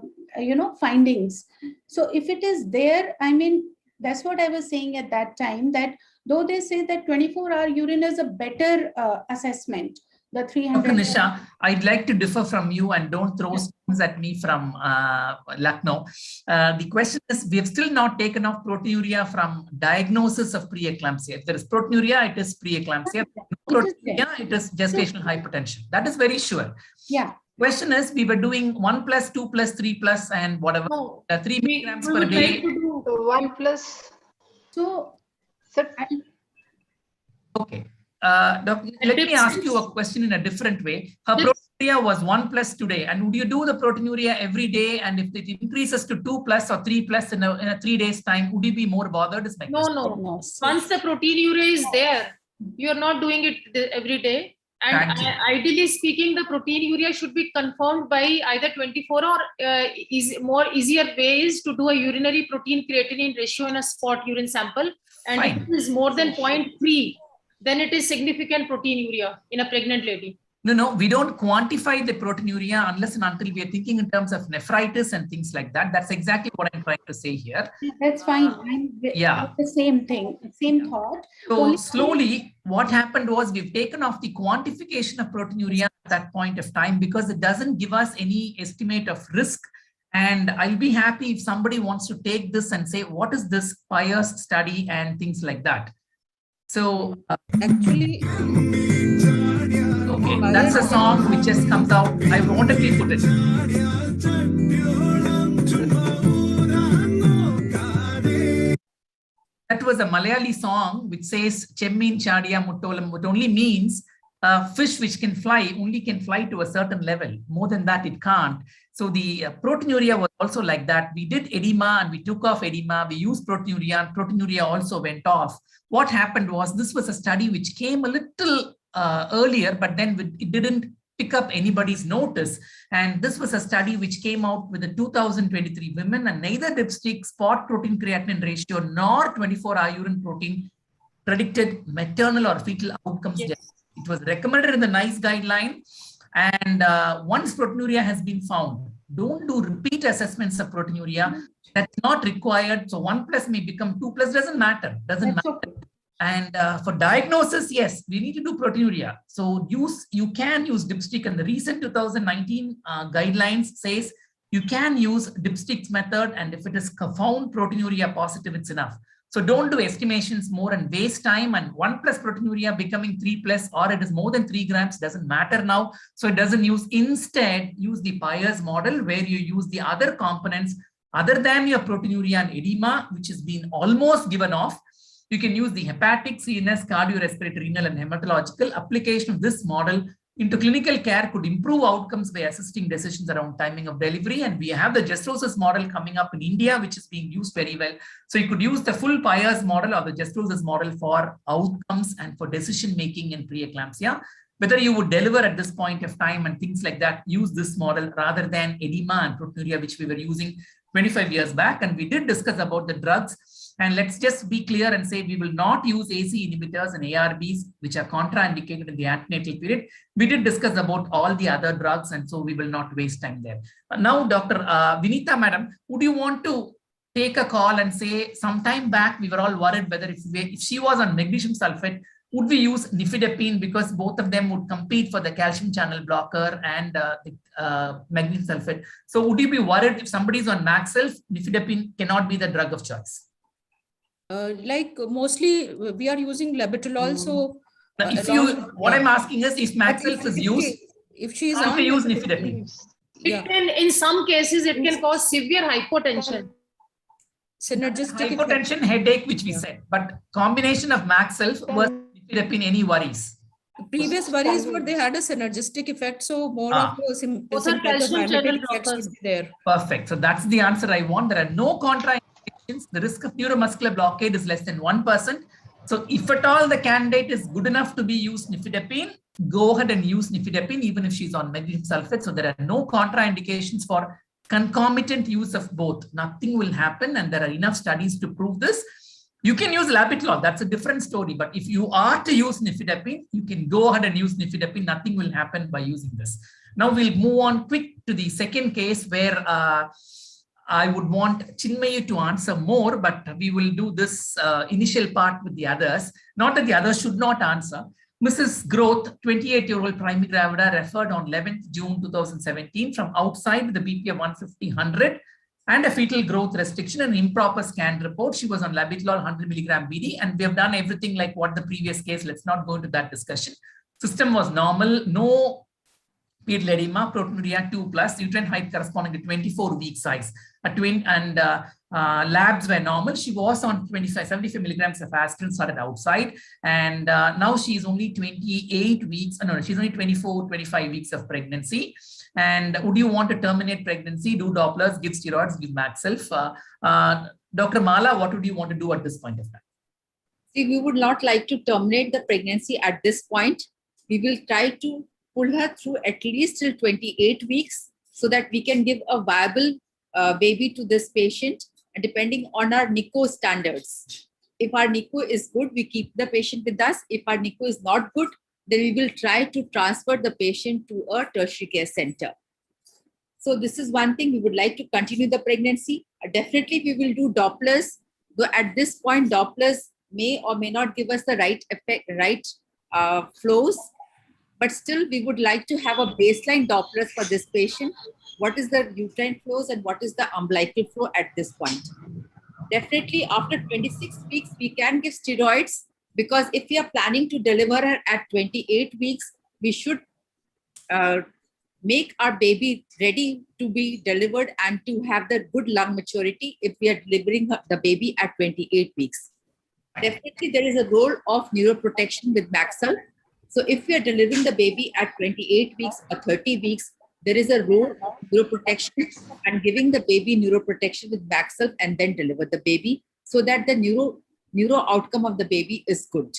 findings. So if it is there, I mean, that's what I was saying at that time, that though they say that 24-hour urine is a better assessment, the 300. Dr. Nisha, I'd like to differ from you, and don't throw stones at me from Lucknow. The question is, we have still not taken off proteinuria from diagnosis of preeclampsia. If there is proteinuria, it is preeclampsia. Proteinuria, it is gestational hypertension. That is very sure. Yeah. Question is, we were doing 1+, 2+, 3+, and whatever, 3 milligrams per day. 1+. So, okay. let me ask you a question in a different way. Her proteinuria was 1+ today, and would you do the proteinuria every day? And if it increases to 2+ or 3+ in a 3 days time, would you be more bothered? Is my question. No. Once the proteinuria is there, you are not doing it every day. And ideally speaking, the proteinuria should be confirmed by either 24 or easier ways to do a urinary protein creatinine ratio in a spot urine sample. And if it is more than 0.3, then it is significant proteinuria in a pregnant lady. No, we don't quantify the proteinuria unless and until we are thinking in terms of nephritis and things like that. That's exactly what I'm trying to say here. That's fine. The same thing, same thought. So slowly, what happened was we've taken off the quantification of proteinuria at that point of time because it doesn't give us any estimate of risk. And I'll be happy if somebody wants to take this and say, what is this pious study and things like that. So actually, okay, that's a song which just comes out. I wanted to put it. That was a Malayali song which says Chemmin Chadia Muttolam, which only means fish which can fly only can fly to a certain level. More than that, it can't. So the proteinuria was also like that. We did edema and we took off edema. We used proteinuria and proteinuria also went off. What happened was this was a study which came a little earlier, but then it didn't pick up anybody's notice. And this was a study which came out with the 2023 women, and neither dipstick, spot protein creatinine ratio nor 24-hour urine protein predicted maternal or fetal outcomes. Yes. It was recommended in the NICE guideline. And once proteinuria has been found, don't do repeat assessments of proteinuria. That's not required. So 1+ may become 2+, doesn't matter. Okay. And for diagnosis, yes, we need to do proteinuria. So you can use dipstick, and the recent 2019 guidelines says you can use dipstick's method, and if it is found proteinuria positive, it's enough. So don't do estimations more and waste time, and 1+ proteinuria becoming 3+, or it is more than 3 grams, doesn't matter now. So it doesn't use, instead use the Piers model where you use the other components other than your proteinuria and edema, which has been almost given off. You can use the hepatic, CNS, cardiorespiratory, renal, and hematological. Application of this model into clinical care could improve outcomes by assisting decisions around timing of delivery. And we have the Gestrosis model coming up in India, which is being used very well. So you could use the full Piers model or the Gestrosis model for outcomes and for decision-making in preeclampsia. Whether you would deliver at this point of time and things like that, use this model rather than edema and proteinuria, which we were using 25 years back. And we did discuss about the drugs. And let's just be clear and say we will not use AC inhibitors and ARBs, which are contraindicated in the antenatal period. We did discuss about all the other drugs, and so we will not waste time there. Now, Dr. Vinita, madam, would you want to take a call and say, sometime back, we were all worried whether if she was on magnesium sulfate, would we use nifedipine, because both of them would compete for the calcium channel blocker and magnesium sulfate. So would you be worried if somebody is on Maxelf, nifedipine cannot be the drug of choice? Like mostly we are using labetalol. So if what I'm asking is, if Maxelf is used, if she is on, use nifedipine. In some cases, it can cause severe hypotension. Synergistic hypotension, headache, which we said, but combination of Maxelf was nifedipine, any worries? Previous worries were they had a synergistic effect, so more of the sympathetic effects would be there. Perfect. So that's the answer I want. There are no contraindications. The risk of neuromuscular blockade is less than 1%. So if at all the candidate is good enough to be used nifedipine, go ahead and use nifedipine, even if she's on magnesium sulfate. So there are no contraindications for concomitant use of both. Nothing will happen, and there are enough studies to prove this. You can use labetalol, that's a different story. But if you are to use nifedipine, you can go ahead and use nifedipine. Nothing will happen by using this. Now we'll move on quick to the second case where I would want Chinmayi to answer more, but we will do this initial part with the others. Not that the others should not answer. Mrs. Growth, 28-year-old primary gravida, referred on 11th June 2017 from outside with a BP of 150/100 and a fetal growth restriction and improper scan report. She was on labetalol 100 milligram BD, and we have done everything like what the previous case. Let's not go into that discussion. System was normal, no pedal edema, proteinuria 2+, uterine height corresponding to 24 week size. Labs were normal. She was on 75 milligrams of aspirin, started outside, and now she is only 28 weeks. No, she's only 24, 25 weeks of pregnancy. And would you want to terminate pregnancy, do Dopplers, give steroids, give Maxilf? Dr. Mala, what would you want to do at this point of time? See, we would not like to terminate the pregnancy at this point. We will try to pull her through at least till 28 weeks so that we can give a viable baby to this patient, depending on our NICO standards. If our NICO is good, we keep the patient with us. If our NICO is not good, then we will try to transfer the patient to a tertiary care center. So this is one thing. We would like to continue the pregnancy. Definitely we will do Dopplers, though at this point Dopplers may or may not give us the right effect, flows, but still we would like to have a baseline Dopplers for this patient. What is the uterine flows and what is the umbilical flow at this point? Definitely after 26 weeks, we can give steroids, because if we are planning to deliver her at 28 weeks, we should make our baby ready to be delivered and to have the good lung maturity if we are delivering the baby at 28 weeks. Definitely there is a role of neuroprotection with Maxilf. So if we are delivering the baby at 28 weeks or 30 weeks, there is a role of neuroprotection and giving the baby neuroprotection with Maxilf and then deliver the baby so that the neuro outcome of the baby is good.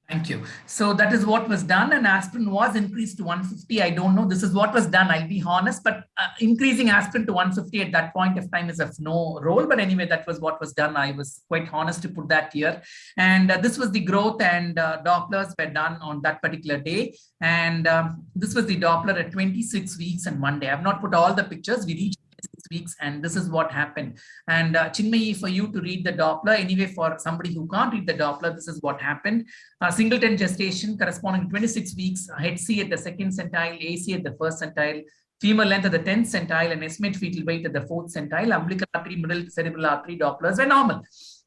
Thank you. So that is what was done, and aspirin was increased to 150. I don't know. This is what was done. I'll be honest, but increasing aspirin to 150 at that point of time is of no role. But anyway, that was what was done. I was quite honest to put that here. And this was the growth, and Dopplers were done on that particular day. And this was the Doppler at 26 weeks and 1 day. I've not put all the pictures. We reached 6 weeks, and this is what happened. And Chinmayi, for you to read the Doppler, anyway, for somebody who can't read the Doppler, this is what happened. Singleton gestation corresponding to 26 weeks, HC at the 2nd centile, AC at the 1st centile, femur length at the 10th centile, and estimate fetal weight at the 4th centile. Umbilical artery, middle cerebral artery Dopplers were normal.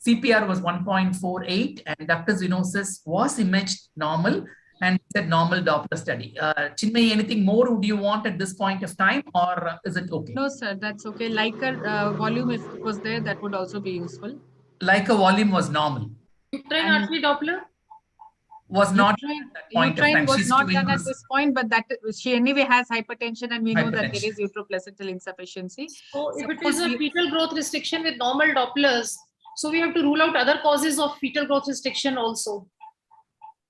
CPR was 1.48, and ductus venosus was imaged normal, and it's a normal Doppler study. Chinmayi, anything more would you want at this point of time, or is it okay? No, sir, that's okay. Like a volume, if it was there, that would also be useful. Like a volume was normal. Uterine artery Doppler? Was not at that point of time. Was She's not too done at this point, but that she anyway has hypertension, and we know that there is uteroplacental insufficiency. So if it is a fetal growth restriction with normal Dopplers, so we have to rule out other causes of fetal growth restriction also,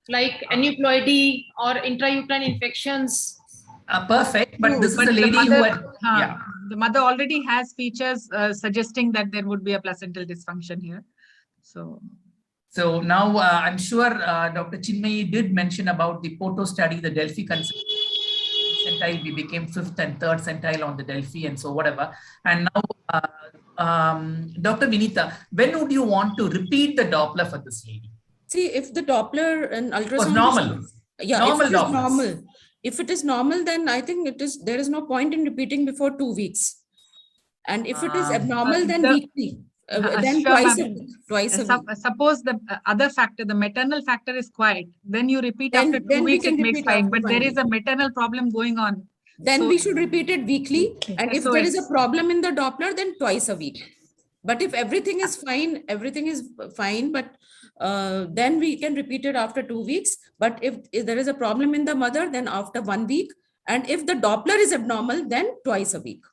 like aneuploidy or intrauterine infections. Perfect, but this is a lady who had, the mother already has features suggesting that there would be a placental dysfunction here. So now I'm sure Dr. Chinmayi did mention about the POTO study, the Delphi centile. We became 5th and 3rd centile on the Delphi, and so whatever. And now, Dr. Vinita, when would you want to repeat the Doppler for this lady? See, if the Doppler and ultrasound was normal. Yeah, normal if it is normal. If it is normal, then I think there is no point in repeating before 2 weeks. And if it is abnormal, then weekly. Then twice a week. Suppose the other factor, the maternal factor, is quiet, then you repeat after 2 weeks, it makes fine. But there is a maternal problem going on. Then we should repeat it weekly. And if there is a problem in the Doppler, then twice a week. But if everything is fine, but then we can repeat it after 2 weeks. But if there is a problem in the mother, then after 1 week. And if the Doppler is abnormal, then twice a week.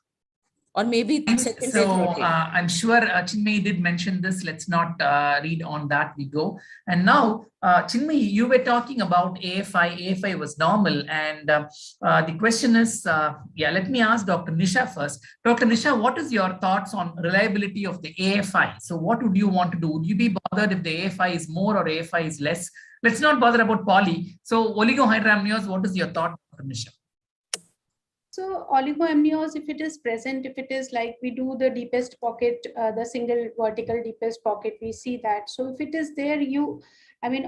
Or maybe second day. I'm sure Chinmayi did mention this. Let's not read on that. We go. And now, Chinmayi, you were talking about AFI. AFI was normal. And the question is, let me ask Dr. Nisha first. Dr. Nisha, what is your thoughts on reliability of the AFI? So what would you want to do? Would you be bothered if the AFI is more or AFI is less? Let's not bother about poly. So oligohydramnios, what is your thought, Dr. Nisha? So oligoamnios, if it is present, if it is like we do the deepest pocket, the single vertical deepest pocket, we see that. So if it is there,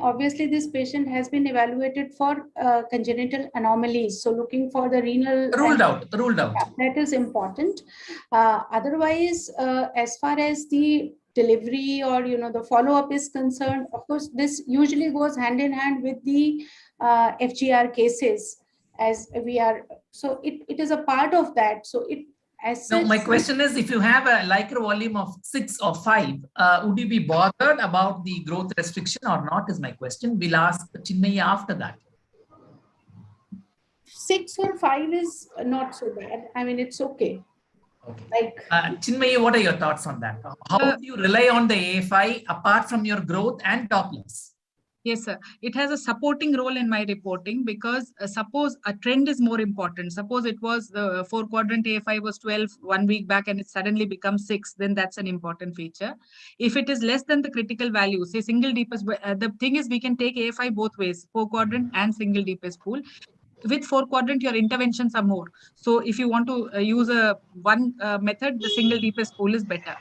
obviously this patient has been evaluated for congenital anomalies. So looking for the renal. Ruled out. Yeah, that is important. Otherwise, as far as the delivery or, the follow-up is concerned, of course, this usually goes hand in hand with the FGR cases. as we are. So it is a part of that. So it as No, such, my question is, if you have a Lycra volume of 6 or 5, would you be bothered about the growth restriction or not is my question. We'll ask Chinmay after that. 6 or 5 is not so bad. I mean, it's okay. Okay. Like, Chinmay, what are your thoughts on that? How do you rely on the AFI apart from your growth and Dopplers? Yes, sir. It has a supporting role in my reporting because suppose a trend is more important. Suppose it was the 4-quadrant AFI was 12 1 week back and it suddenly becomes 6, then that's an important feature. If it is less than the critical value, say single deepest, the thing is we can take AFI both ways, 4-quadrant and single deepest pool. With 4-quadrant, your interventions are more. So if you want to use one method, the single deepest pool is better.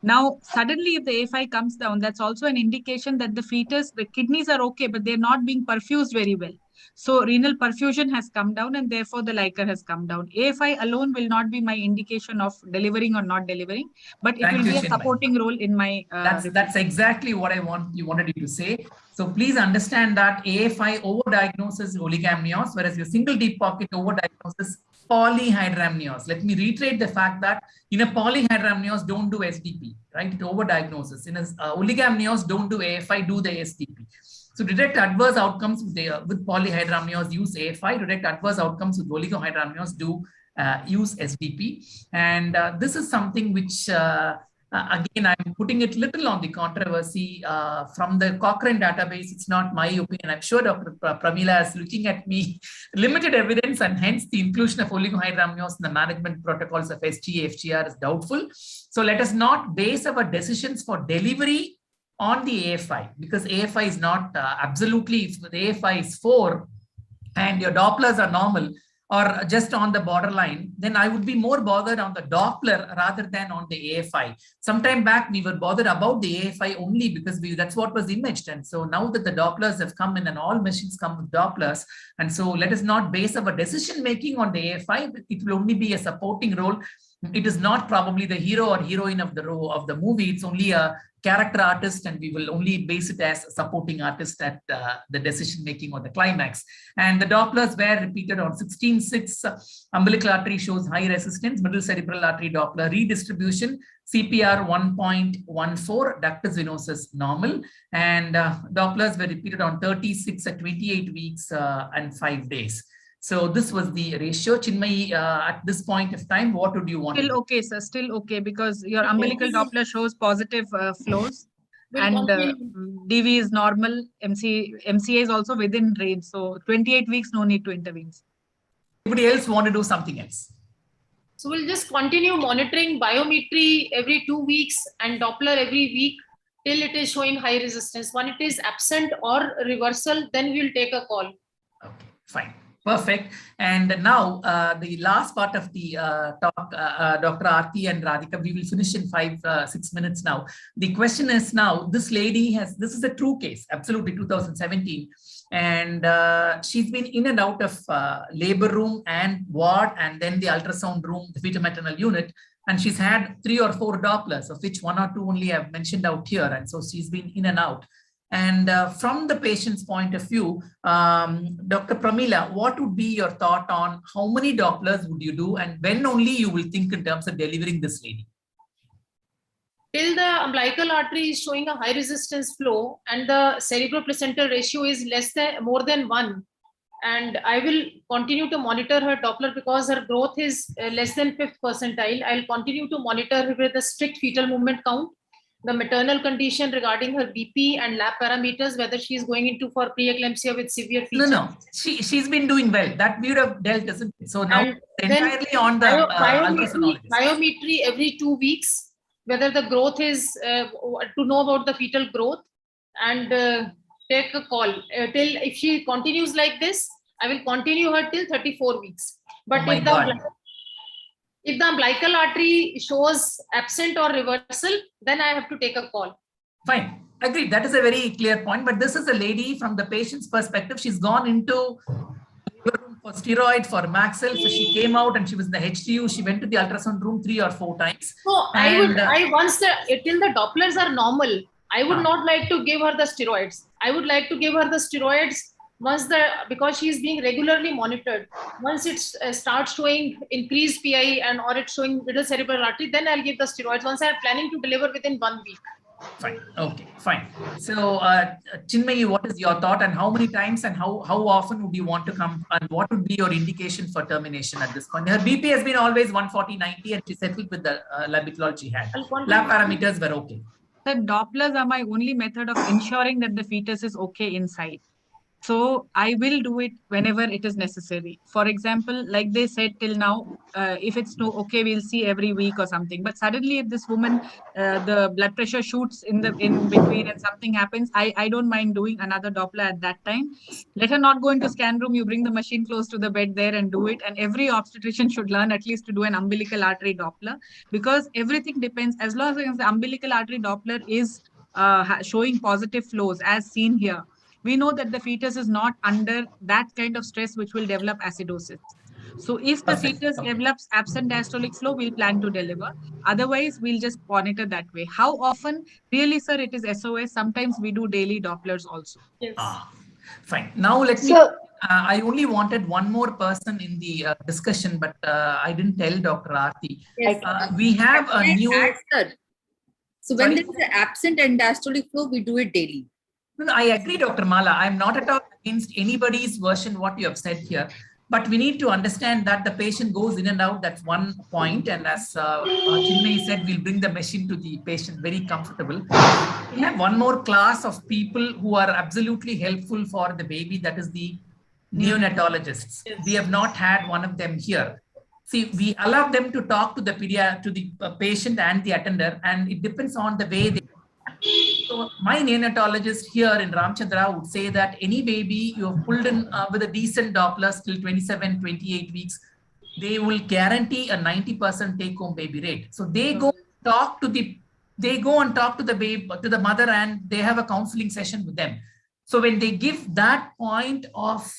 Now, suddenly, if the AFI comes down, that's also an indication that the fetus, the kidneys are okay, but they're not being perfused very well. So renal perfusion has come down and therefore the Lycra has come down. AFI alone will not be my indication of delivering or not delivering, but it will be a supporting role in my... That's exactly what I wanted you to say. So please understand that AFI overdiagnoses oligomnios, whereas your single deep pocket overdiagnoses polyhydramnios. Let me reiterate the fact that in a polyhydramnios, don't do SDP, right? It overdiagnoses. In a oligomnios, don't do AFI, do the SDP. So detect adverse outcomes with polyhydramnios, use AFI. Detect adverse outcomes with oligohydramnios, do use SDP. And this is something which, again, I'm putting it little on the controversy from the Cochrane database. It's not my opinion. I'm sure Dr. Pramila is looking at me. Limited evidence, and hence the inclusion of oligohydramnios in the management protocols of SGA, FGR is doubtful. So let us not base our decisions for delivery on the AFI, because AFI is not absolutely, if the AFI is 4 and your Dopplers are normal or just on the borderline, then I would be more bothered on the Doppler rather than on the AFI. Sometime back, we were bothered about the AFI only because that's what was imaged. And so now that the Dopplers have come in and all machines come with Dopplers, and so let us not base our decision making on the AFI. It will only be a supporting role. It is not probably the hero or heroine of the movie. It's only a character artist, and we will only base it as a supporting artist at the decision making or the climax. And the Dopplers were repeated on 16.6. Umbilical artery shows high resistance, middle cerebral artery Doppler redistribution, CPR 1.14, ductus venosus normal, and Dopplers were repeated on 36 at 28 weeks and 5 days. So this was the ratio. Chinmay, at this point of time, what would you want? Still okay, sir. Still okay, because your umbilical Doppler shows positive flows, and DV is normal. MCA is also within range. So 28 weeks, no need to intervene. Anybody else want to do something else? So we'll just continue monitoring biometry every 2 weeks and Doppler every week till it is showing high resistance. When it is absent or reversal, then we'll take a call. Okay, fine. Perfect. And now the last part of the talk, Dr. Aarti and Radhika, we will finish in 5-6 minutes now. The question is now, this lady this is a true case, absolutely 2017. And she's been in and out of labor room and ward, and then the ultrasound room, the fetal maternal unit. And she's had 3 or 4 Dopplers, of which 1 or 2 only I've mentioned out here. And so she's been in and out. And from the patient's point of view, Dr. Pramila, what would be your thought on how many Dopplers would you do, and when only you will think in terms of delivering this lady? Till the umbilical artery is showing a high resistance flow and the cerebroplacental ratio is more than 1, and I will continue to monitor her Doppler because her growth is less than 5th percentile. I'll continue to monitor her with a strict fetal movement count, the maternal condition regarding her BP and lab parameters, whether she is going into for preeclampsia with severe features. No, she's been doing well. That we would have dealt, isn't it? So now entirely on the biometry every 2 weeks, whether the growth is to know about the fetal growth, and take a call. Till if she continues like this, I will continue her till 34 weeks. But if the umbilical artery shows absent or reversal, then I have to take a call. Fine. Agreed. That is a very clear point. But this is a lady from the patient's perspective. She's gone into for steroid, for Maxel. So she came out and she was in the HTU. She went to the ultrasound room 3 or 4 times. So till the Dopplers are normal, I would not like to give her the steroids. I would like to give her the steroids because she is being regularly monitored, once it starts showing increased PI and or it's showing middle cerebral artery, then I'll give the steroids once I'm planning to deliver within 1 week. Fine. Okay, fine. So, Chinmayi, what is your thought, and how many times and how often would you want to come, and what would be your indication for termination at this point? Her BP has been always 140/90, and she settled with the labetalol she had. Lab parameters were okay. The Dopplers are my only method of ensuring that the fetus is okay inside. So I will do it whenever it is necessary. For example, like they said till now, if it's no okay, we'll see every week or something. But suddenly, if this woman, the blood pressure shoots in between and something happens, I don't mind doing another Doppler at that time. Let her not go into scan room. You bring the machine close to the bed there and do it. And every obstetrician should learn at least to do an umbilical artery Doppler, because everything depends. As long as the umbilical artery Doppler is showing positive flows as seen here, we know that the fetus is not under that kind of stress which will develop acidosis. So if the fetus develops absent diastolic flow, we'll plan to deliver. Otherwise, we'll just monitor that way. How often? Really, sir, it is SOS. Sometimes we do daily Dopplers also. Yes. Fine. Now let me. I only wanted one more person in the discussion, but I didn't tell Dr. Aarti. Yes. We have a new. So when there is an absent and diastolic flow, we do it daily. No, I agree, Dr. Mala. I'm not at all against anybody's version what you have said here, but we need to understand that the patient goes in and out. That's one point. And as Chinmayi said, we'll bring the machine to the patient very comfortable. We have one more class of people who are absolutely helpful for the baby. That is the neonatologists. Yes. We have not had one of them here. See, we allow them to talk to the patient and the attender, and it depends on the way they. So my neonatologist here in Ramchandra would say that any baby you have pulled in with a decent Doppler till 27, 28 weeks, they will guarantee a 90% take-home baby rate. So they go talk to the baby, to the mother, and they have a counseling session with them. So when they give that point of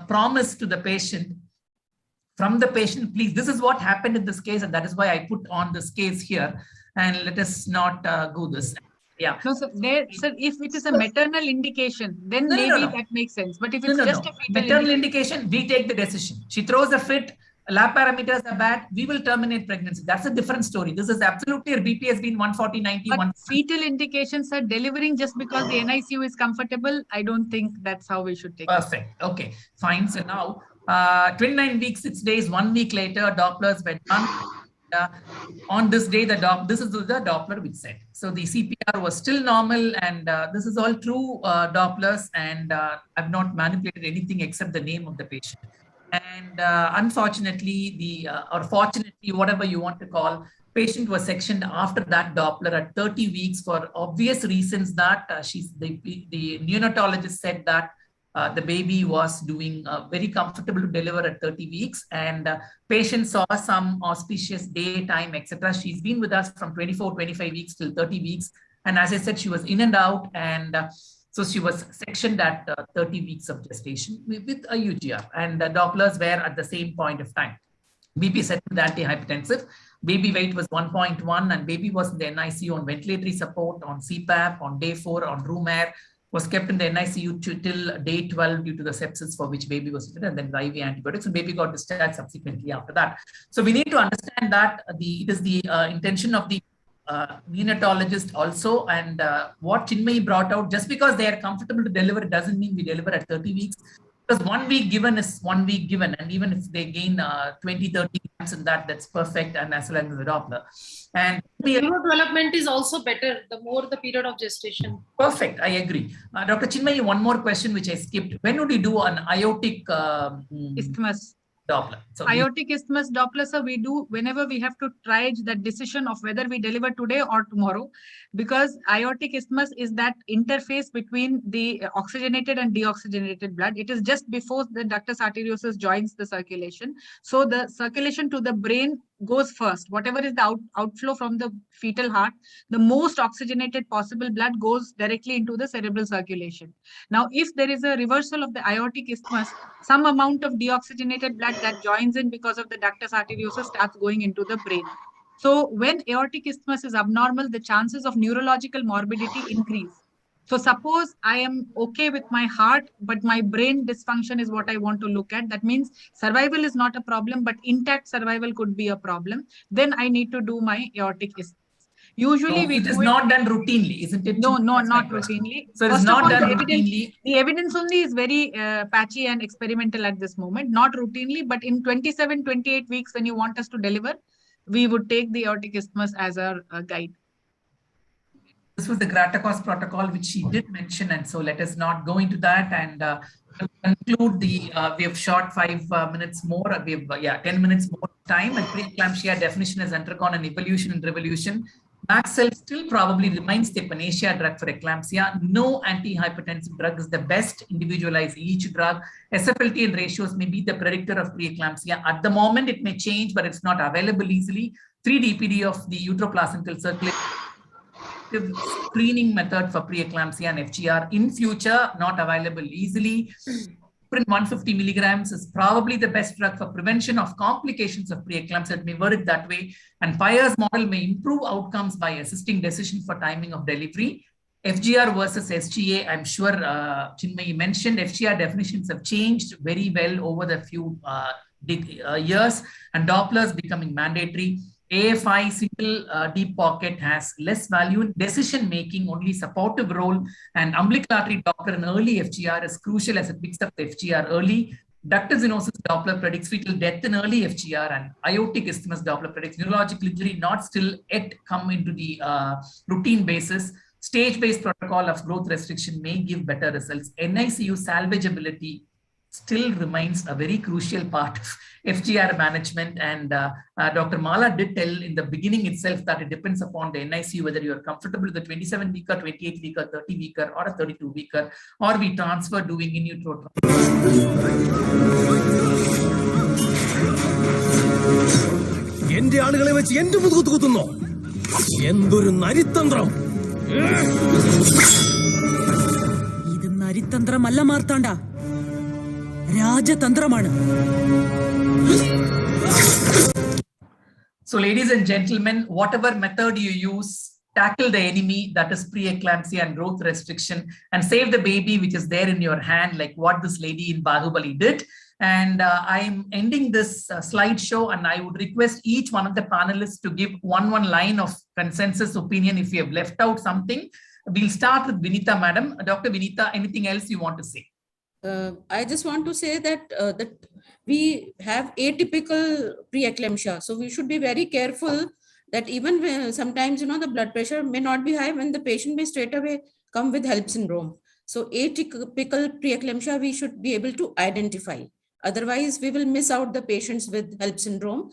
promise to the patient, from the patient, please, this is what happened in this case, and that is why I put on this case here. And let us not go this. Yeah. No, sir. Sir, if it is a maternal indication, then maybe that makes sense. But if it's just a fetal maternal indication, we take the decision. She throws a fit, lab parameters are bad, we will terminate pregnancy. That's a different story. This is absolutely, her BP has been 140/90. But fetal indications are delivering just because the NICU is comfortable. I don't think that's how we should take it. Perfect. Okay, fine. So now, 29 weeks, 6 days, 1 week later, Dopplers were done. On this day, this is the Doppler which said. So the CPR was still normal, and this is all true Dopplers, and I've not manipulated anything except the name of the patient. And unfortunately, or fortunately, whatever you want to call, patient was sectioned after that Doppler at 30 weeks for obvious reasons that the neonatologist said that the baby was doing very comfortable to deliver at 30 weeks, and patient saw some auspicious daytime, etc. She's been with us from 24, 25 weeks till 30 weeks. And as I said, she was in and out. And so she was sectioned at 30 weeks of gestation with a UTR, and the Dopplers were at the same point of time. BP set with antihypertensive. Baby weight was 1.1, and baby was in the NICU on ventilatory support, on CPAP, on day 4, on room air. Was kept in the NICU till day 12 due to the sepsis for which baby was treated, and then the IV antibiotics, and baby got discharged subsequently after that. So we need to understand that it is the intention of the neonatologist also, and what Chinmayi brought out, just because they are comfortable to deliver, it doesn't mean we deliver at 30 weeks. Because 1 week given is 1 week given, and even if they gain 20, 30 grams in that, that's perfect, and as well as the Doppler. And neurodevelopment is also better the more the period of gestation. Perfect, I agree. Dr. Chinmayi, one more question which I skipped. When would you do an aortic isthmus Doppler? So aortic isthmus Doppler, sir, we do whenever we have to try the decision of whether we deliver today or tomorrow, because aortic isthmus is that interface between the oxygenated and deoxygenated blood. It is just before the ductus arteriosus joins the circulation. So the circulation to the brain goes first. Whatever is the outflow from the fetal heart, the most oxygenated possible blood goes directly into the cerebral circulation. Now, if there is a reversal of the aortic isthmus, some amount of deoxygenated blood that joins in because of the ductus arteriosus starts going into the brain. So when aortic isthmus is abnormal, the chances of neurological morbidity increase. So suppose I am okay with my heart, but my brain dysfunction is what I want to look at. That means survival is not a problem, but intact survival could be a problem. Then I need to do my aortic isthmus. Usually it is not done routinely, isn't it? No, not routinely. So it's First not of all, done routinely. The evidence only is very patchy and experimental at this moment, not routinely, but in 27, 28 weeks, when you want us to deliver, we would take the aortic isthmus as our guide. This was the Gratakos protocol, which she did mention, and so let us not go into that and conclude the. We have shot 5 minutes more. We have 10 minutes more time, and preeclampsia definition has undergone an evolution and revolution. Maxel still probably remains the panacea drug for eclampsia. No antihypertensive drug is the best. Individualize each drug. SFLT and ratios may be the predictor of preeclampsia. At the moment, it may change, but it's not available easily. 3-DPD of the uteroplacental circulation screening method for preeclampsia and FGR. In future, not available easily. 150 milligrams is probably the best drug for prevention of complications of preeclampsia. Let me word it that way. And Peyer's model may improve outcomes by assisting decision for timing of delivery. FGR versus SGA, I'm sure Chinmayi mentioned, FGR definitions have changed very well over the few years, and Dopplers becoming mandatory. AFI single deep pocket has less value in decision making, only supportive role, and umbilical artery Doppler in early FGR is crucial as it picks up the FGR early. Ductal stenosis Doppler predicts fetal death in early FGR, and aortic isthmus Doppler predicts neurological injury, not still yet come into the routine basis. Stage-based protocol of growth restriction may give better results. NICU salvageability still remains a very crucial part of FGR management. And Dr. Mala did tell in the beginning itself that it depends upon the NICU whether you are comfortable with the 27-weeker, 28-weeker, 30-weeker, or a 32-weeker, or we transfer doing in utero. എന്റെ ആളുകളെ വെച്ച് എന്റെ മുതുകത്ത് കുത്തുന്നോ? എന്തൊരു നരിത്തന്ത്രം! ഇത് നരിത്തന്ത്രമല്ല Marthanda, രാജതന്ത്രമാണ്. So ladies and gentlemen, whatever method you use, tackle the enemy, that is preeclampsia and growth restriction, and save the baby which is there in your hand, like what this lady in Bahubali did. And I'm ending this slideshow, and I would request each one of the panelists to give one line of consensus opinion if you have left out something. We'll start with Vinita, madam. Dr. Vinita, anything else you want to say? I just want to say that that we have atypical preeclampsia, so we should be very careful that even when sometimes the blood pressure may not be high when the patient may straight away come with HELLP syndrome. So atypical preeclampsia we should be able to identify. Otherwise, we will miss out the patients with HELLP syndrome,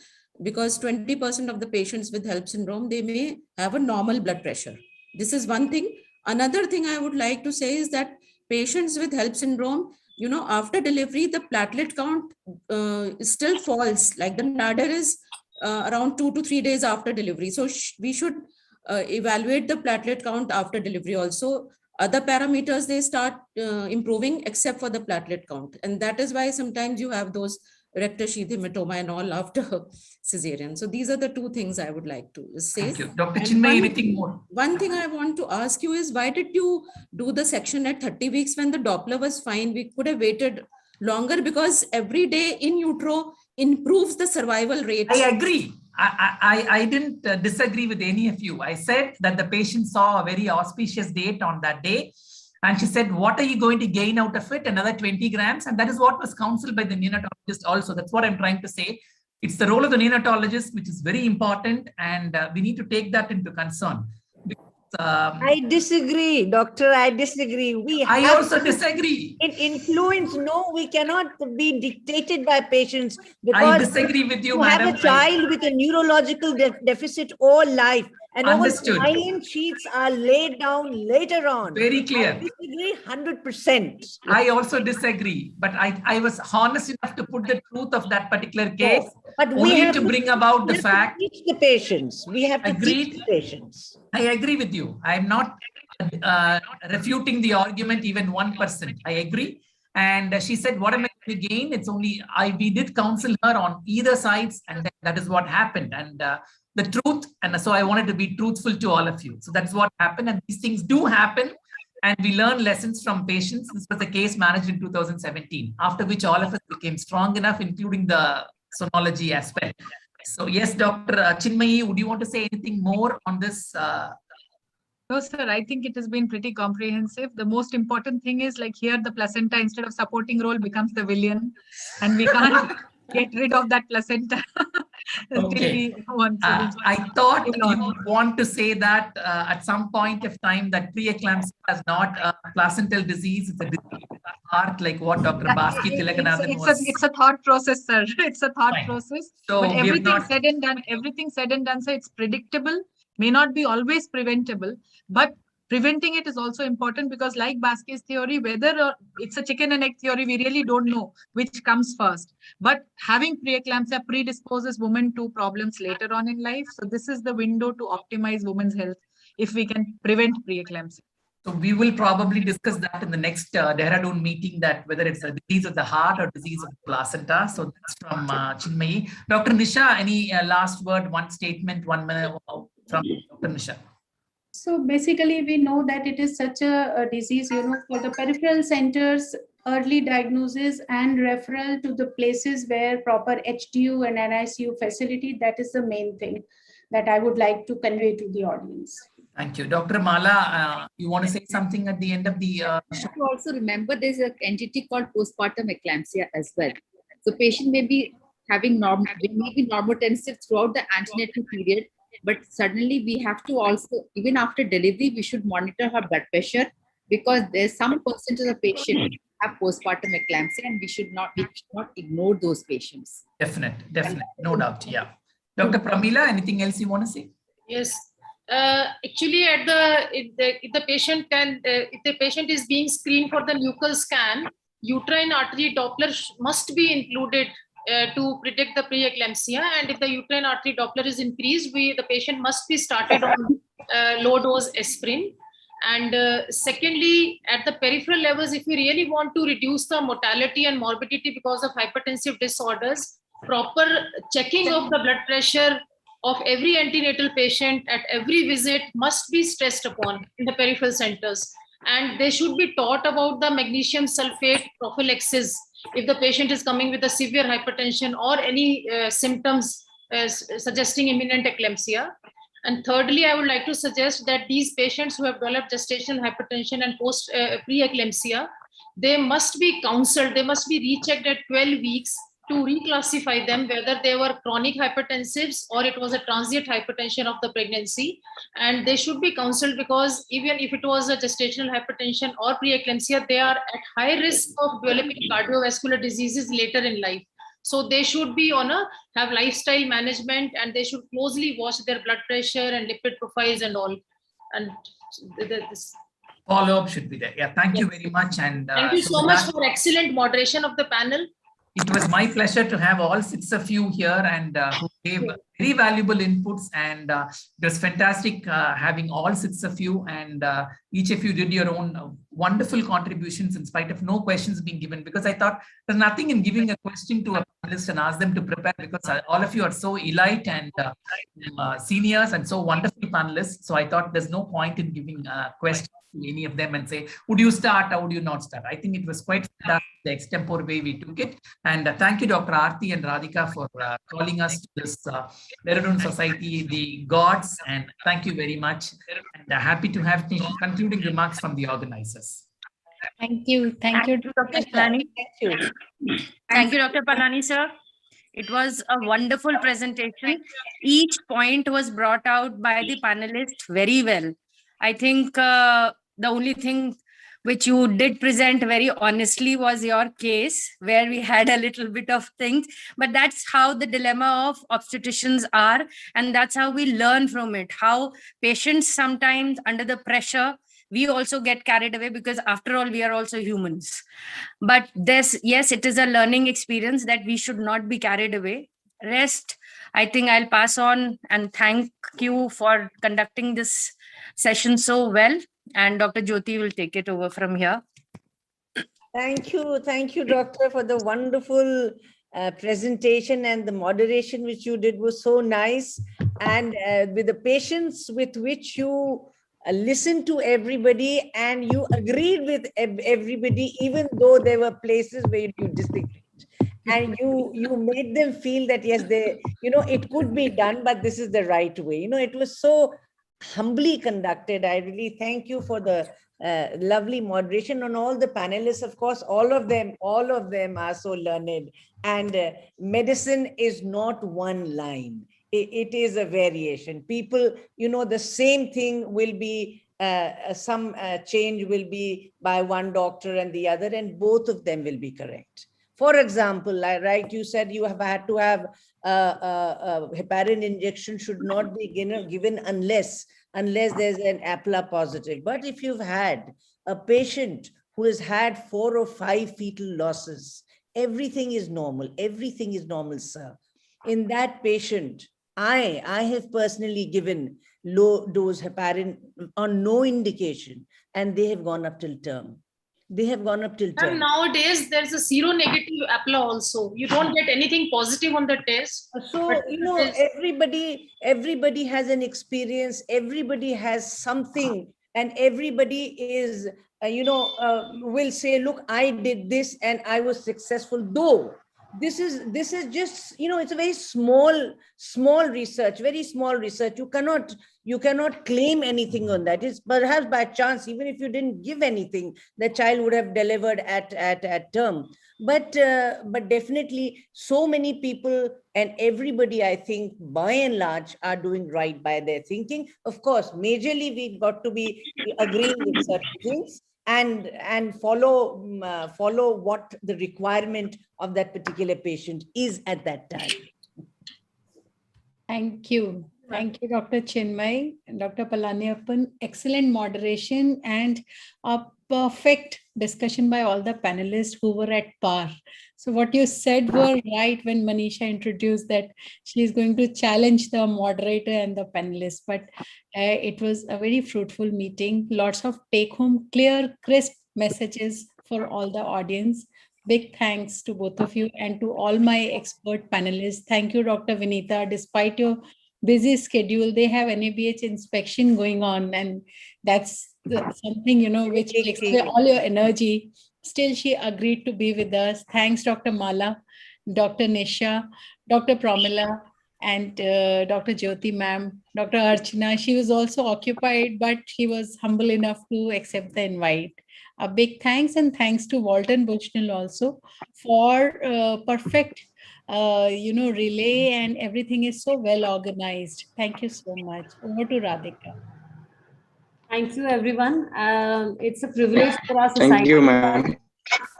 because 20% of the patients with HELLP syndrome, they may have a normal blood pressure. This is one thing. Another thing I would like to say is that patients with HELLP syndrome, after delivery, the platelet count still falls. Like the nadir is around 2 to 3 days after delivery. So we should evaluate the platelet count after delivery also. Other parameters, they start improving except for the platelet count. And that is why sometimes you have those rectal sheath hematoma and all after cesarean. So these are the two things I would like to say. Thank you. Dr. Chinmayi, anything more? One thing I want to ask you is, why did you do the section at 30 weeks when the Doppler was fine? We could have waited longer, because every day in utero improves the survival rate. I agree. I didn't disagree with any of you. I said that the patient saw a very auspicious date on that day. And she said, what are you going to gain out of it? Another 20 grams. And that is what was counseled by the neonatologist also. That's what I'm trying to say. It's the role of the neonatologist, which is very important. And we need to take that into concern. I disagree, doctor. I disagree. I also disagree. In influence, no, we cannot be dictated by patients. I disagree with you, madam. You have a child with a neurological deficit all life, and understood. All silent sheets are laid down later on. Very clear. I disagree 100%. I also disagree, but I was honest enough to put the truth of that particular case, but we only have to bring about the fact. Teach the patients. We have to teach the patients. I agree with you. I am not refuting the argument even 1%. I agree. And she said, what am I going to gain? It's only, we did counsel her on either sides, and that is what happened. And the truth, and so I wanted to be truthful to all of you. So that's what happened, and these things do happen. and we learned lessons from patients. This was a case managed in 2017, after which all of us became strong enough, including the sonology aspect. So yes, Dr. Chinmayi, would you want to say anything more on this? No, sir, I think it has been pretty comprehensive. The most important thing is like here, the placenta instead of supporting role becomes the villain, and we can't get rid of that placenta. Okay. I thought you want to say that at some point of time that preeclampsia is not a placental disease, it's a disease of the heart, like what Dr. Baski Tilaganathan was. It's a thought process, sir. It's a thought process. So but we have not- everything said and done, sir, it's predictable, may not be always preventable, but preventing it is also important because like Baski's theory, whether it's a chicken and egg theory, we really don't know which comes first. But having preeclampsia predisposes women to problems later on in life. So this is the window to optimize women's health if we can prevent preeclampsia. So we will probably discuss that in the next Dehradun meeting, that whether it's a disease of the heart or disease of the placenta. So that's from Chinmayi. Dr. Nisha, any last word, one statement, 1 minute from Dr. Nisha? So basically, we know that it is such a disease, for the peripheral centers, early diagnosis and referral to the places where proper HDU and NICU facility, that is the main thing that I would like to convey to the audience. Thank you. Dr. Mala, you want to say something at the end of the show? To also remember there's an entity called postpartum eclampsia as well. So patient may be having normotensive throughout the antenatal period, but suddenly we have to also, even after delivery, we should monitor her blood pressure because there's some percentage of patients have postpartum eclampsia and we should not ignore those patients. Definitely, no doubt. Yeah. Dr. Pramila, anything else you want to say? Yes. Actually, if the patient is being screened for the nuchal scan, uterine artery Doppler must be included to predict the preeclampsia. And if the uterine artery Doppler is increased, the patient must be started on low dose aspirin. And secondly, at the peripheral levels, if we really want to reduce the mortality and morbidity because of hypertensive disorders, proper checking of the blood pressure of every antenatal patient at every visit must be stressed upon in the peripheral centers. And they should be taught about the magnesium sulfate prophylaxis if the patient is coming with a severe hypertension or any symptoms suggesting imminent eclampsia. And thirdly, I would like to suggest that these patients who have developed gestational hypertension and post preeclampsia, they must be counseled, they must be rechecked at 12 weeks to reclassify them whether they were chronic hypertensives or it was a transient hypertension of the pregnancy. And they should be counseled because even if it was a gestational hypertension or preeclampsia, they are at high risk of developing cardiovascular diseases later in life. So they should be have lifestyle management and they should closely watch their blood pressure and lipid profiles and all. And this follow-up should be there. Yeah, thank you very much. And thank you so much for excellent moderation of the panel. It was my pleasure to have all 6 of you here and who gave very valuable inputs, and it was fantastic having all 6 of you, and each of you did your own wonderful contributions in spite of no questions being given, because I thought there's nothing in giving a question to a panelist and ask them to prepare, because all of you are so elite and seniors and so wonderful panelists. So I thought there's no point in giving questions to any of them and say, would you start or would you not start? I think it was quite fantastic, the extempore way we took it. And thank you, Dr. Aarti and Radhika, for calling us to this Dehradun Society, the gods. And thank you very much. And happy to have concluding remarks from the organizers. Thank you. Thank you, Dr. Palani. Thank you, Dr. Palani, sir. It was a wonderful presentation. Each point was brought out by the panelists very well. I think the only thing which you did present very honestly was your case, where we had a little bit of things, but that's how the dilemma of obstetricians are, and that's how we learn from it, how patients sometimes under the pressure, we also get carried away, because after all, we are also humans. But yes, it is a learning experience that we should not be carried away. Rest, I think I'll pass on and thank you for conducting this session so well. And Dr. Jyoti will take it over from here. Thank you, Doctor, for the wonderful presentation, and the moderation which you did was so nice. And with the patience with which you listened to everybody and you agreed with everybody, even though there were places where you disagreed. And you made them feel that, yes, it could be done, but this is the right way. It was so humbly conducted. I really thank you for the lovely moderation. On all the panelists, of course, all of them are so learned. And medicine is not one line. It is a variation. People, the same thing will be, some change will be by one doctor and the other, and both of them will be correct. For example, right, you said you have had to have heparin injection should not be given unless there's an APLA positive. But if you've had a patient who has had 4 or 5 fetal losses, everything is normal. Everything is normal, sir. In that patient, I have personally given low dose heparin on no indication, and they have gone up till term. They have gone up till term. And nowadays, there's a seronegative APLA also. You don't get anything positive on the test. So, everybody has an experience, everybody has something, and everybody is, will say, look, I did this and I was successful. Though this is just, it's a very small research, very small research. You cannot claim anything on that. It's perhaps by chance, even if you didn't give anything, the child would have delivered at term. But definitely so many people and everybody, I think, by and large, are doing right by their thinking. Of course, majorly we've got to be agreeing with certain things and follow what the requirement of that particular patient is at that time. Thank you. Thank you, Dr. Chinmay and Dr. Palaniappan. Excellent moderation and a perfect discussion by all the panelists who were at par. So what you said were right when Manisha introduced that she is going to challenge the moderator and the panelists. But it was a very fruitful meeting. Lots of take-home, clear, crisp messages for all the audience. Big thanks to both of you and to all my expert panelists. Thank you, Dr. Vinita. Despite your busy schedule, they have NABH inspection going on, and that's something, which takes away all your energy. Still, she agreed to be with us. Thanks, Dr. Mala, Dr. Nisha, Dr. Pramila, and Dr. Jyoti ma'am, Dr. Archana. She was also occupied, but she was humble enough to accept the invite. A big thanks, and thanks to Walton Bushnell also for perfect relay, and everything is so well organized. Thank you so much. Over to Radhika. Thank you, everyone. It's a privilege for our society. Thank you, ma'am.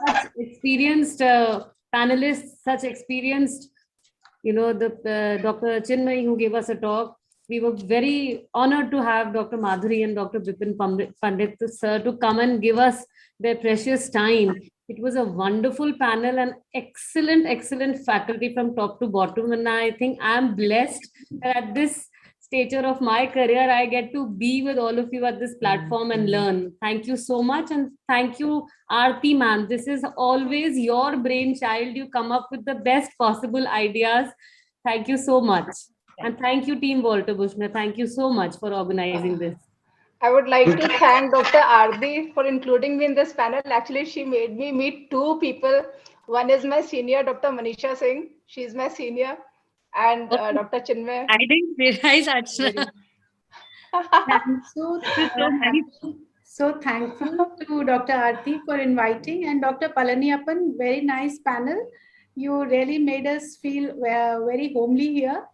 Such experienced panelists, such experienced, the Dr. Chinmay who gave us a talk. We were very honored to have Dr. Madhuri and Dr. Bipin Pandit sir to come and give us their precious time. It was a wonderful panel and excellent faculty from top to bottom. And I think I'm blessed that at this stature of my career, I get to be with all of you at this platform and learn. Thank you so much. And thank you, Aarti ma'am. This is always your brainchild. You come up with the best possible ideas. Thank you so much. And thank you, Team Walter Bushnell. Thank you so much for organizing this. I would like to thank Dr. Aarti for including me in this panel. Actually, she made me meet 2 people. One is my senior, Dr. Manisha Singh. She's my senior. And Dr. Chinmay. I didn't realize actually. So thankful to Dr. Aarti for inviting, and Dr. Palaniappan, very nice panel. You really made us feel very homely here.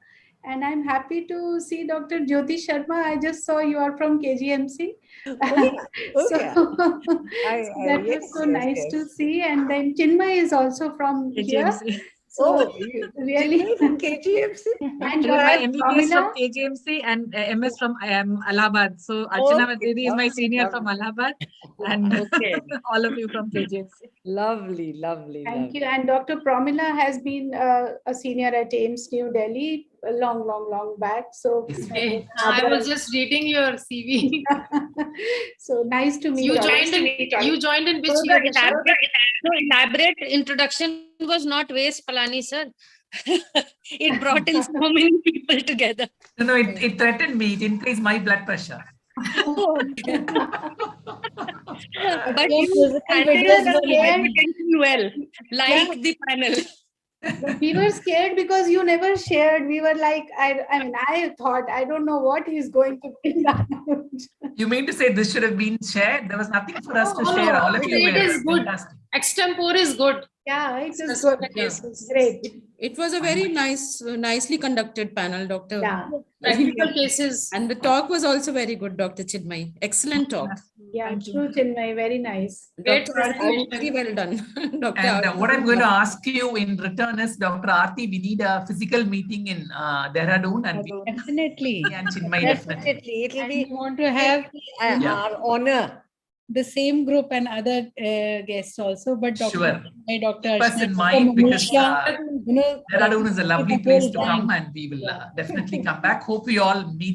And I'm happy to see Dr. Jyoti Sharma. I just saw you are from KGMC. That was so nice to see. And then Chinmay is also from KGMC. Here. So really from KGMC. And my MBBS from KGMC and MS from Allahabad. So Archana Madhuri is my senior from Allahabad, and all of you from KGMC. Lovely. Thank you. And Dr. Pramila has been a senior at AIMS New Delhi long back. So I was just reading your CV. So nice to meet you. You joined in which year? Elaborate introduction was not waste, Palani sir. It brought in so many people together. No, it threatened me. It increased my blood pressure. But Your you physical handled videos the were like- hypertension well, like Yeah. the panel. But we were scared because you never shared. We were like, I thought, I don't know what he's going to bring out. You mean to say this should have been shared? There was nothing for us to No, share. no, All of you it were is good. fantastic. Extempore is good. Yeah, it is Suspect good. cases. Great. It was a very nicely conducted panel, Doctor. Yeah. Practical cases. And the talk was also very good, Dr. Chinmay. Excellent talk. Yeah, true, Chinmay. Very nice. Great Dr. Aarti, very well done. Dr. And Aarti, what I'm going to ask you in return is, Dr. Aarti, we need a physical meeting in Dehradun, and Definitely. and Chinmay definitely. Definitely. It'll And be we want to have Yeah. our honor. the same group and other guests also, but Sure. Dr. Keep us Archana, in Dr. mind because Manisha, Dehradun is a lovely the place whole to come, gang. and we will definitely come back. Hope we all meet